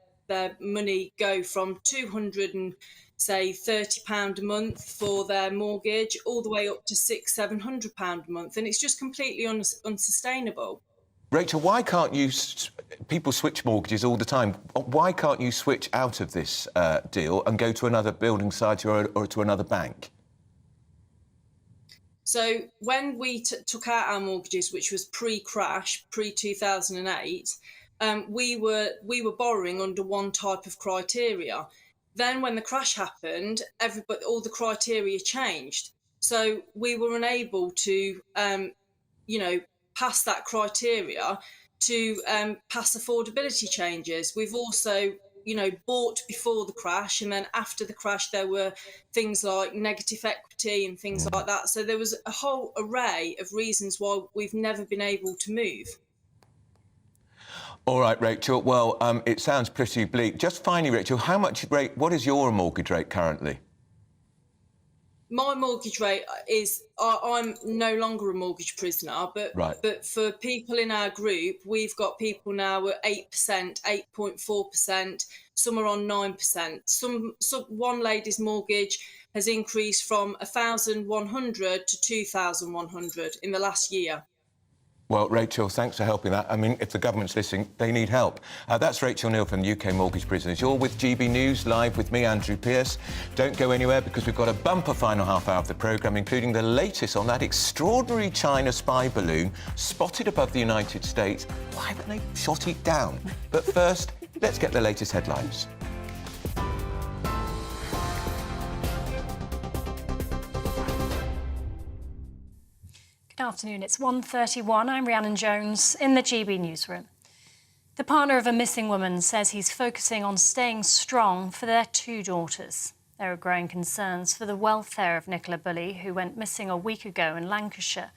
money go from £230 a month for their mortgage all the way up to £600-700 a month, and it's just completely unsustainable. Rachel, why can't you... People switch mortgages all the time. Why can't you switch out of this deal and go to another building society or to another bank? So when we took out our mortgages, which was pre-crash, pre-2008, we were borrowing under one type of criteria. Then when the crash happened, all the criteria changed. So we were unable to, pass that criteria to pass affordability changes. We've also, bought before the crash, and then after the crash there were things like negative equity and things like that. So there was a whole array of reasons why we've never been able to move. All right, Rachel. Well, it sounds pretty bleak. Just finally, Rachel, what is your mortgage rate currently? My mortgage rate is, I'm no longer a mortgage prisoner, but for people in our group, we've got people now at 8%, 8.4%, some are on 9%. One lady's mortgage has increased from 1,100 to 2,100 in the last year. Well, Rachel, thanks for helping that. I mean, if the government's listening, they need help. That's Rachel Neal from UK Mortgage Prisoners. You're with GB News, live with me, Andrew Pearce. Don't go anywhere, because we've got a bumper final half hour of the programme, including the latest on that extraordinary China spy balloon spotted above the United States. Why haven't they shot it down? But first, let's get the latest headlines. Good afternoon, it's 1:31. I'm Rhiannon Jones in the GB newsroom. The partner of a missing woman says he's focusing on staying strong for their 2 daughters. There are growing concerns for the welfare of Nicola Bulley, who went missing a week ago in Lancashire.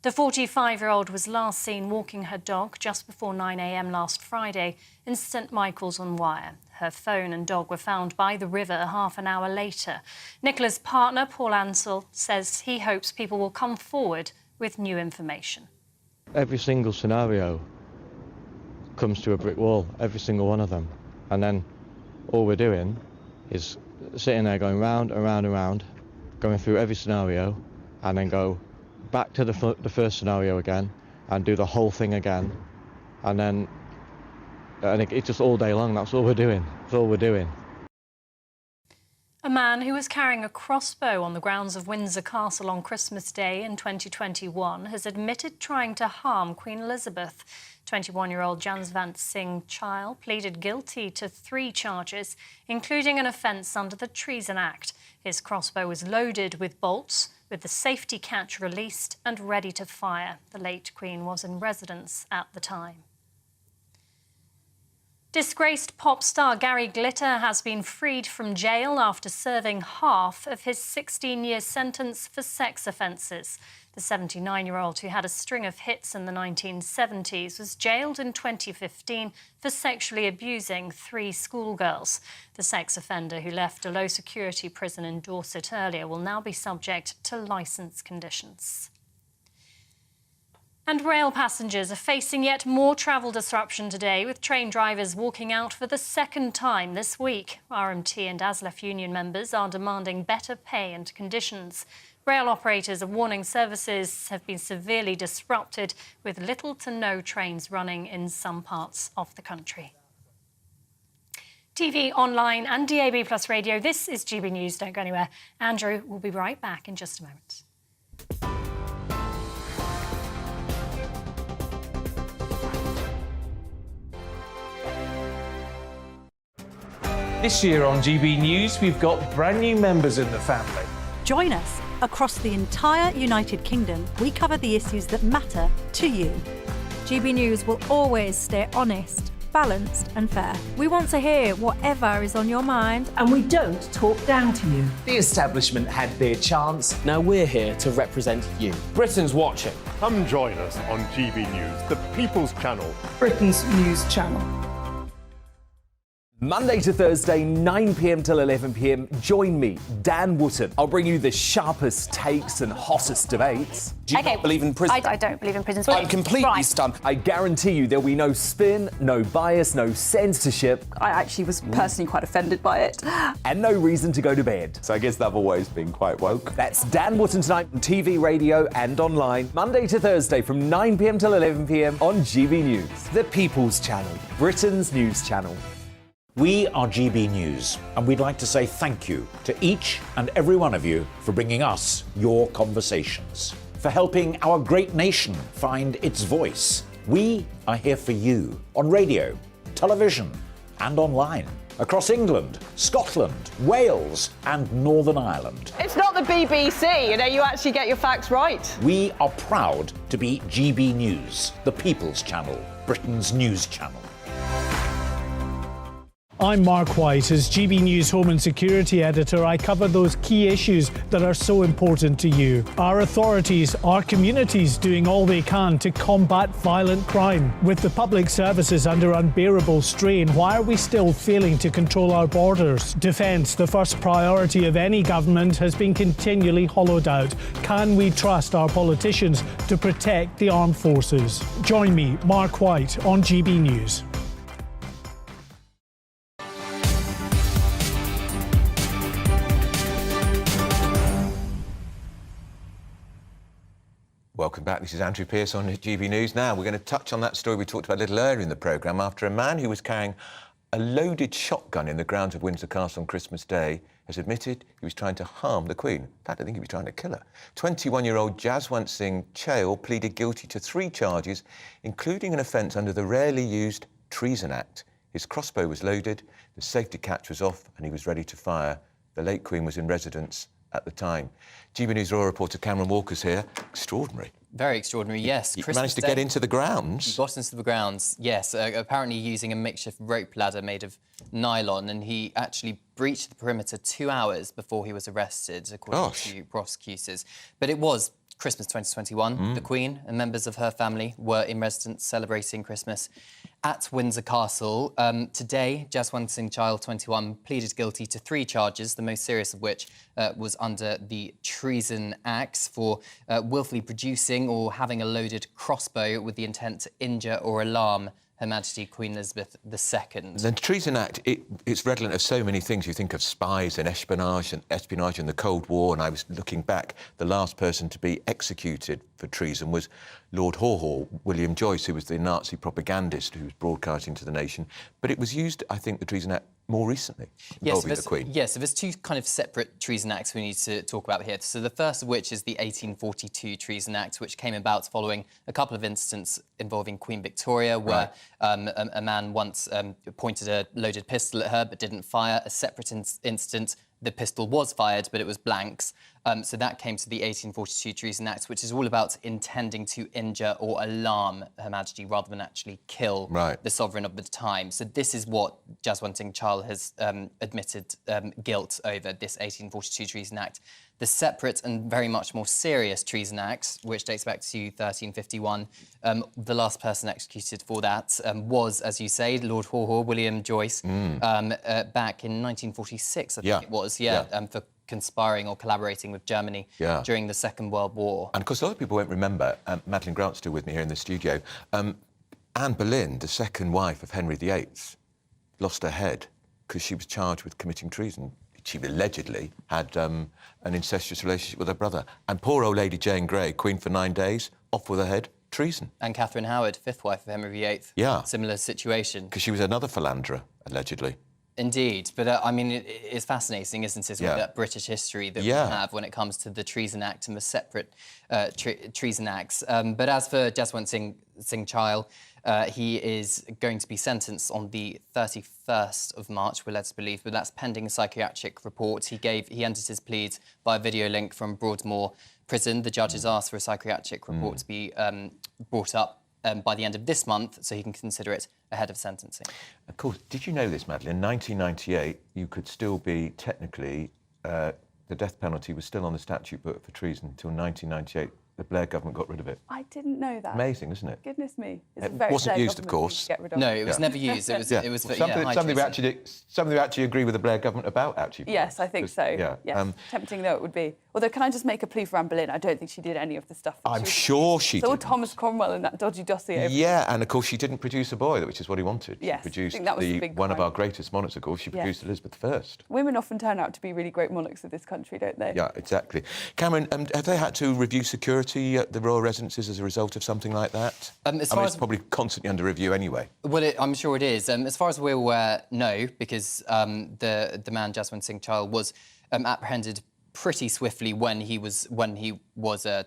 The 45-year-old was last seen walking her dog just before 9 a.m. last Friday in St Michael's-on-Wye. Her phone and dog were found by the river half an hour later. Nicola's partner, Paul Ansell, says he hopes people will come forward with new information. Every single scenario comes to a brick wall, every single one of them. And then all we're doing is sitting there going round and round and round, going through every scenario, and then go back to the first scenario again and do the whole thing again. And it's just all day long. That's all we're doing. That's all we're doing. A man who was carrying a crossbow on the grounds of Windsor Castle on Christmas Day in 2021 has admitted trying to harm Queen Elizabeth. 21-year-old Jansvant Singh Chyle pleaded guilty to 3 charges, including an offence under the Treason Act. His crossbow was loaded with bolts, with the safety catch released and ready to fire. The late Queen was in residence at the time. Disgraced pop star Gary Glitter has been freed from jail after serving half of his 16-year sentence for sex offences. The 79-year-old, who had a string of hits in the 1970s, was jailed in 2015 for sexually abusing 3 schoolgirls. The sex offender, who left a low-security prison in Dorset earlier, will now be subject to licence conditions. And rail passengers are facing yet more travel disruption today, with train drivers walking out for the 2nd time this week. RMT and ASLEF union members are demanding better pay and conditions. Rail operators are warning services have been severely disrupted, with little to no trains running in some parts of the country. TV, online and DAB Plus radio, this is GB News. Don't go anywhere. Andrew will be right back in just a moment. This year on GB News, we've got brand new members in the family. Join us. Across the entire United Kingdom, we cover the issues that matter to you. GB News will always stay honest, balanced and fair. We want to hear whatever is on your mind. And we don't talk down to you. The establishment had their chance. Now we're here to represent you. Britain's watching. Come join us on GB News, the People's Channel. Britain's news channel. Monday to Thursday, 9 p.m. till 11 p.m. Join me, Dan Wootton. I'll bring you the sharpest takes and hottest debates. Do you not believe in prisons? I don't believe in prisons. I'm completely stunned. I guarantee you there'll be no spin, no bias, no censorship. I actually was personally quite offended by it. And no reason to go to bed. So I guess they've always been quite woke. That's Dan Wootton tonight on TV, radio and online. Monday to Thursday from 9 p.m. till 11 p.m. on GB News. The People's Channel, Britain's news channel. We are GB News, and we'd like to say thank you to each and every one of you for bringing us your conversations, for helping our great nation find its voice. We are here for you on radio, television, and online, across England, Scotland, Wales, and Northern Ireland. It's not the BBC, you actually get your facts right. We are proud to be GB News, the People's Channel, Britain's news channel. I'm Mark White. As GB News Home and Security Editor, I cover those key issues that are so important to you. Our authorities, our communities doing all they can to combat violent crime. With the public services under unbearable strain, why are we still failing to control our borders? Defence, the first priority of any government, has been continually hollowed out. Can we trust our politicians to protect the armed forces? Join me, Mark White, on GB News. Welcome back. This is Andrew Pearce on GB News. Now, we're going to touch on that story we talked about a little earlier in the programme after a man who was carrying a loaded shotgun in the grounds of Windsor Castle on Christmas Day has admitted he was trying to harm the Queen. In fact, I think he was trying to kill her. 21-year-old Jaswant Singh Chahal pleaded guilty to 3 charges, including an offence under the rarely used Treason Act. His crossbow was loaded, the safety catch was off, and he was ready to fire. The late Queen was in residence at the time. GB News Royal reporter Cameron Walker's here. Extraordinary. Very extraordinary, yes. You managed to get into the grounds? He got into the grounds, yes, apparently using a makeshift rope ladder made of nylon, and he actually breached the perimeter 2 hours before he was arrested, according to prosecutors. But it was Christmas 2021. The Queen and members of her family were in residence celebrating Christmas at Windsor Castle. Today, Jaswant Singh Chahal, 21, pleaded guilty to 3 charges, the most serious of which was under the Treason Acts for willfully producing or having a loaded crossbow with the intent to injure or alarm Her Majesty Queen Elizabeth II. The Treason Act, it's redolent of so many things. You think of spies and espionage in the Cold War, and I was looking back, the last person to be executed for treason was Lord Haw Haw, William Joyce, who was the Nazi propagandist who was broadcasting to the nation. But it was used, I think, the Treason Act more recently, involving the Queen. Yes, so there's 2 kind of separate Treason Acts we need to talk about here. So the first of which is the 1842 Treason Act, which came about following a couple of incidents involving Queen Victoria, where a man once pointed a loaded pistol at her but didn't fire. A separate incident, the pistol was fired, but it was blanks. So that came to the 1842 Treason Act, which is all about intending to injure or alarm Her Majesty rather than actually kill the sovereign of the time. So this is what Jaswant Singh Chahal has admitted guilt over, this 1842 Treason Act. The separate and very much more serious Treason Act, which dates back to 1351, the last person executed for that was, as you say, Lord Haw Haw, William Joyce, back in 1946, I think it was, for conspiring or collaborating with Germany during the Second World War. And of course, a lot of people won't remember, Madeleine Grant's still with me here in the studio, Anne Boleyn, the second wife of Henry VIII, lost her head because she was charged with committing treason. She allegedly had an incestuous relationship with her brother. And poor old Lady Jane Grey, Queen for 9 days, off with her head, treason. And Catherine Howard, 5th wife of Henry VIII. Yeah. Similar situation. Because she was another philanderer, allegedly. Indeed, but I mean, it's fascinating, isn't it, with that British history that we have when it comes to the Treason Act and the separate treason acts. But as for Jaswant Singh Chahal, he is going to be sentenced on the 31st of March, we're led to believe, but that's pending a psychiatric report. He entered his pleas by video link from Broadmoor Prison. The judge has asked for a psychiatric report to be brought up by the end of this month, so he can consider it ahead of sentencing. Of course, did you know this, Madeline? In 1998, you could still be technically, the death penalty was still on the statute book for treason until 1998. The Blair government got rid of it. I didn't know that. Amazing, isn't it? Goodness me. It wasn't used, of course. No, it was never used. It was for, something we actually agree with the Blair government about, actually. Yes, I think so. Yeah. Yes. Tempting though it would be. Although, can I just make a plea for Anne Boleyn? I don't think she did any of the stuff. I'm sure she did. Saw Thomas Cromwell in that dodgy dossier. Yeah, and of course she didn't produce a boy, which is what he wanted. Yes, she produced I think that was the big one of crime. our greatest monarchs, of course. She produced Elizabeth I. Women often turn out to be really great monarchs of this country, don't they? Yeah, exactly. Cameron, have they had to review security at the royal residences as a result of something like that? It's probably constantly under review anyway. Well, I'm sure it is. As far as we're aware, no, because the man Jaswant Singh Chahal was apprehended pretty swiftly when he was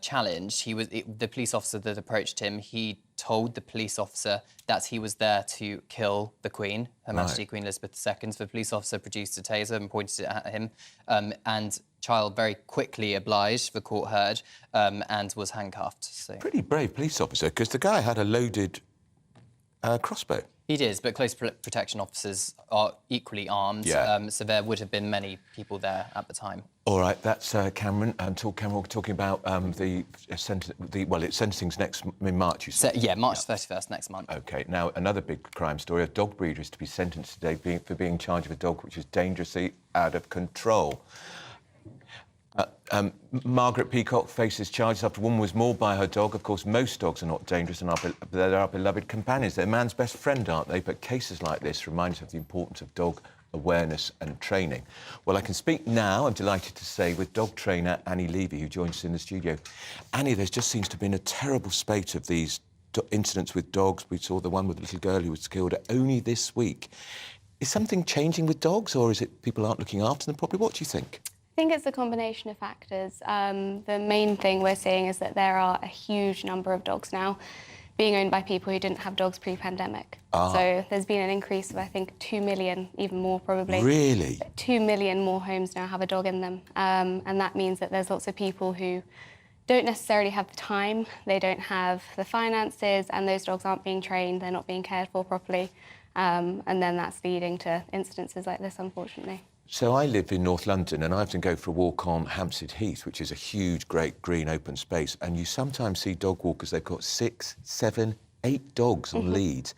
challenged. The police officer that approached him. He told the police officer that he was there to kill the Queen, Her Majesty Queen Elizabeth II. The police officer produced a taser and pointed it at him, and Chahal very quickly obliged. The court heard and was handcuffed. So. Pretty brave police officer, because the guy had a loaded crossbow. He did, but close protection officers are equally armed, so there would have been many people there at the time. All right, that's Cameron. Cameron, we're talking about its sentencing's next in March, you said? March 31st, next month. OK, now, another big crime story. A dog breeder is to be sentenced today for being charged with a dog which is dangerously out of control. Margaret Peacock faces charges after a woman was mauled by her dog. Of course, most dogs are not dangerous and they're our beloved companions. They're man's best friend, aren't they? But cases like this remind us of the importance of dog awareness and training. Well, I can speak now, I'm delighted to say, with dog trainer Annie Levy, who joins us in the studio. Annie, there just seems to have been a terrible spate of these incidents with dogs. We saw the one with the little girl who was killed only this week. Is something changing with dogs, or is it people aren't looking after them properly? What do you think? I think it's a combination of factors. The main thing we're seeing is that there are a huge number of dogs now being owned by people who didn't have dogs pre-pandemic. So there's been an increase of, I think, 2 million, even more probably. Really? 2 million more homes now have a dog in them. And that means that there's lots of people who don't necessarily have the time, they don't have the finances, and those dogs aren't being trained, they're not being cared for properly. And then that's leading to incidences like this, unfortunately. So I live in North London and I often go for a walk on Hampstead Heath, which is a huge, great green open space, and you sometimes see dog walkers, they've got 6, 7, 8 dogs on leads.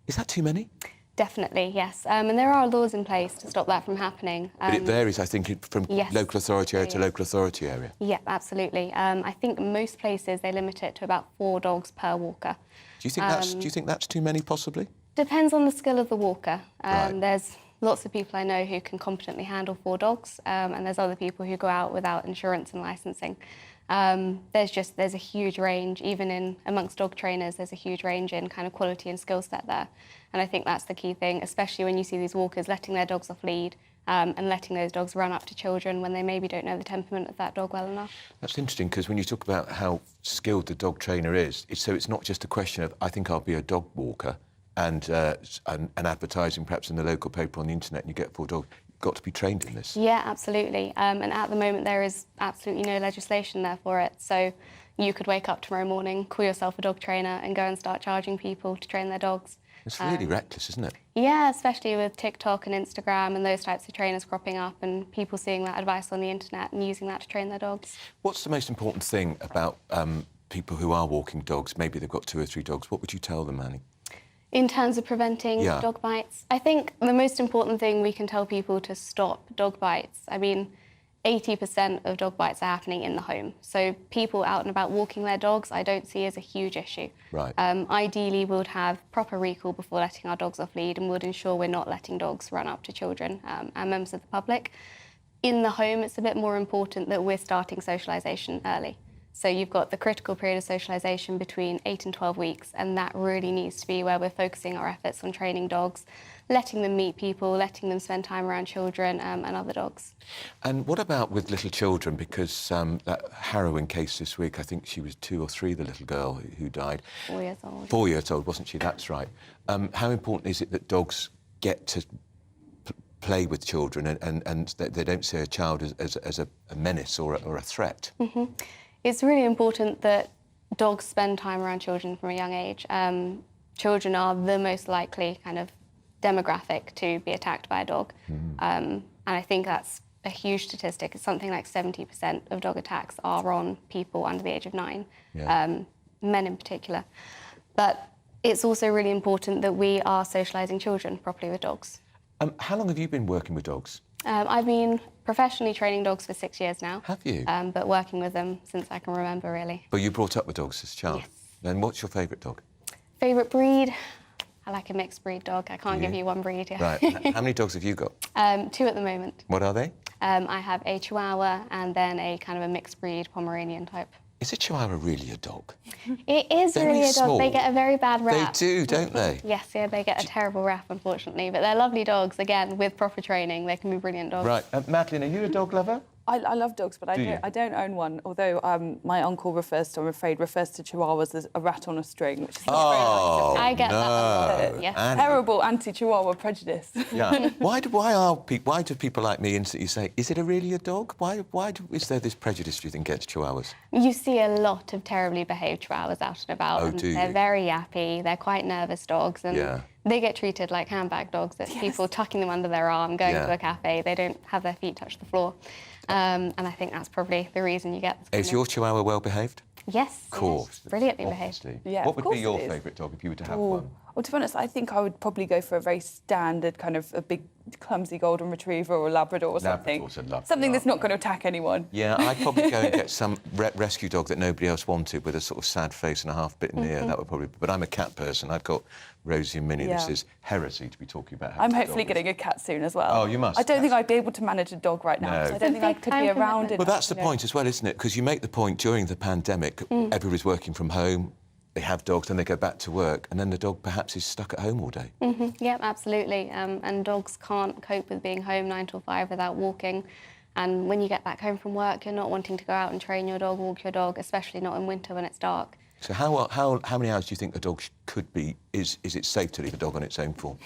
Is that too many? Definitely, yes. And there are laws in place to stop that from happening. But it varies, I think, from local authority area to local authority area. Yeah, absolutely. I think most places, they limit it to about 4 dogs per walker. Do you think that's too many, possibly? Depends on the skill of the walker. Right. There's lots of people I know who can competently handle 4 dogs, and there's other people who go out without insurance and licensing. There's a huge range, even amongst dog trainers, there's a huge range in kind of quality and skill set there. And I think that's the key thing, especially when you see these walkers letting their dogs off lead and letting those dogs run up to children when they maybe don't know the temperament of that dog well enough. That's interesting, because when you talk about how skilled the dog trainer is, it's not just a question of, I think I'll be a dog walker, and advertising perhaps in the local paper on the internet, and you get 4 dogs. You've got to be trained in this. Yeah, absolutely. And at the moment, there is absolutely no legislation there for it. So you could wake up tomorrow morning, call yourself a dog trainer, and go and start charging people to train their dogs. It's really reckless, isn't it? Yeah, especially with TikTok and Instagram and those types of trainers cropping up and people seeing that advice on the internet and using that to train their dogs. What's the most important thing about people who are walking dogs? Maybe they've got 2 or 3 dogs. What would you tell them, Annie? In terms of preventing dog bites, I think the most important thing we can tell people to stop dog bites. I mean, 80% of dog bites are happening in the home. So people out and about walking their dogs, I don't see as a huge issue. Right. Ideally, we would have proper recall before letting our dogs off lead, and would ensure we're not letting dogs run up to children and members of the public. In the home, it's a bit more important that we're starting socialisation early. So you've got the critical period of socialisation between 8 and 12 weeks, and that really needs to be where we're focusing our efforts on training dogs, letting them meet people, letting them spend time around children and other dogs. And what about with little children? Because that harrowing case this week, I think she was 2 or 3, the little girl who died. 4 years old. 4 years old, wasn't she? That's right. How important is it that dogs get to play with children and that they don't see a child as a menace or a threat? Mm-hmm. It's really important that dogs spend time around children from a young age. Children are the most likely kind of demographic to be attacked by a dog. And I think that's a huge statistic. It's something like 70% of dog attacks are on people under the age of 9, men in particular. But it's also really important that we are socialising children properly with dogs. How long have you been working with dogs? I've been professionally training dogs for 6 years now. Have you? But working with them since I can remember, really. But you brought up with dogs as a child? Yes. And what's your favourite dog? Favourite breed? I like a mixed breed dog. I can't give you one breed. Yeah. Right. How many dogs have you got? 2 at the moment. What are they? I have a Chihuahua and then a kind of a mixed breed Pomeranian type. Is a Chihuahua really a dog? It is Very really a dog. small. They get a very bad rap. They do, don't they? Yes, yeah, they get a terrible rap, unfortunately. But they're lovely dogs. Again, with proper training, they can be brilliant dogs. Right. Madeline, are you a dog lover? I love dogs, but Do you? I don't own one. Although my uncle refers to Chihuahuas as a rat on a string, which is not very nice. I get that a lot. Yes. Annie. Terrible anti-Chihuahua prejudice. Yeah. Why do people like me instantly say, is it really a dog? Why is there this prejudice, do you think, against Chihuahuas? You see a lot of terribly behaved Chihuahuas out and about. Oh, and do they're you? very yappy. They're quite nervous dogs. And Yeah. they get treated like handbag dogs. It's people tucking them under their arm, going to a cafe. They don't have their feet touch the floor. And I think that's probably the reason you get this. Is your Chihuahua well behaved? Yes. Of course. Yes, brilliantly behaved. Yeah, What of would be course your it is. favourite dog if you were to have Ooh. one? Well, to be honest, I think I would probably go for a very standard kind of a big, clumsy golden retriever or Labrador or something. Labrador's a lovely Something that's dog. not going to attack anyone. Yeah, I'd probably go and get some rescue dog that nobody else wanted with a sort of sad face and a half-bitten ear. That would probably... But I'm a cat person. I've got Rosie and Minnie. This Yeah. is heresy to be talking about. I'm hopefully getting a cat soon as well. Oh, you must. I don't think I'd be able to manage a dog right now. No. So I don't think I could be around it. Well, that's the point as well, isn't it? Because you make the point during the pandemic, everybody's working from home, they have dogs, then they go back to work, and then the dog perhaps is stuck at home all day. Yeah, absolutely. And dogs can't cope with being home 9 till 5 without walking. And when you get back home from work, you're not wanting to go out and train your dog, walk your dog, especially not in winter when it's dark. So how many hours do you think a dog could be? Is it safe to leave a dog on its own for?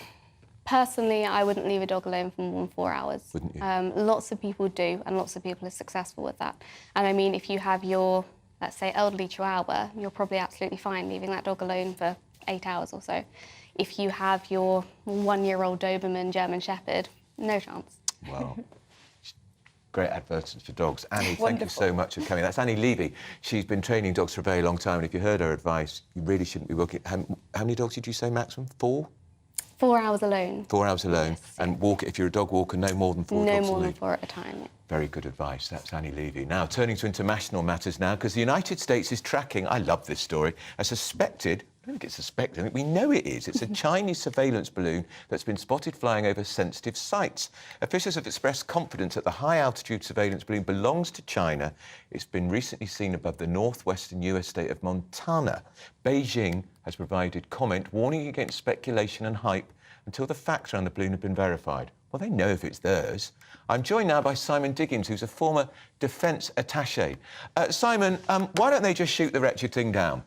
Personally, I wouldn't leave a dog alone for more than 4 hours. Wouldn't you? Lots of people do, and lots of people are successful with that. And I mean, if you have your, let's say, elderly Chihuahua, you're probably absolutely fine leaving that dog alone for 8 hours or so. If you have your 1-year-old Doberman German Shepherd, no chance. Wow. Great advertisement for dogs. Annie, thank you so much for coming. That's Annie Levy. She's been training dogs for a very long time, and if you heard her advice, you really shouldn't be working. How many dogs did you say maximum? 4? 4 hours alone. 4 hours alone. Yes. And walk, if you're a dog walker, no more than 4 No dogs more a than week. 4 at a time. Yeah. Very good advice. That's Annie Levy. Now, turning to international matters now, because the United States is tracking, I love this story, a suspected, I don't think it's suspected, I think we know it is. It's a Chinese surveillance balloon that's been spotted flying over sensitive sites. Officials have expressed confidence that the high-altitude surveillance balloon belongs to China. It's been recently seen above the northwestern US state of Montana. Beijing has provided comment warning against speculation and hype until the facts around the balloon have been verified. Well, they know if it's theirs. I'm joined now by Simon Diggins, who's a former defence attaché. Simon, why don't they just shoot the wretched thing down?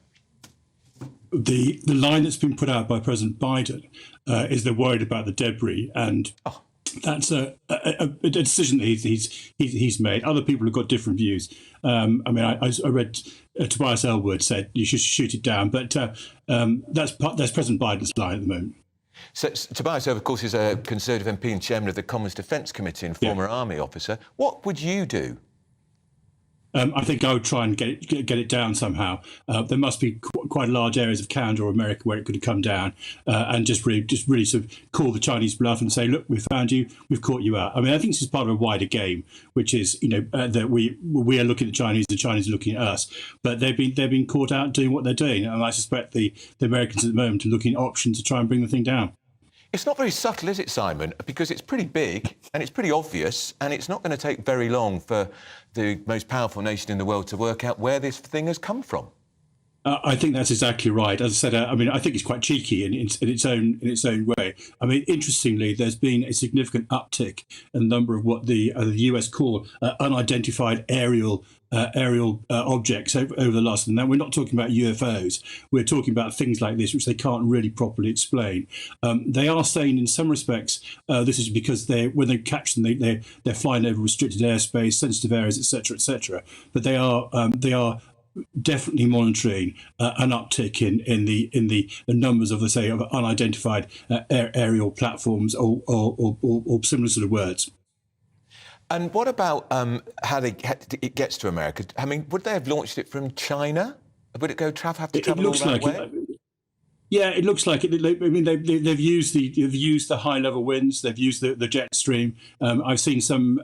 The line that's been put out by President Biden is they're worried about the debris, and that's a decision that he's made. Other people have got different views. I mean, I read Tobias Ellwood said you should shoot it down, but that's President Biden's line at the moment. So, Tobias, of course, is a Conservative MP and chairman of the Commons Defence Committee and former army officer. What would you do? I think I would try and get it down somehow. There must be quite large areas of Canada or America where it could have come down, and just really sort of call the Chinese bluff and say, look, we found you, we've caught you out. I mean, I think this is part of a wider game, which is, that we are looking at the Chinese are looking at us, but they've been caught out doing what they're doing, and I suspect the Americans at the moment are looking at options to try and bring the thing down. It's not very subtle, is it, Simon? Because it's pretty big and it's pretty obvious, and it's not going to take very long for the most powerful nation in the world to work out where this thing has come from. I think that's exactly right. As I said, I mean, I think it's quite cheeky in its own way. I mean, interestingly, there's been a significant uptick in the number of what the US call unidentified aerial objects over the last. And now we're not talking about UFOs. We're talking about things like this, which they can't really properly explain. They are saying, in some respects, this is because when they catch them, they're flying over restricted airspace, sensitive areas, etc. But they are definitely monitoring an uptick in the numbers of, let's say, of unidentified aerial platforms or similar sort of words. And what about how it gets to America? I mean, would they have launched it from China? Would it have to travel all that way? Yeah, it looks like it. I mean, they've used the high level winds. They've used the jet stream. I've seen some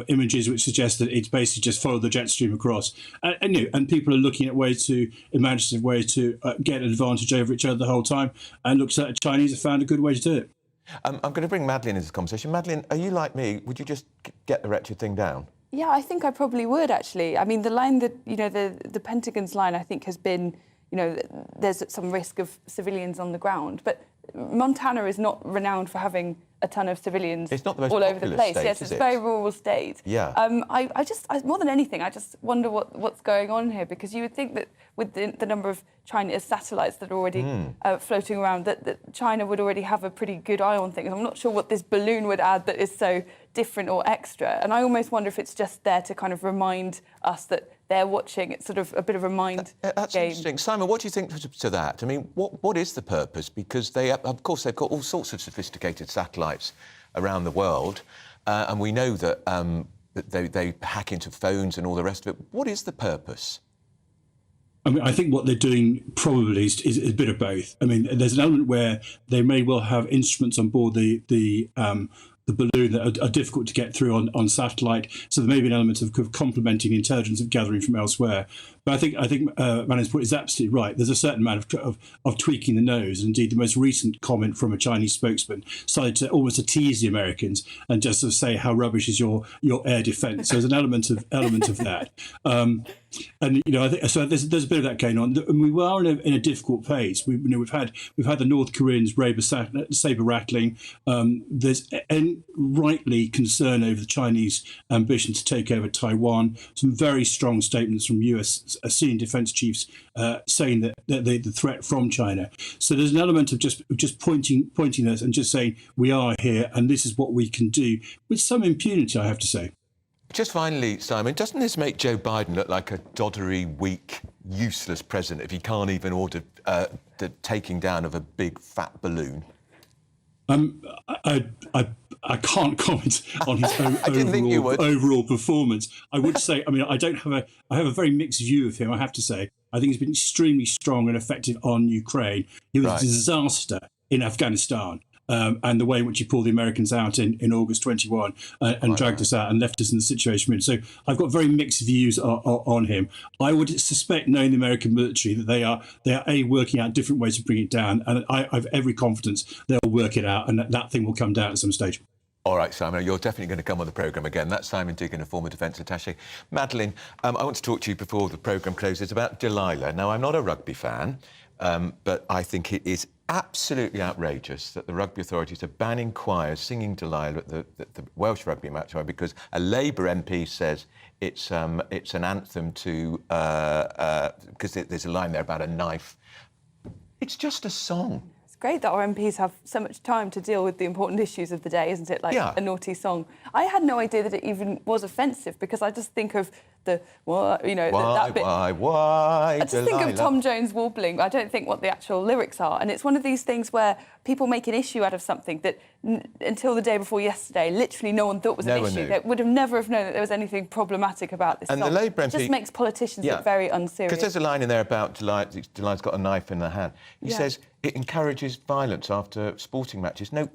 images which suggest that it's basically just followed the jet stream across. And people are looking at imaginative ways to get an advantage over each other the whole time. And it looks like the Chinese have found a good way to do it. I'm going to bring Madeleine into the conversation. Madeleine, are you like me? Would you just get the wretched thing down? Yeah, I think I probably would, actually. I mean, the line that, the Pentagon's line, I think, has been, there's some risk of civilians on the ground. But Montana is not renowned for having a ton of civilians it's not the most all over the place. State, yes, it's a very rural state. Yeah. I more than anything, I just wonder what's going on here, because you would think that with the number of China's satellites that are already floating around, that China would already have a pretty good eye on things. I'm not sure what this balloon would add that is so different or extra. And I almost wonder if it's just there to kind of remind us that they're watching. It's sort of a bit of a mind That's game. interesting. Simon, what do you think to that? I mean, what is the purpose? Because of course, they've got all sorts of sophisticated satellites around the world, and we know that they hack into phones and all the rest of it. What is the purpose? I mean, I think what they're doing probably is a bit of both. I mean, there's an element where they may well have instruments on board the balloon that are difficult to get through on satellite. So there may be an element of complementing intelligence of gathering from elsewhere. But I think Manin's point is absolutely right. There's a certain amount of tweaking the nose. Indeed, the most recent comment from a Chinese spokesman started to almost tease the Americans and just to say how rubbish is your air defence. So there's an element of that. And I think so. There's a bit of that going on, and we are in a difficult phase. We've had the North Koreans saber rattling. There's rightly concern over the Chinese ambition to take over Taiwan. Some very strong statements from US senior defence chiefs saying that the threat from China. So there's an element of just pointing this and just saying we are here and this is what we can do with some impunity, I have to say. Just finally, Simon, doesn't this make Joe Biden look like a doddery, weak, useless president if he can't even order the taking down of a big, fat balloon? I can't comment on his overall performance. I would say, I mean, I have a very mixed view of him, I have to say. I think he's been extremely strong and effective on Ukraine. He was a disaster in Afghanistan. And the way in which he pulled the Americans out in August 21 and dragged us out and left us in the situation we're in. So I've got very mixed views on him. I would suspect, knowing the American military, that they are working out different ways to bring it down. And I have every confidence they'll work it out and that thing will come down at some stage. All right, Simon, you're definitely going to come on the programme again. That's Simon Diggin, a former defence attaché. Madeleine, I want to talk to you before the programme closes about Delilah. Now, I'm not a rugby fan, but I think it is absolutely outrageous that the rugby authorities are banning choirs singing Delilah at the Welsh rugby match because a Labour MP says it's an anthem to because there's a line there about a knife. It's just a song. It's great that our MPs have so much time to deal with the important issues of the day, isn't it? Like a naughty song. I had no idea that it even was offensive because I just think of that bit. Why? I just think of Tom Jones warbling. I don't think what the actual lyrics are. And it's one of these things where people make an issue out of something that until the day before yesterday, literally no one thought was an issue. They would have never known that there was anything problematic about this song. The Labour MP, it just makes politicians look very unserious. Because there's a line in there about Delilah's got a knife in her hand. He says it encourages violence after sporting matches. No,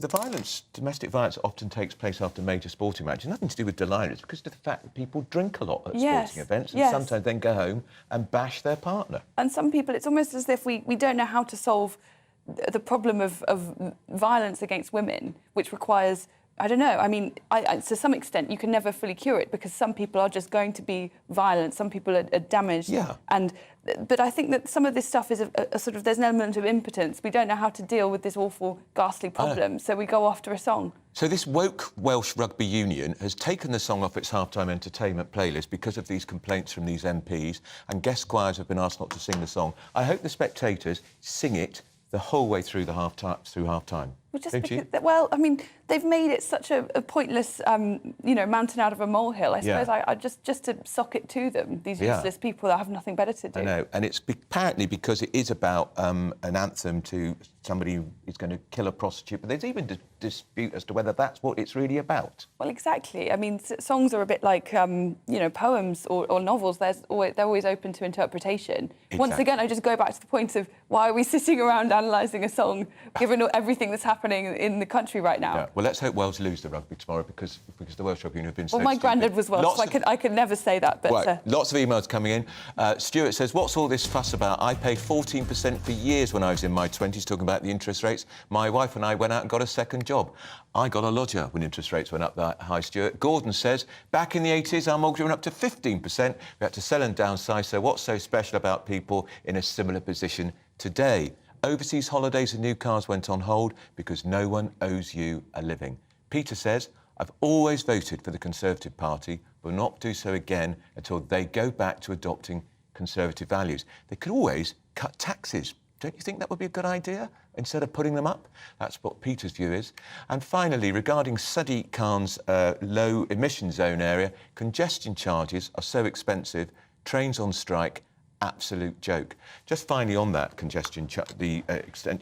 domestic violence often takes place after major sporting matches. Nothing to do with Delilah. It's because of the fact that people drink a lot at sporting events and sometimes then go home and bash their partner. And some people, it's almost as if we don't know how to solve the problem of violence against women, which requires, I don't know, I mean, to some extent, you can never fully cure it because some people are just going to be violent, some people are damaged. Yeah. But I think that some of this stuff is a sort of, there's an element of impotence. We don't know how to deal with this awful, ghastly problem, so we go after a song. So this woke Welsh Rugby Union has taken the song off its halftime entertainment playlist because of these complaints from these MPs, and guest choirs have been asked not to sing the song. I hope the spectators sing it the whole way through half-time. Well, just because, well, I mean, they've made it such a pointless, mountain out of a molehill. I suppose I just to sock it to them, these useless people that have nothing better to do. I know, and it's apparently because it is about an anthem to somebody who's going to kill a prostitute, but there's even dispute as to whether that's what it's really about. Well, exactly. I mean, songs are a bit like, poems or novels. They're always open to interpretation. Exactly. Once again, I just go back to the point of why are we sitting around analysing a song, given everything that's happening in the country right now? Yeah. Well, let's hope Wales lose the rugby tomorrow because the Welsh Rugby Union have been so Well, my stupid. granddad was Welsh, so I could never say that. But right. Lots of emails coming in. Stuart says, what's all this fuss about? I paid 14% for years when I was in my 20s, talking about the interest rates. My wife and I went out and got a second job. I got a lodger when interest rates went up that high, Stuart. Gordon says, back in the 80s, our mortgage went up to 15%. We had to sell and downsize, so what's so special about people in a similar position today? Overseas holidays and new cars went on hold because no one owes you a living. Peter says, I've always voted for the Conservative Party, but will not do so again until they go back to adopting Conservative values. They could always cut taxes. Don't you think that would be a good idea, instead of putting them up? That's what Peter's view is. And finally, regarding Sadiq Khan's low emission zone area, congestion charges are so expensive, trains on strike, absolute joke. Just finally on that congestion,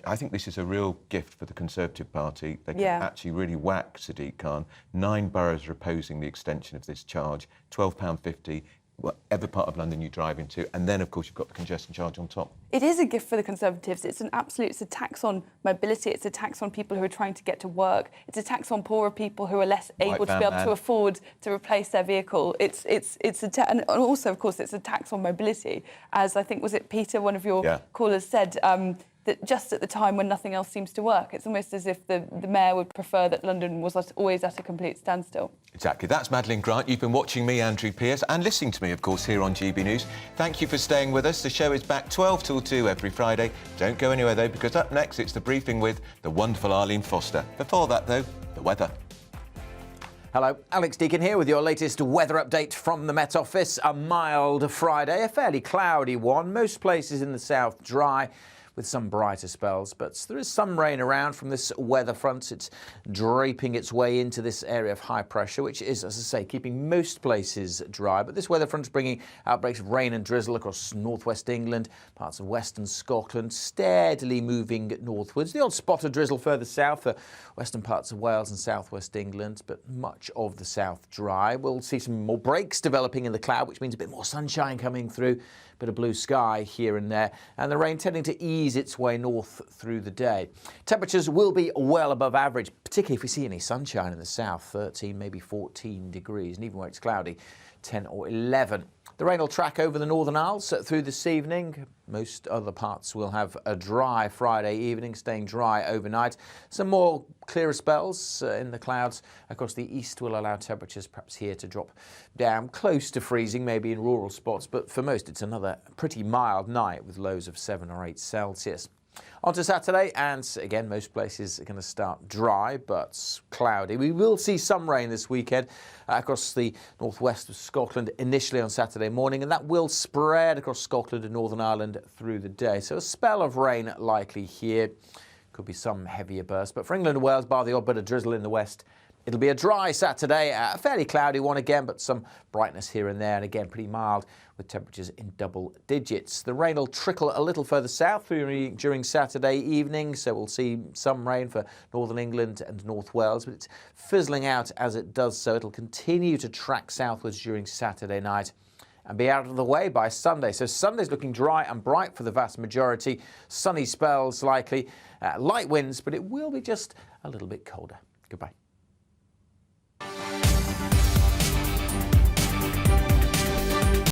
I think this is a real gift for the Conservative Party. They can actually really whack Sadiq Khan. 9 boroughs are opposing the extension of this charge, £12.50, whatever part of London you drive into, and then, of course, you've got the congestion charge on top. it is a gift for the Conservatives. It's a tax on mobility. It's a tax on people who are trying to get to work. It's a tax on poorer people who are less able to be able to afford to replace their vehicle. And also, of course, it's a tax on mobility. As I think, was it Peter, one of your callers, said, that just at the time when nothing else seems to work, it's almost as if the Mayor would prefer that London was always at a complete standstill. Exactly. That's Madeline Grant. You've been watching me, Andrew Pearce, and listening to me, of course, here on GB News. Thank you for staying with us. The show is back 12 till 2 every Friday. Don't go anywhere, though, because up next it's the briefing with the wonderful Arlene Foster. Before that, though, the weather. Hello, Alex Deakin here with your latest weather update from the Met Office. A mild Friday, a fairly cloudy one. Most places in the south dry, with some brighter spells, but there is some rain around from this weather front. It's draping its way into this area of high pressure, which is, as I say, keeping most places dry. But this weather front is bringing outbreaks of rain and drizzle across northwest England, parts of western Scotland, steadily moving northwards. The odd spot of drizzle further south for western parts of Wales and southwest England, but much of the south dry. We'll see some more breaks developing in the cloud, which means a bit more sunshine coming through. Bit of blue sky here and there, and the rain tending to ease its way north through the day. Temperatures will be well above average, particularly if we see any sunshine in the south, 13, maybe 14 degrees, and even where it's cloudy, 10 or 11. The rain will track over the Northern Isles through this evening. Most other parts will have a dry Friday evening, staying dry overnight. Some more clearer spells in the clouds across the east will allow temperatures perhaps here to drop down close to freezing, maybe in rural spots, but for most it's another pretty mild night with lows of 7 or 8 Celsius. On to Saturday, and again, most places are going to start dry but cloudy. We will see some rain this weekend across the northwest of Scotland initially on Saturday morning, and that will spread across Scotland and Northern Ireland through the day. So a spell of rain likely here. Could be some heavier bursts, but for England and Wales, bar the odd bit of drizzle in the west, it'll be a dry Saturday, a fairly cloudy one again, but some brightness here and there, and again pretty mild with temperatures in double digits. The rain will trickle a little further south during Saturday evening, so we'll see some rain for northern England and North Wales, but it's fizzling out as it does so. It'll continue to track southwards during Saturday night and be out of the way by Sunday. So Sunday's looking dry and bright for the vast majority. Sunny spells likely, light winds, but it will be just a little bit colder. Goodbye.